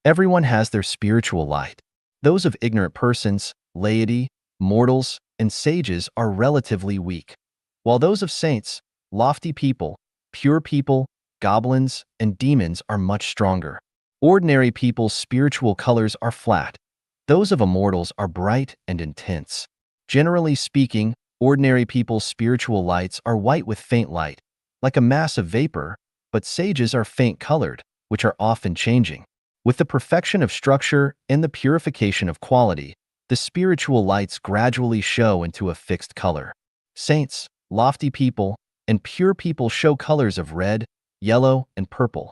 Everyone has their spiritual light. Those of ignorant persons, laity, mortals, and sages are relatively weak, while those of saints, lofty people, pure people, goblins, and demons are much stronger. Ordinary people's spiritual colors are flat. Those of immortals are bright and intense. Generally speaking, ordinary people's spiritual lights are white with faint light, like a mass of vapor, but sages are faint-colored, which are often changing. With the perfection of structure and the purification of quality, the spiritual lights gradually show into a fixed color. Saints, lofty people, and pure people show colors of red, yellow, and purple.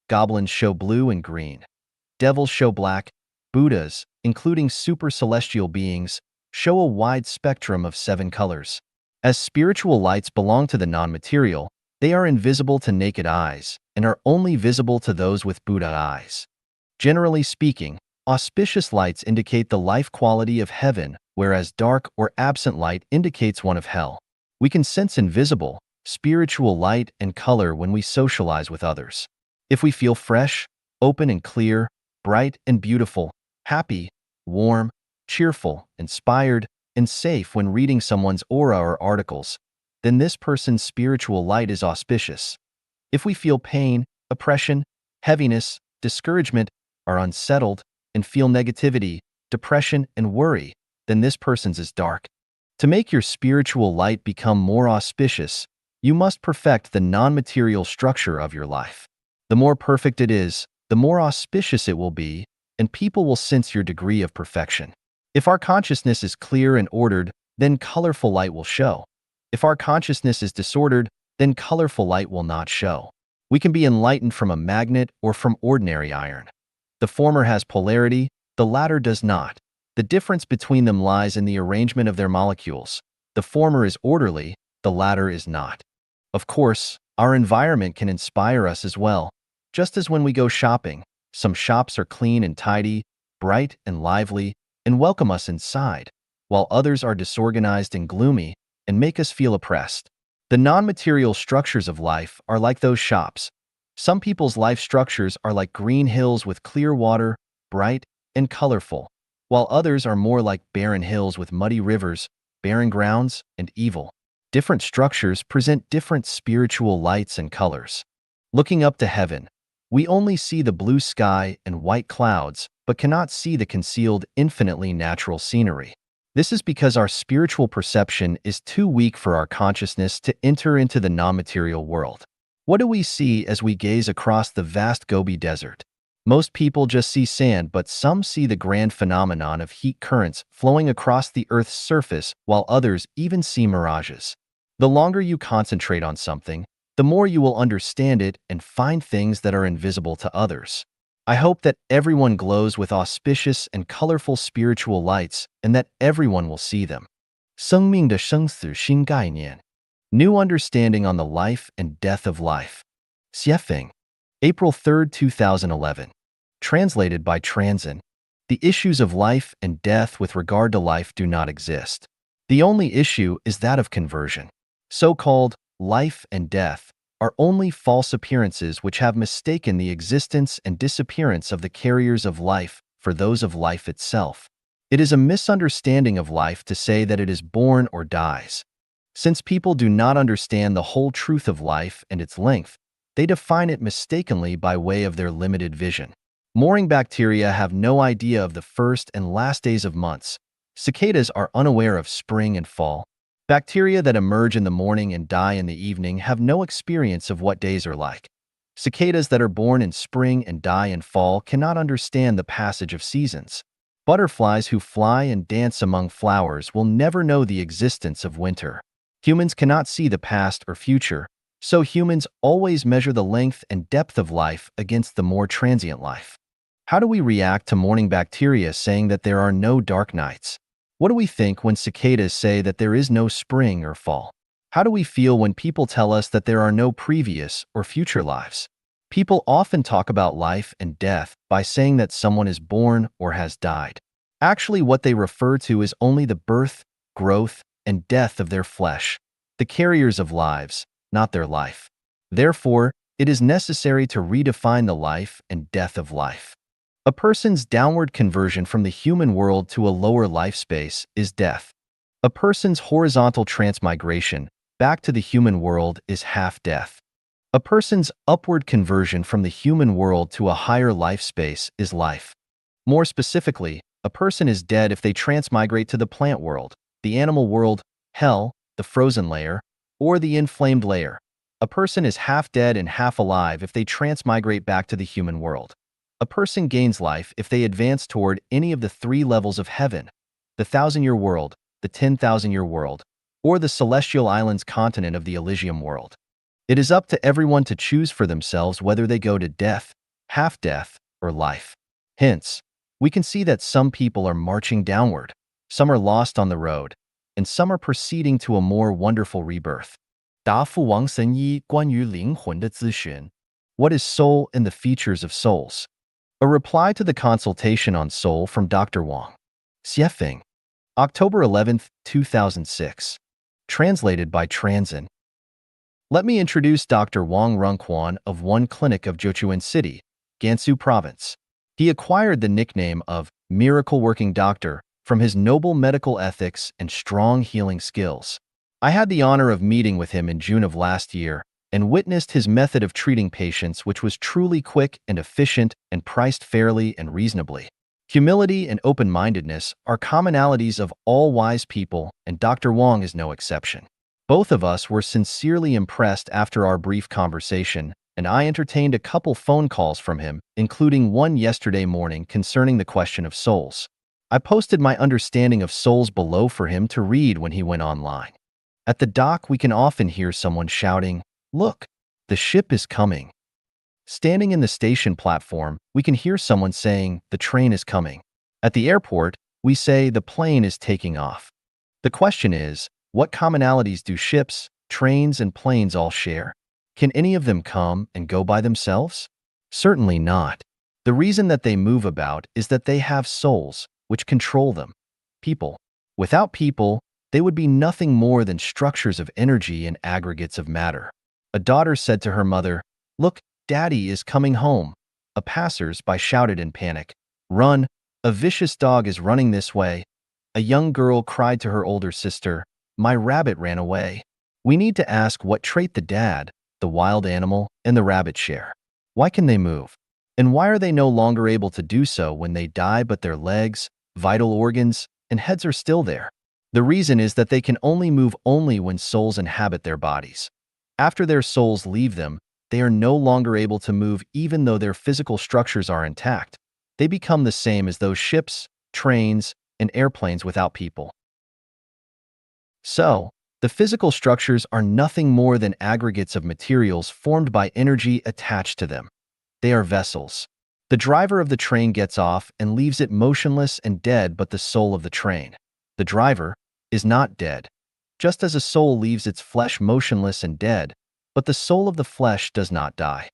Goblins show blue and green. Devils show black. Buddhas, including super-celestial beings, show a wide spectrum of 7 colors. As spiritual lights belong to the non-material, they are invisible to naked eyes and are only visible to those with Buddha eyes. Generally speaking, auspicious lights indicate the life quality of heaven, whereas dark or absent light indicates one of hell. We can sense invisible, spiritual light and color when we socialize with others. If we feel fresh, open and clear, bright and beautiful, happy, warm, cheerful, inspired, and safe when reading someone's aura or articles, then this person's spiritual light is auspicious. If we feel pain, oppression, heaviness, discouragement, are unsettled, and feel negativity, depression, and worry, then this person's is dark. To make your spiritual light become more auspicious, you must perfect the non-material structure of your life. The more perfect it is, the more auspicious it will be, and people will sense your degree of perfection. If our consciousness is clear and ordered, then colorful light will show. If our consciousness is disordered, then colorful light will not show. We can be enlightened from a magnet or from ordinary iron. The former has polarity, the latter does not. The difference between them lies in the arrangement of their molecules. The former is orderly, the latter is not. Of course, our environment can inspire us as well. Just as when we go shopping, some shops are clean and tidy, bright and lively, and welcome us inside, while others are disorganized and gloomy and make us feel oppressed. The non-material structures of life are like those shops. Some people's life structures are like green hills with clear water, bright and colorful, while others are more like barren hills with muddy rivers, barren grounds, and evil. Different structures present different spiritual lights and colors. Looking up to heaven, we only see the blue sky and white clouds, but cannot see the concealed, infinitely natural scenery. This is because our spiritual perception is too weak for our consciousness to enter into the non-material world. What do we see as we gaze across the vast Gobi Desert? Most people just see sand, but some see the grand phenomenon of heat currents flowing across the Earth's surface, while others even see mirages. The longer you concentrate on something, the more you will understand it and find things that are invisible to others. I hope that everyone glows with auspicious and colorful spiritual lights and that everyone will see them. 生命的生死新概念 New Understanding on the Life and Death of Life. Xiefeng. April 3, 2011. Translated by Transin. The issues of life and death with regard to life do not exist. The only issue is that of conversion. So-called life and death are only false appearances which have mistaken the existence and disappearance of the carriers of life for those of life itself. It is a misunderstanding of life to say that it is born or dies. Since people do not understand the whole truth of life and its length, they define it mistakenly by way of their limited vision. Morning bacteria have no idea of the first and last days of months. Cicadas are unaware of spring and fall. Bacteria that emerge in the morning and die in the evening have no experience of what days are like. Cicadas that are born in spring and die in fall cannot understand the passage of seasons. Butterflies who fly and dance among flowers will never know the existence of winter. Humans cannot see the past or future, so humans always measure the length and depth of life against the more transient life. How do we react to morning bacteria saying that there are no dark nights? What do we think when cicadas say that there is no spring or fall? How do we feel when people tell us that there are no previous or future lives? People often talk about life and death by saying that someone is born or has died. Actually, what they refer to is only the birth, growth, and death of their flesh, the carriers of lives, not their life. Therefore, it is necessary to redefine the life and death of life. A person's downward conversion from the human world to a lower life space is death. A person's horizontal transmigration back to the human world is half death. A person's upward conversion from the human world to a higher life space is life. More specifically, a person is dead if they transmigrate to the plant world, the animal world, hell, the frozen layer, or the inflamed layer. A person is half dead and half alive if they transmigrate back to the human world. A person gains life if they advance toward any of the 3 levels of heaven, the 1,000-year world, the 10,000-year world, or the celestial islands continent of the Elysium world. It is up to everyone to choose for themselves whether they go to death, half-death, or life. Hence, we can see that some people are marching downward, some are lost on the road, and some are proceeding to a more wonderful rebirth. 答复王神医关于灵魂的咨询. What is soul and the features of souls? A reply to the consultation on soul from Dr. Wang. Xiefeng. October 11, 2006. Translated by Transin. Let me introduce Dr. Wang Rongquan of One Clinic of Jiuquan City, Gansu Province. He acquired the nickname of Miracle Working Doctor from his noble medical ethics and strong healing skills. I had the honor of meeting with him in June of last year and witnessed his method of treating patients, which was truly quick and efficient and priced fairly and reasonably. Humility and open-mindedness are commonalities of all wise people, and Dr. Wang is no exception. Both of us were sincerely impressed after our brief conversation, and I entertained a couple phone calls from him, including one yesterday morning concerning the question of souls. I posted my understanding of souls below for him to read when he went online. At the dock, we can often hear someone shouting, "Look, the ship is coming." Standing in the station platform, we can hear someone saying, "The train is coming." At the airport, we say, "The plane is taking off." The question is, what commonalities do ships, trains, and planes all share? Can any of them come and go by themselves? Certainly not. The reason that they move about is that they have souls, which control them. People. Without people, they would be nothing more than structures of energy and aggregates of matter. A daughter said to her mother, "Look, Daddy is coming home." A passers-by shouted in panic, "Run, a vicious dog is running this way." A young girl cried to her older sister, "My rabbit ran away." We need to ask what trait the dad, the wild animal, and the rabbit share. Why can they move? And why are they no longer able to do so when they die, but their legs, vital organs, and heads are still there? The reason is that they can only move when souls inhabit their bodies. After their souls leave them, they are no longer able to move even though their physical structures are intact. They become the same as those ships, trains, and airplanes without people. So, the physical structures are nothing more than aggregates of materials formed by energy attached to them. They are vessels. The driver of the train gets off and leaves it motionless and dead, but the soul of the train, the driver, is not dead. just as a soul leaves its flesh motionless and dead, but the soul of the flesh does not die.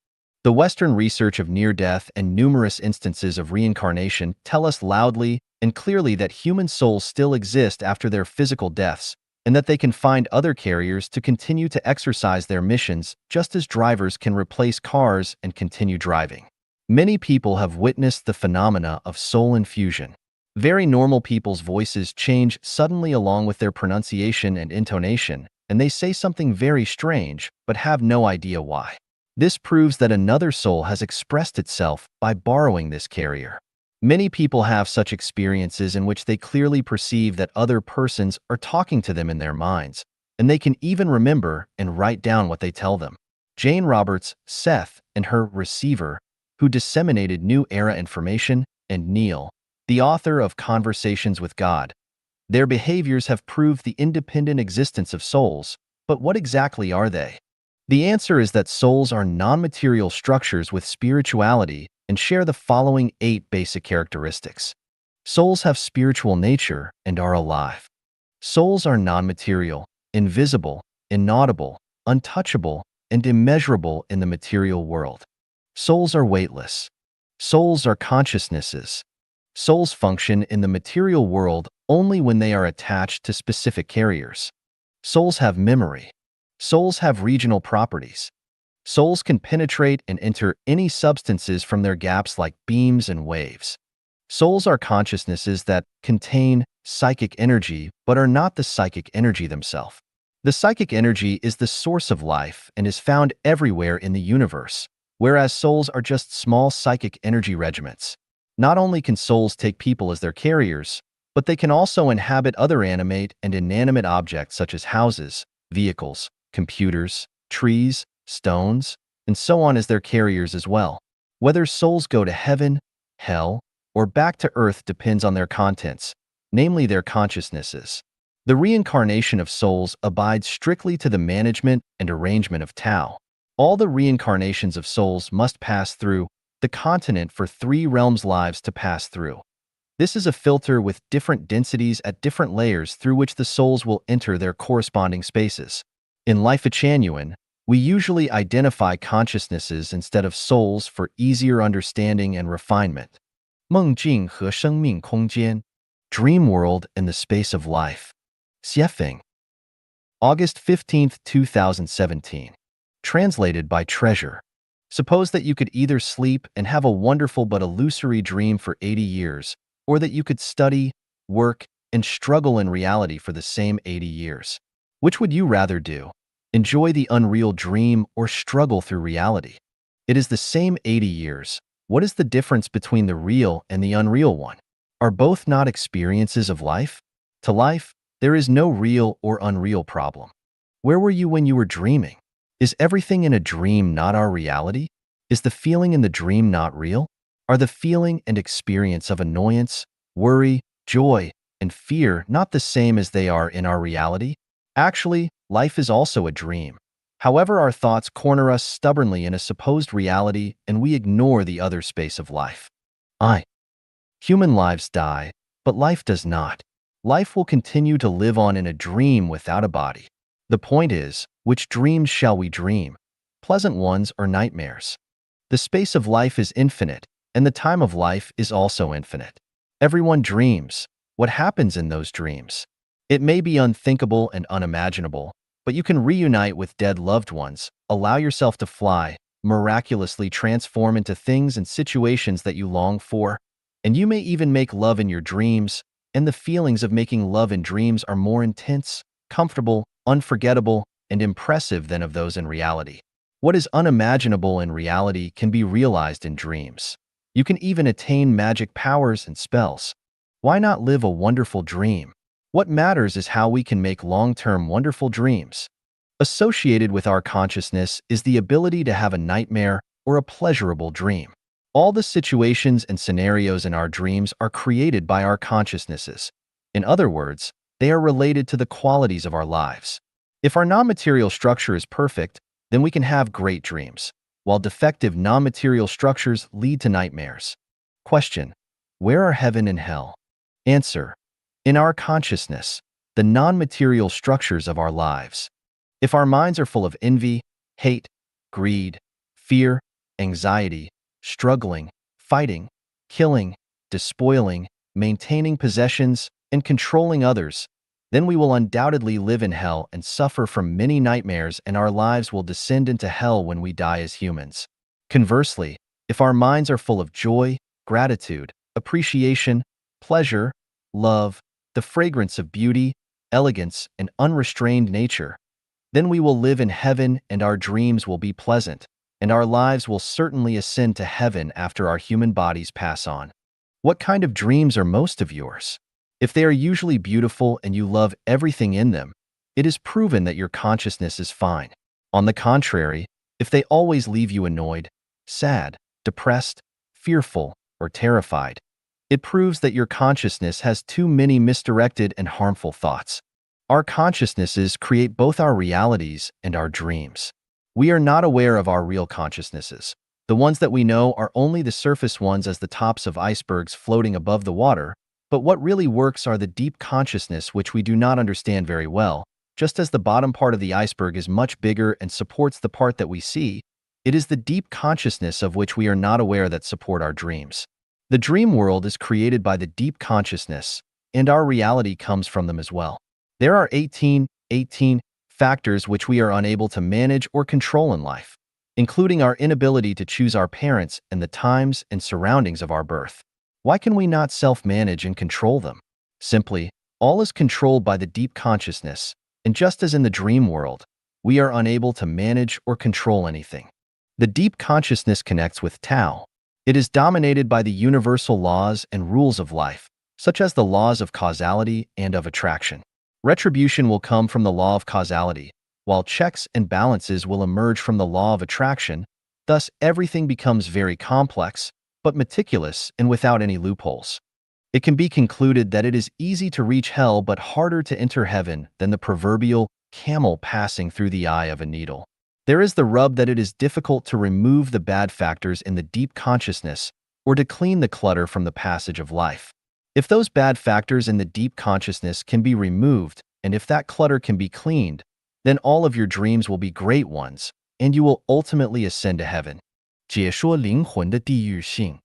The Western research of near-death and numerous instances of reincarnation tell us loudly and clearly that human souls still exist after their physical deaths, and that they can find other carriers to continue to exercise their missions, just as drivers can replace cars and continue driving. Many people have witnessed the phenomena of soul infusion. Very normal people's voices change suddenly along with their pronunciation and intonation, and they say something very strange, but have no idea why. This proves that another soul has expressed itself by borrowing this carrier. Many people have such experiences in which they clearly perceive that other persons are talking to them in their minds, and they can even remember and write down what they tell them. Jane Roberts, Seth, and her receiver, who disseminated New Era information, and Neil, the author of Conversations with God. Their behaviors have proved the independent existence of souls, but what exactly are they? The answer is that souls are non-material structures with spirituality and share the following 8 basic characteristics. Souls have spiritual nature and are alive. Souls are non-material, invisible, inaudible, untouchable, and immeasurable in the material world. Souls are weightless. Souls are consciousnesses. Souls function in the material world only when they are attached to specific carriers. Souls have memory. Souls have regional properties. Souls can penetrate and enter any substances from their gaps like beams and waves. Souls are consciousnesses that contain psychic energy but are not the psychic energy themselves. The psychic energy is the source of life and is found everywhere in the universe, whereas souls are just small psychic energy regiments. Not only can souls take people as their carriers, but they can also inhabit other animate and inanimate objects such as houses, vehicles, computers, trees, stones, and so on as their carriers as well. Whether souls go to heaven, hell, or back to earth depends on their contents, namely their consciousnesses. The reincarnation of souls abides strictly to the management and arrangement of Tao. All the reincarnations of souls must pass through the continent for 3 realms lives to pass through. This is a filter with different densities at different layers through which the souls will enter their corresponding spaces. In Life Genuine, we usually identify consciousnesses instead of souls for easier understanding and refinement. 梦境和生命空间, Dream World and the Space of Life. Xiefeng. August 15, 2017. Translated by Treasure. Suppose that you could either sleep and have a wonderful but illusory dream for 80 years, or that you could study, work, and struggle in reality for the same 80 years. Which would you rather do? Enjoy the unreal dream or struggle through reality? It is the same 80 years. What is the difference between the real and the unreal one? Are both not experiences of life? To life, there is no real or unreal problem. Where were you when you were dreaming? Is everything in a dream not our reality? Is the feeling in the dream not real? Are the feeling and experience of annoyance, worry, joy, and fear not the same as they are in our reality? Actually, life is also a dream. However, our thoughts corner us stubbornly in a supposed reality and we ignore the other space of life. Human lives die, but life does not. Life will continue to live on in a dream without a body. The point is, which dreams shall we dream? Pleasant ones or nightmares? The space of life is infinite, and the time of life is also infinite. Everyone dreams. What happens in those dreams? It may be unthinkable and unimaginable, but you can reunite with dead loved ones, allow yourself to fly, miraculously transform into things and situations that you long for, and you may even make love in your dreams, and the feelings of making love in dreams are more intense, comfortable, unforgettable, and impressive than of those in reality. What is unimaginable in reality can be realized in dreams. You can even attain magic powers and spells. Why not live a wonderful dream? What matters is how we can make long-term wonderful dreams. Associated with our consciousness is the ability to have a nightmare or a pleasurable dream. All the situations and scenarios in our dreams are created by our consciousnesses. In other words, they are related to the qualities of our lives. If our non-material structure is perfect, then we can have great dreams, while defective non-material structures lead to nightmares. Question: where are heaven and hell? Answer: in our consciousness. the non-material structures of our lives. If our minds are full of envy, hate, greed, fear, anxiety, struggling, fighting, killing, despoiling, maintaining possessions, and controlling others, then we will undoubtedly live in hell and suffer from many nightmares, and our lives will descend into hell when we die as humans. Conversely, if our minds are full of joy, gratitude, appreciation, pleasure, love, the fragrance of beauty, elegance, and unrestrained nature, then we will live in heaven and our dreams will be pleasant, and our lives will certainly ascend to heaven after our human bodies pass on. What kind of dreams are most of yours? If they are usually beautiful and you love everything in them, it is proven that your consciousness is fine. On the contrary, if they always leave you annoyed, sad, depressed, fearful, or terrified, it proves that your consciousness has too many misdirected and harmful thoughts. Our consciousnesses create both our realities and our dreams. We are not aware of our real consciousnesses. The ones that we know are only the surface ones, as the tops of icebergs floating above the water, but what really works are the deep consciousness, which we do not understand very well. Just as the bottom part of the iceberg is much bigger and supports the part that we see, it is the deep consciousness of which we are not aware that support our dreams. The dream world is created by the deep consciousness, and our reality comes from them as well. There are 18 factors which we are unable to manage or control in life, including our inability to choose our parents and the times and surroundings of our birth. Why can we not self-manage and control them? Simply, all is controlled by the deep consciousness, and just as in the dream world, we are unable to manage or control anything. The deep consciousness connects with Tao. It is dominated by the universal laws and rules of life, such as the laws of causality and of attraction. Retribution will come from the law of causality, while checks and balances will emerge from the law of attraction. Thus, everything becomes very complex, but meticulous and without any loopholes. It can be concluded that it is easy to reach hell but harder to enter heaven than the proverbial camel passing through the eye of a needle. There is the rub that it is difficult to remove the bad factors in the deep consciousness or to clean the clutter from the passage of life. If those bad factors in the deep consciousness can be removed, and if that clutter can be cleaned, then all of your dreams will be great ones, and you will ultimately ascend to heaven. 解说灵魂的地域性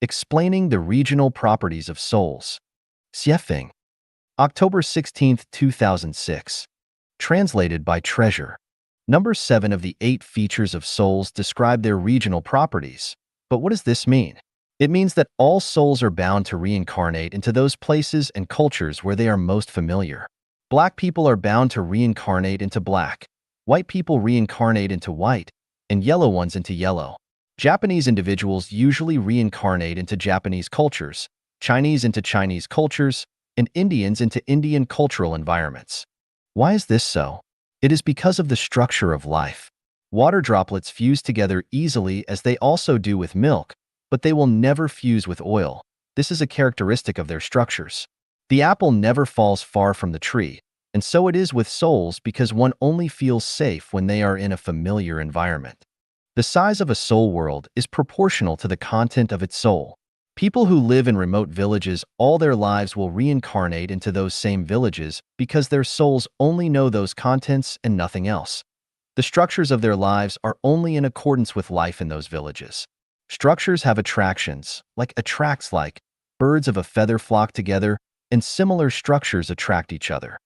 Explaining the regional properties of souls. Xiefeng. October 16, 2006. Translated by Treasure. Number 7 of the 8 features of souls describe their regional properties. But what does this mean? It means that all souls are bound to reincarnate into those places and cultures where they are most familiar. Black people are bound to reincarnate into black, white people reincarnate into white, and yellow ones into yellow. Japanese individuals usually reincarnate into Japanese cultures, Chinese into Chinese cultures, and Indians into Indian cultural environments. Why is this so? It is because of the structure of life. Water droplets fuse together easily, as they also do with milk, but they will never fuse with oil. This is a characteristic of their structures. The apple never falls far from the tree, and so it is with souls, because one only feels safe when they are in a familiar environment. The size of a soul world is proportional to the content of its soul. People who live in remote villages all their lives will reincarnate into those same villages because their souls only know those contents and nothing else. The structures of their lives are only in accordance with life in those villages. Structures have attractions, like birds of a feather flock together, and similar structures attract each other.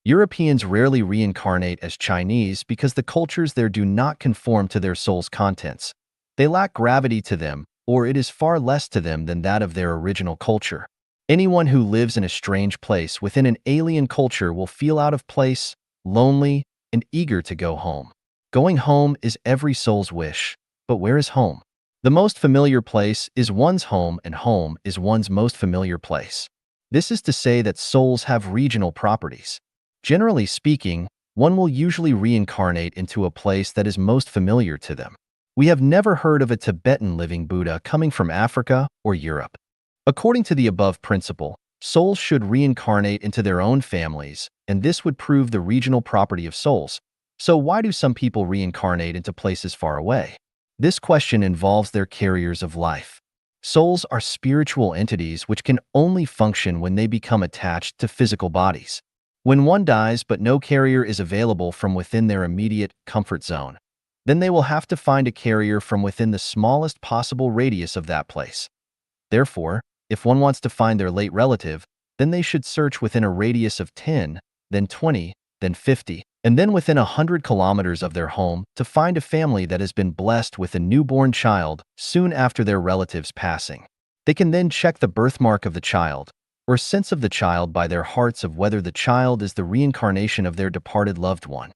Europeans rarely reincarnate as Chinese because the cultures there do not conform to their soul's contents. They lack gravity to them, or it is far less to them than that of their original culture. Anyone who lives in a strange place within an alien culture will feel out of place, lonely, and eager to go home. Going home is every soul's wish, but where is home? The most familiar place is one's home, and home is one's most familiar place. This is to say that souls have regional properties. Generally speaking, one will usually reincarnate into a place that is most familiar to them. We have never heard of a Tibetan living Buddha coming from Africa or Europe. According to the above principle, souls should reincarnate into their own families, and this would prove the regional property of souls. So why do some people reincarnate into places far away? This question involves their carriers of life. Souls are spiritual entities which can only function when they become attached to physical bodies. When one dies but no carrier is available from within their immediate comfort zone, then they will have to find a carrier from within the smallest possible radius of that place. Therefore, if one wants to find their late relative, then they should search within a radius of 10, then 20, then 50, and then within 100 kilometers of their home to find a family that has been blessed with a newborn child soon after their relative's passing. They can then check the birthmark of the child, or sense of the child by their hearts of whether the child is the reincarnation of their departed loved one.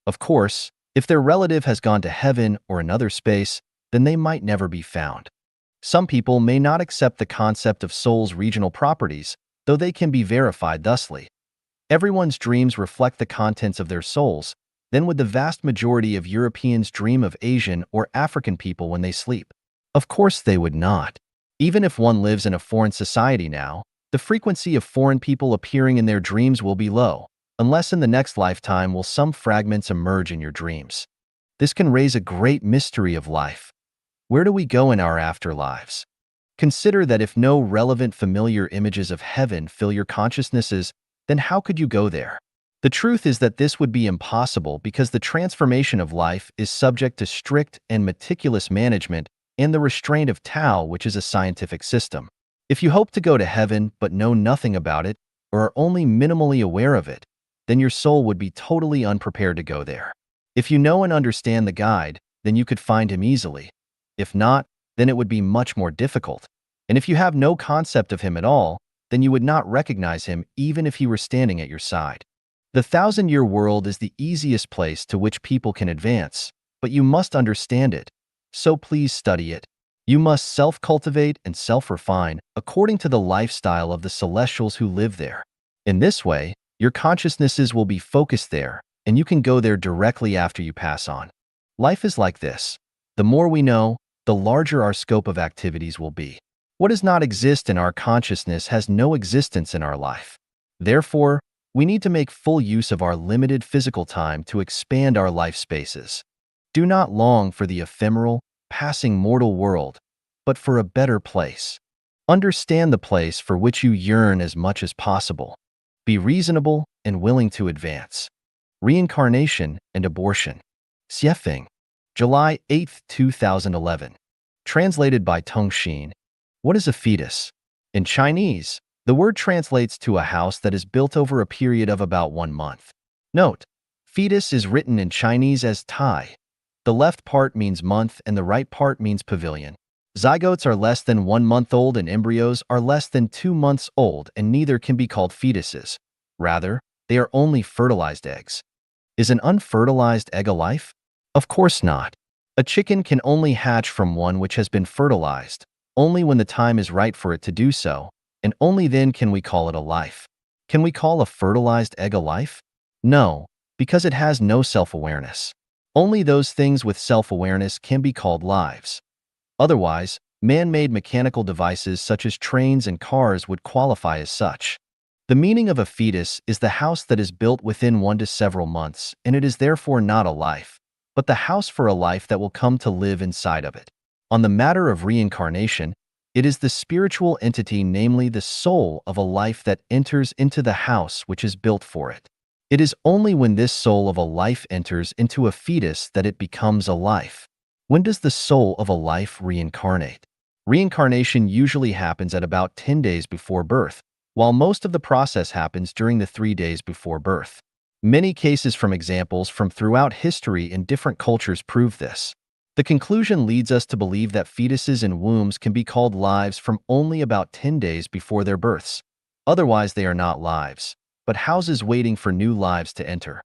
Of course, if their relative has gone to heaven or another space, then they might never be found. Some people may not accept the concept of souls' regional properties, though they can be verified thusly. Everyone's dreams reflect the contents of their souls. Then would the vast majority of Europeans dream of Asian or African people when they sleep? Of course they would not. Even if one lives in a foreign society now, the frequency of foreign people appearing in their dreams will be low, unless in the next lifetime will some fragments emerge in your dreams. This can raise a great mystery of life. Where do we go in our afterlives? Consider that if no relevant familiar images of heaven fill your consciousnesses, then how could you go there? The truth is that this would be impossible because the transformation of life is subject to strict and meticulous management and the restraint of Tao, which is a scientific system. If you hope to go to heaven but know nothing about it, or are only minimally aware of it, then your soul would be totally unprepared to go there. If you know and understand the guide, then you could find him easily. If not, then it would be much more difficult. And if you have no concept of him at all, then you would not recognize him even if he were standing at your side. The 1,000-year world is the easiest place to which people can advance, but you must understand it. So please study it. You must self-cultivate and self-refine according to the lifestyle of the celestials who live there. In this way, your consciousnesses will be focused there, and you can go there directly after you pass on. Life is like this. The more we know, the larger our scope of activities will be. What does not exist in our consciousness has no existence in our life. Therefore, we need to make full use of our limited physical time to expand our life spaces. Do not long for the ephemeral, passing mortal world, but for a better place. Understand the place for which you yearn as much as possible. Be reasonable and willing to advance. Reincarnation and abortion. Xiefeng, July 8, 2011. Translated by Tong Xin. What is a fetus? In Chinese, the word translates to a house that is built over a period of about 1 month. Note, fetus is written in Chinese as Tai. The left part means month and the right part means pavilion. Zygotes are less than 1 month old and embryos are less than 2 months old, and neither can be called fetuses. Rather, they are only fertilized eggs. Is an unfertilized egg a life? Of course not. A chicken can only hatch from one which has been fertilized, only when the time is right for it to do so, and only then can we call it a life. Can we call a fertilized egg a life? No, because it has no self-awareness. Only those things with self-awareness can be called lives. Otherwise, man-made mechanical devices such as trains and cars would qualify as such. The meaning of a fetus is the house that is built within 1 to several months, and it is therefore not a life, but the house for a life that will come to live inside of it. On the matter of reincarnation, it is the spiritual entity, namely the soul of a life, that enters into the house which is built for it. It is only when this soul of a life enters into a fetus that it becomes a life. When does the soul of a life reincarnate? Reincarnation usually happens at about 10 days before birth, while most of the process happens during the 3 days before birth. Many cases from examples from throughout history in different cultures prove this. The conclusion leads us to believe that fetuses in wombs can be called lives from only about 10 days before their births. Otherwise, they are not lives, but houses waiting for new lives to enter.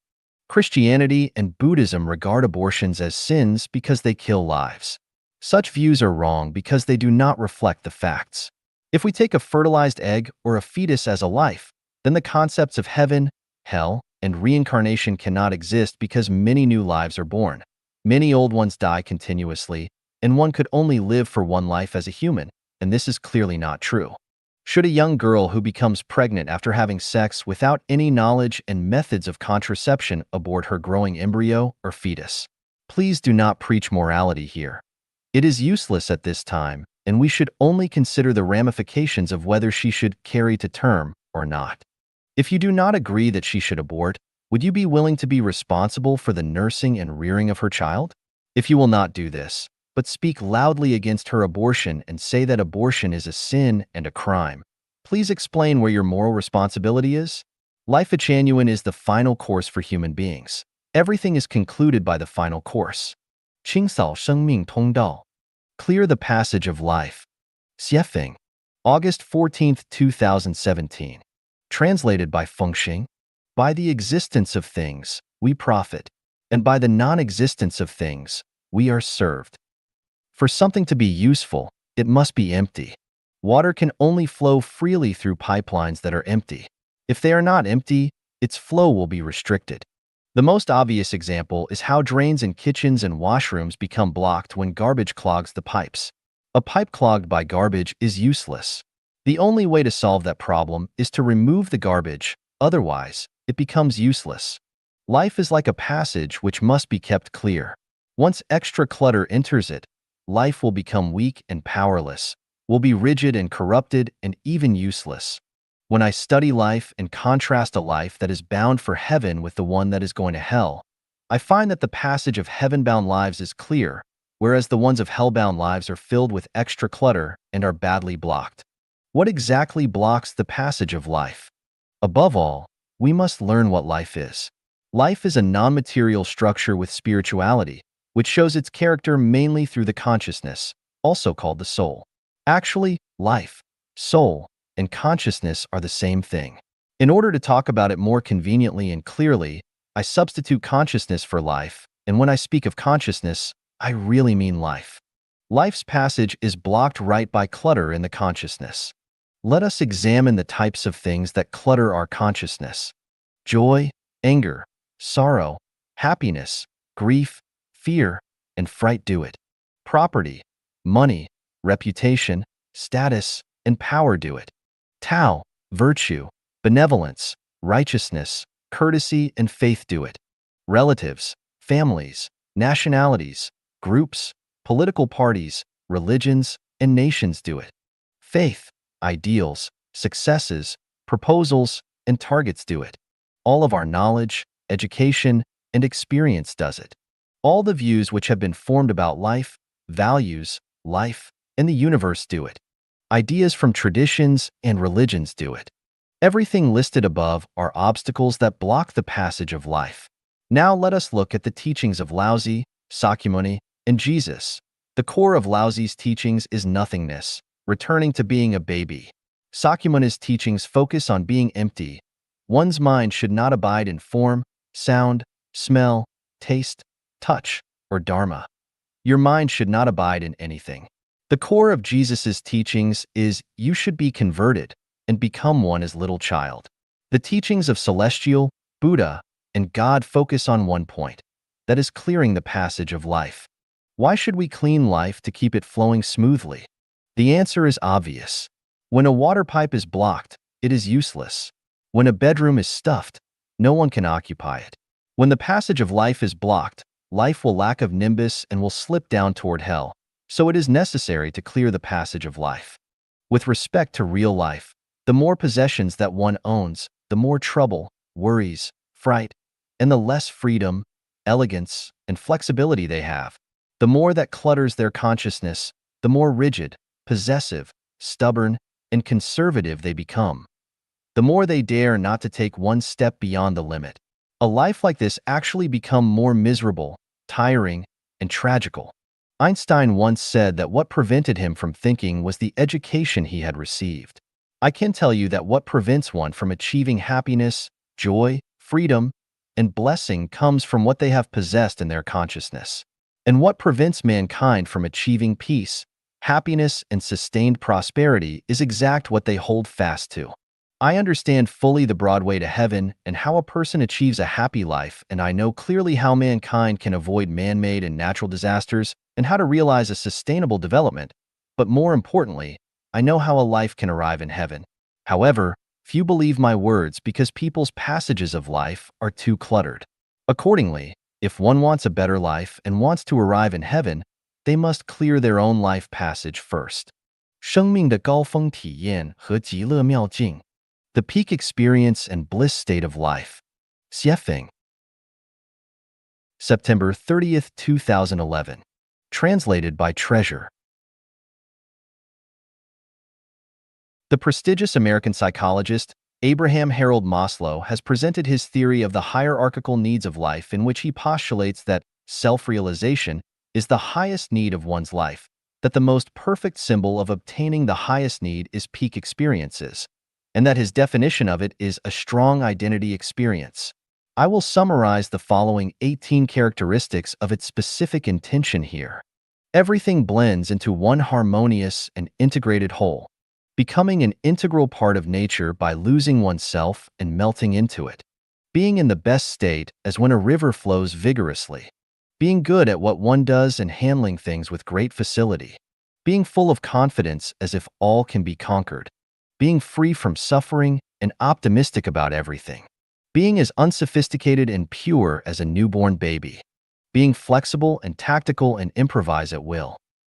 Christianity and Buddhism regard abortions as sins because they kill lives. Such views are wrong because they do not reflect the facts. If we take a fertilized egg or a fetus as a life, then the concepts of heaven, hell, and reincarnation cannot exist because many new lives are born. Many old ones die continuously, and one could only live for one life as a human, and this is clearly not true. Should a young girl who becomes pregnant after having sex without any knowledge and methods of contraception abort her growing embryo or fetus? Please do not preach morality here. It is useless at this time, and we should only consider the ramifications of whether she should carry to term or not. If you do not agree that she should abort, would you be willing to be responsible for the nursing and rearing of her child? If you will not do this, but speak loudly against her abortion and say that abortion is a sin and a crime, please explain where your moral responsibility is. Life genuine is the final course for human beings. Everything is concluded by the final course. 清扫生命通道. Clear the passage of life. Xiefeng. August 14, 2017. Translated by Fengxing. By the existence of things, we profit, and by the non-existence of things, we are served. For something to be useful, it must be empty. Water can only flow freely through pipelines that are empty. If they are not empty, its flow will be restricted. The most obvious example is how drains in kitchens and washrooms become blocked when garbage clogs the pipes. A pipe clogged by garbage is useless. The only way to solve that problem is to remove the garbage, otherwise, it becomes useless. Life is like a passage which must be kept clear. Once extra clutter enters it, life will become weak and powerless, will be rigid and corrupted and even useless. When I study life and contrast a life that is bound for heaven with the one that is going to hell, I find that the passage of heaven-bound lives is clear, whereas the ones of hell-bound lives are filled with extra clutter and are badly blocked. What exactly blocks the passage of life? Above all, we must learn what life is. Life is a non-material structure with spirituality, which shows its character mainly through the consciousness, also called the soul. Actually, life, soul, and consciousness are the same thing. In order to talk about it more conveniently and clearly, I substitute consciousness for life, and when I speak of consciousness, I really mean life. Life's passage is blocked right by clutter in the consciousness. Let us examine the types of things that clutter our consciousness. Joy, anger, sorrow, happiness, grief, fear, and fright do it. Property, money, reputation, status, and power do it. Tao, virtue, benevolence, righteousness, courtesy, and faith do it. Relatives, families, nationalities, groups, political parties, religions, and nations do it. Faith, ideals, successes, proposals, and targets do it. All of our knowledge, education, and experience does it. All the views which have been formed about life, values, life, and the universe do it. Ideas from traditions and religions do it. Everything listed above are obstacles that block the passage of life. Now let us look at the teachings of Laozi, Sakyamuni, and Jesus. The core of Laozi's teachings is nothingness, returning to being a baby. Sakyamuni's teachings focus on being empty. One's mind should not abide in form, sound, smell, taste, touch, or dharma. Your mind should not abide in anything. The core of Jesus's teachings is you should be converted and become one as little child. The teachings of Celestial, Buddha, and God focus on one point, that is clearing the passage of life. Why should we clean life to keep it flowing smoothly? The answer is obvious. When a water pipe is blocked, it is useless. When a bedroom is stuffed, no one can occupy it. When the passage of life is blocked, life will lack of nimbus and will slip down toward hell. So it is necessary to clear the passage of life. With respect to real life, the more possessions that one owns, the more trouble, worries, fright, and the less freedom, elegance, and flexibility they have. The more that clutters their consciousness, the more rigid, possessive, stubborn, and conservative they become. The more they dare not to take one step beyond the limit. A life like this actually becomes more miserable, tiring, and tragical. Einstein once said that what prevented him from thinking was the education he had received. I can tell you that what prevents one from achieving happiness, joy, freedom, and blessing comes from what they have possessed in their consciousness. And what prevents mankind from achieving peace, happiness, and sustained prosperity is exact what they hold fast to. I understand fully the broad way to heaven and how a person achieves a happy life, and I know clearly how mankind can avoid man-made and natural disasters and how to realize a sustainable development, but more importantly, I know how a life can arrive in heaven. However, few believe my words because people's passages of life are too cluttered. Accordingly, if one wants a better life and wants to arrive in heaven, they must clear their own life passage first. 生命的高峰体验和极乐妙境 The peak experience and bliss state of life. Xiefeng. September 30th, 2011. Translated by Treasure. The prestigious American psychologist Abraham Harold Maslow has presented his theory of the hierarchical needs of life, in which he postulates that self-realization is the highest need of one's life, that the most perfect symbol of obtaining the highest need is peak experiences, and that his definition of it is a strong identity experience. I will summarize the following 18 characteristics of its specific intention here. Everything blends into one harmonious and integrated whole, becoming an integral part of nature by losing oneself and melting into it. Being in the best state as when a river flows vigorously. Being good at what one does and handling things with great facility. Being full of confidence as if all can be conquered. Being free from suffering and optimistic about everything. Being as unsophisticated and pure as a newborn baby. Being flexible and tactical and improvise at will.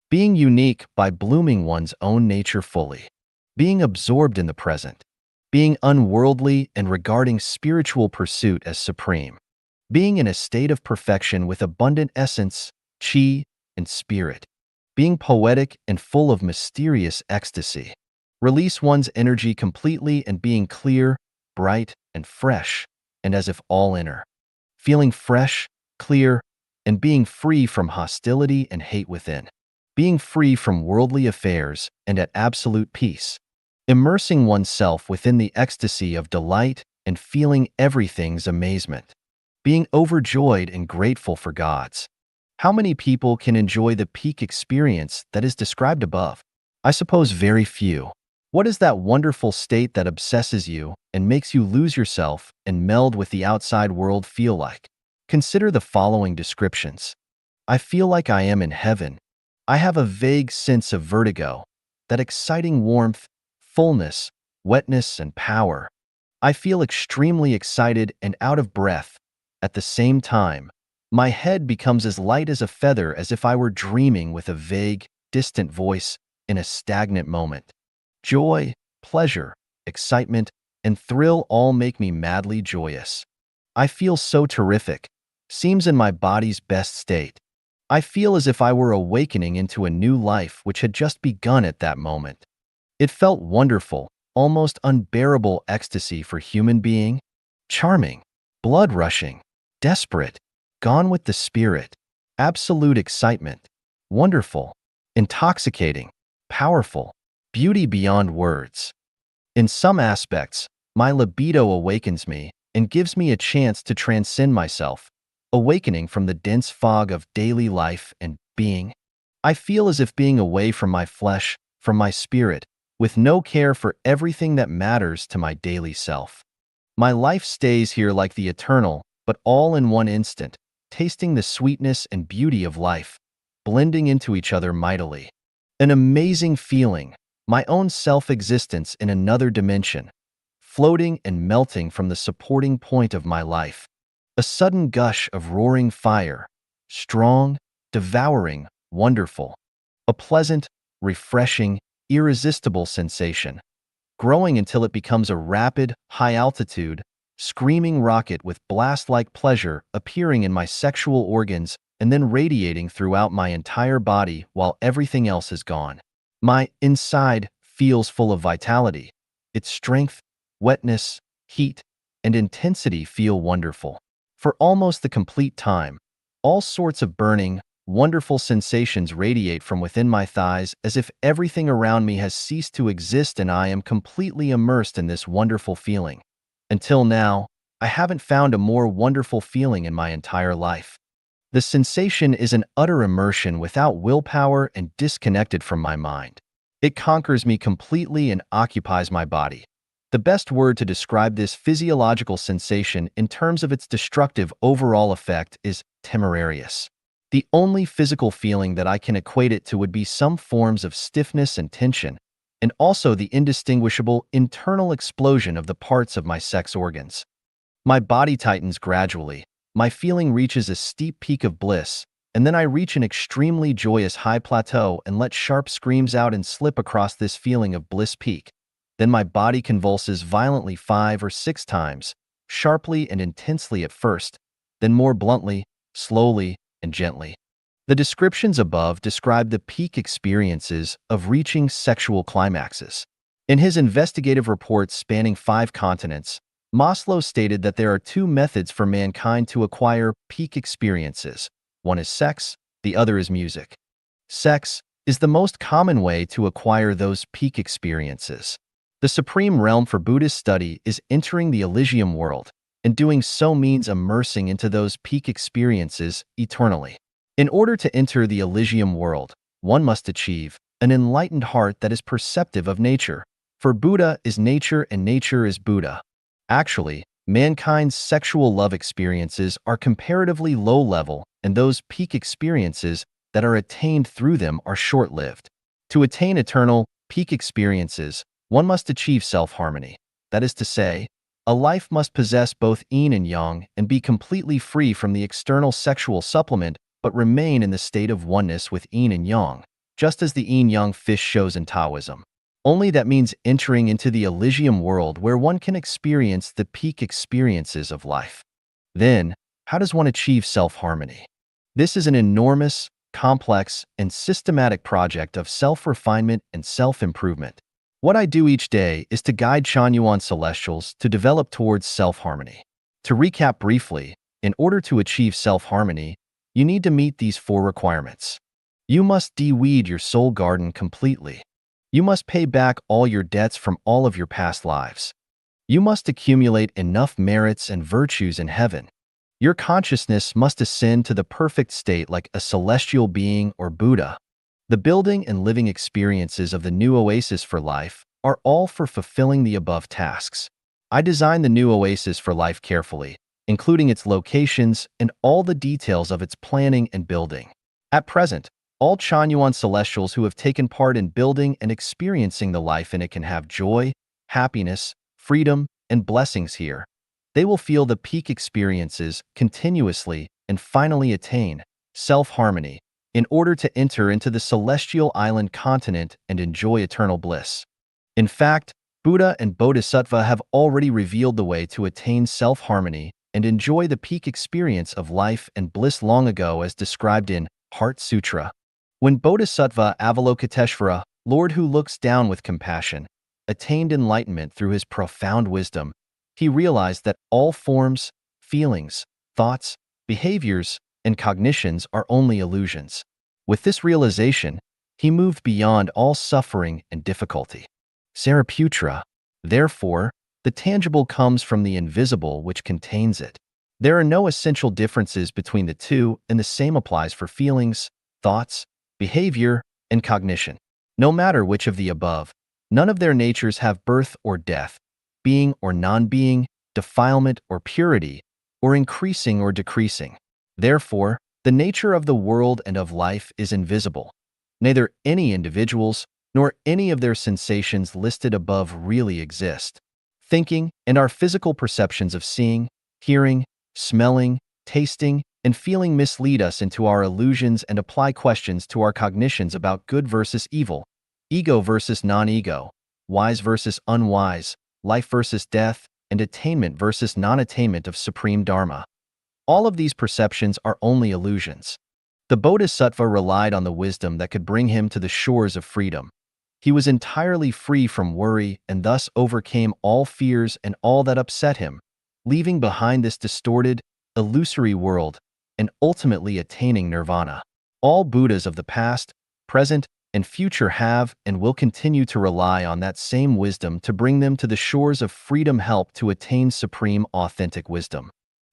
Being unique by blooming one's own nature fully. Being absorbed in the present. Being unworldly and regarding spiritual pursuit as supreme. Being in a state of perfection with abundant essence, chi, and spirit. Being poetic and full of mysterious ecstasy. Release one's energy completely and being clear, bright, and fresh, and as if all inner. Feeling fresh, clear, and being free from hostility and hate within. Being free from worldly affairs and at absolute peace. Immersing oneself within the ecstasy of delight and feeling everything's amazement. Being overjoyed and grateful for God's. How many people can enjoy the peak experience that is described above? I suppose very few. What is that wonderful state that obsesses you and makes you lose yourself and meld with the outside world feel like? Consider the following descriptions. I feel like I am in heaven. I have a vague sense of vertigo, that exciting warmth, fullness, wetness, and power. I feel extremely excited and out of breath. At the same time, my head becomes as light as a feather, as if I were dreaming with a vague, distant voice in a stagnant moment. Joy, pleasure, excitement, and thrill all make me madly joyous. I feel so terrific, seems in my body's best state. I feel as if I were awakening into a new life which had just begun at that moment. It felt wonderful, almost unbearable ecstasy for human being. Charming, blood-rushing, desperate, gone with the spirit, absolute excitement, wonderful, intoxicating, powerful, beauty beyond words. In some aspects, my libido awakens me and gives me a chance to transcend myself, awakening from the dense fog of daily life and being. I feel as if being away from my flesh, from my spirit, with no care for everything that matters to my daily self. My life stays here like the eternal, but all in one instant, tasting the sweetness and beauty of life, blending into each other mightily. An amazing feeling, my own self-existence in another dimension, floating and melting from the supporting point of my life. A sudden gush of roaring fire, strong, devouring, wonderful. A pleasant, refreshing, irresistible sensation, growing until it becomes a rapid, high-altitude, screaming rocket with blast-like pleasure appearing in my sexual organs and then radiating throughout my entire body while everything else is gone. My inside feels full of vitality. Its strength, wetness, heat, and intensity feel wonderful. For almost the complete time, all sorts of burning, wonderful sensations radiate from within my thighs as if everything around me has ceased to exist and I am completely immersed in this wonderful feeling. Until now, I haven't found a more wonderful feeling in my entire life. The sensation is an utter immersion without willpower and disconnected from my mind. It conquers me completely and occupies my body. The best word to describe this physiological sensation in terms of its destructive overall effect is temerarious. The only physical feeling that I can equate it to would be some forms of stiffness and tension, and also the indistinguishable internal explosion of the parts of my sex organs. My body tightens gradually, my feeling reaches a steep peak of bliss, and then I reach an extremely joyous high plateau and let sharp screams out and slip across this feeling of bliss peak. Then my body convulses violently 5 or 6 times, sharply and intensely at first, then more bluntly, slowly, and gently. The descriptions above describe the peak experiences of reaching sexual climaxes. In his investigative report spanning 5 continents, Maslow stated that there are 2 methods for mankind to acquire peak experiences. One is sex, the other is music. Sex is the most common way to acquire those peak experiences. The supreme realm for Buddhist study is entering the Elysium world, and doing so means immersing into those peak experiences eternally. In order to enter the Elysium world, one must achieve an enlightened heart that is perceptive of nature. For Buddha is nature and nature is Buddha. Actually, mankind's sexual love experiences are comparatively low level, and those peak experiences that are attained through them are short-lived. To attain eternal, peak experiences, one must achieve self-harmony. That is to say, a life must possess both yin and yang and be completely free from the external sexual supplement but remain in the state of oneness with yin and yang, just as the yin-yang fish shows in Taoism. Only that means entering into the Elysium world where one can experience the peak experiences of life. Then, how does one achieve self-harmony? This is an enormous, complex, and systematic project of self-refinement and self-improvement. What I do each day is to guide Chanyuan Celestials to develop towards self-harmony. To recap briefly, in order to achieve self-harmony, you need to meet these 4 requirements. You must de-weed your soul garden completely. You must pay back all your debts from all of your past lives. You must accumulate enough merits and virtues in heaven. Your consciousness must ascend to the perfect state like a celestial being or Buddha. The building and living experiences of the new oasis for life are all for fulfilling the above tasks. I designed the new oasis for life carefully, including its locations and all the details of its planning and building. At present, all Chanyuan Celestials who have taken part in building and experiencing the life in it can have joy, happiness, freedom, and blessings here. They will feel the peak experiences continuously and finally attain self-harmony in order to enter into the celestial island continent and enjoy eternal bliss. In fact, Buddha and Bodhisattva have already revealed the way to attain self-harmony and enjoy the peak experience of life and bliss long ago as described in Heart Sutra. When Bodhisattva Avalokiteshvara, Lord who looks down with compassion, attained enlightenment through his profound wisdom, he realized that all forms, feelings, thoughts, behaviors, and cognitions are only illusions. With this realization, he moved beyond all suffering and difficulty. Sariputra, therefore, the tangible comes from the invisible which contains it. There are no essential differences between the two, and the same applies for feelings, thoughts, behavior, and cognition. No matter which of the above, none of their natures have birth or death, being or non-being, defilement or purity, or increasing or decreasing. Therefore, the nature of the world and of life is invisible. Neither any individuals nor any of their sensations listed above really exist. Thinking and our physical perceptions of seeing, hearing, smelling, tasting, and feeling mislead us into our illusions and apply questions to our cognitions about good versus evil, ego versus non-ego, wise versus unwise, life versus death, and attainment versus non-attainment of supreme dharma. All of these perceptions are only illusions. The Bodhisattva relied on the wisdom that could bring him to the shores of freedom. He was entirely free from worry and thus overcame all fears and all that upset him, leaving behind this distorted, illusory world and ultimately attaining nirvana. All Buddhas of the past, present, and future have and will continue to rely on that same wisdom to bring them to the shores of freedom, help to attain supreme authentic wisdom.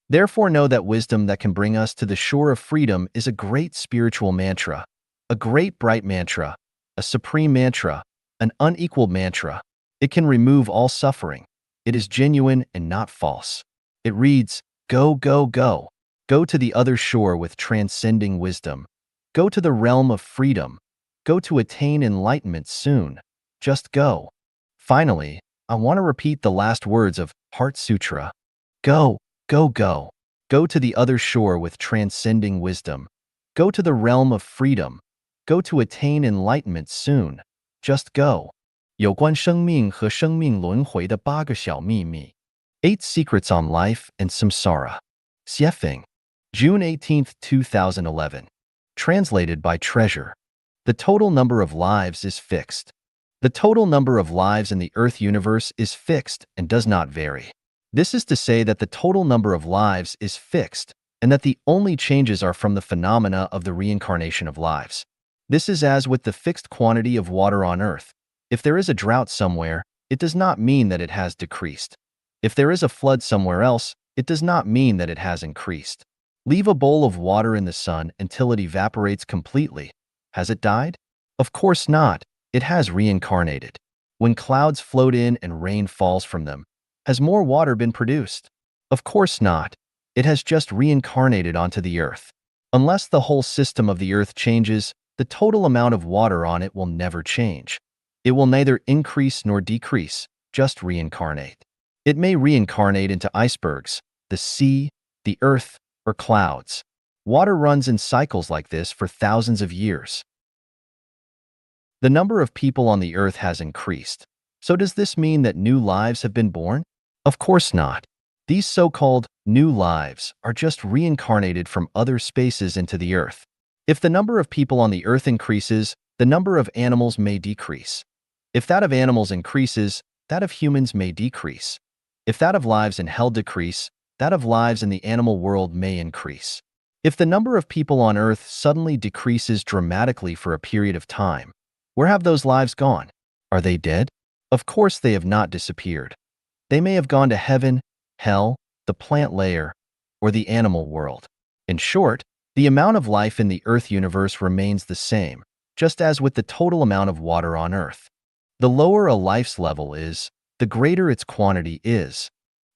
Therefore know that wisdom that can bring us to the shore of freedom is a great spiritual mantra, a great bright mantra, a supreme mantra, an unequaled mantra. It can remove all suffering. It is genuine and not false. It reads, go, go, go. Go to the other shore with transcending wisdom. Go to the realm of freedom. Go to attain enlightenment soon. Just go. Finally, I want to repeat the last words of Heart Sutra. Go, go, go. Go to the other shore with transcending wisdom. Go to the realm of freedom. Go to attain enlightenment soon. Just go. 有关生命和生命轮回的8个小秘密. 8 Secrets on Life and Samsara. Xiefeng. June 18, 2011. Translated by Treasure. The total number of lives is fixed. The total number of lives in the Earth universe is fixed and does not vary. This is to say that the total number of lives is fixed and that the only changes are from the phenomena of the reincarnation of lives. This is as with the fixed quantity of water on Earth. If there is a drought somewhere, it does not mean that it has decreased. If there is a flood somewhere else, it does not mean that it has increased. Leave a bowl of water in the sun until it evaporates completely. Has it died? Of course not. It has reincarnated. When clouds float in and rain falls from them, has more water been produced? Of course not. It has just reincarnated onto the Earth. Unless the whole system of the Earth changes, the total amount of water on it will never change. It will neither increase nor decrease, just reincarnate. It may reincarnate into icebergs, the sea, the earth, or clouds. Water runs in cycles like this for thousands of years. The number of people on the earth has increased. So does this mean that new lives have been born? Of course not. These so-called new lives are just reincarnated from other spaces into the earth. If the number of people on the earth increases, the number of animals may decrease. If that of animals increases, that of humans may decrease. If that of lives in hell decrease, that of lives in the animal world may increase. If the number of people on earth suddenly decreases dramatically for a period of time, where have those lives gone? Are they dead? Of course they have not disappeared. They may have gone to heaven, hell, the plant layer, or the animal world. In short, the amount of life in the Earth universe remains the same, just as with the total amount of water on Earth. The lower a life's level is, the greater its quantity is.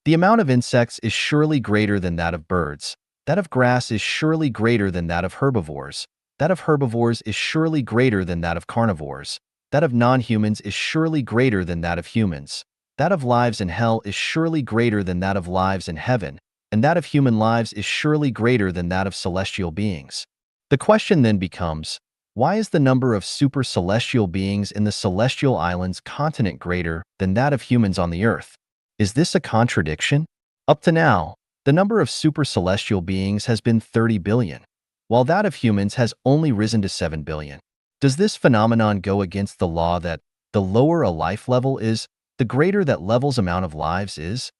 The amount of insects is surely greater than that of birds. That of grass is surely greater than that of herbivores. That of herbivores is surely greater than that of carnivores. That of non-humans is surely greater than that of humans. That of lives in hell is surely greater than that of lives in heaven, and that of human lives is surely greater than that of celestial beings. The question then becomes, why is the number of super-celestial beings in the celestial islands continent greater than that of humans on the earth? Is this a contradiction? Up to now, the number of super-celestial beings has been 30 billion, while that of humans has only risen to 7 billion. Does this phenomenon go against the law that the lower a life level is, the greater that level's amount of lives is?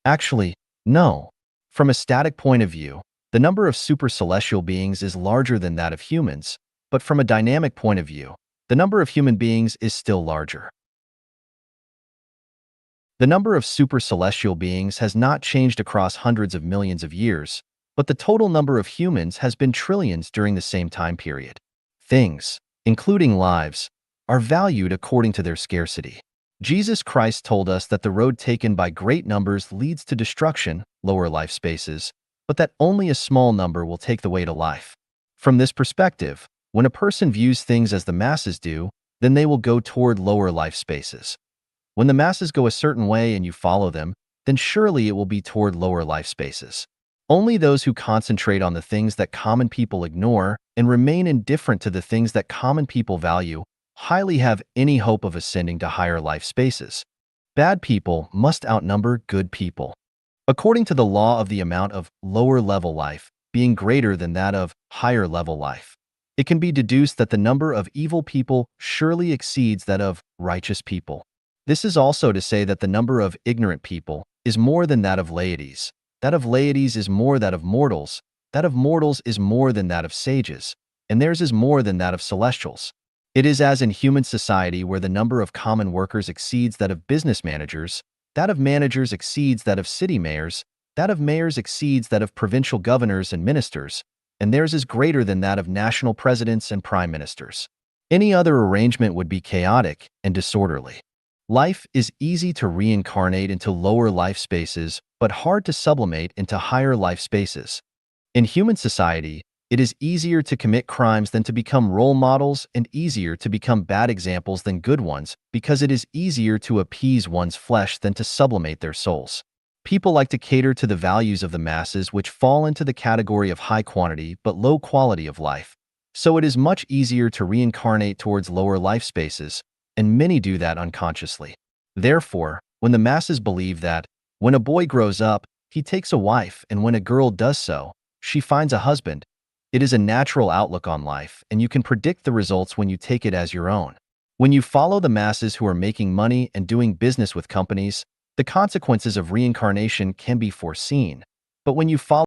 Actually, no. From a static point of view, the number of super-celestial beings is larger than that of humans, but from a dynamic point of view, the number of human beings is still larger. The number of super-celestial beings has not changed across hundreds of millions of years, but the total number of humans has been trillions during the same time period. Things, including lives, are valued according to their scarcity. Jesus Christ told us that the road taken by great numbers leads to destruction, lower life spaces, but that only a small number will take the way to life. From this perspective, when a person views things as the masses do, then they will go toward lower life spaces. When the masses go a certain way and you follow them, then surely it will be toward lower life spaces. Only those who concentrate on the things that common people ignore and remain indifferent to the things that common people value highly have any hope of ascending to higher life spaces. Bad people must outnumber good people. According to the law of the amount of lower-level life being greater than that of higher-level life, it can be deduced that the number of evil people surely exceeds that of righteous people. This is also to say that the number of ignorant people is more than that of laities. That of laities is more that of mortals. That of mortals is more than that of sages. And theirs is more than that of celestials. It is as in human society where the number of common workers exceeds that of business managers, that of managers exceeds that of city mayors, that of mayors exceeds that of provincial governors and ministers, and theirs is greater than that of national presidents and prime ministers. Any other arrangement would be chaotic and disorderly. Life is easy to reincarnate into lower life spaces, but hard to sublimate into higher life spaces. In human society, it is easier to commit crimes than to become role models and easier to become bad examples than good ones because it is easier to appease one's flesh than to sublimate their souls. People like to cater to the values of the masses which fall into the category of high quantity but low quality of life. So it is much easier to reincarnate towards lower life spaces, and many do that unconsciously. Therefore, when the masses believe that when a boy grows up, he takes a wife, and when a girl does so, she finds a husband, it is a natural outlook on life, and you can predict the results when you take it as your own. When you follow the masses who are making money and doing business with companies, the consequences of reincarnation can be foreseen. But when you follow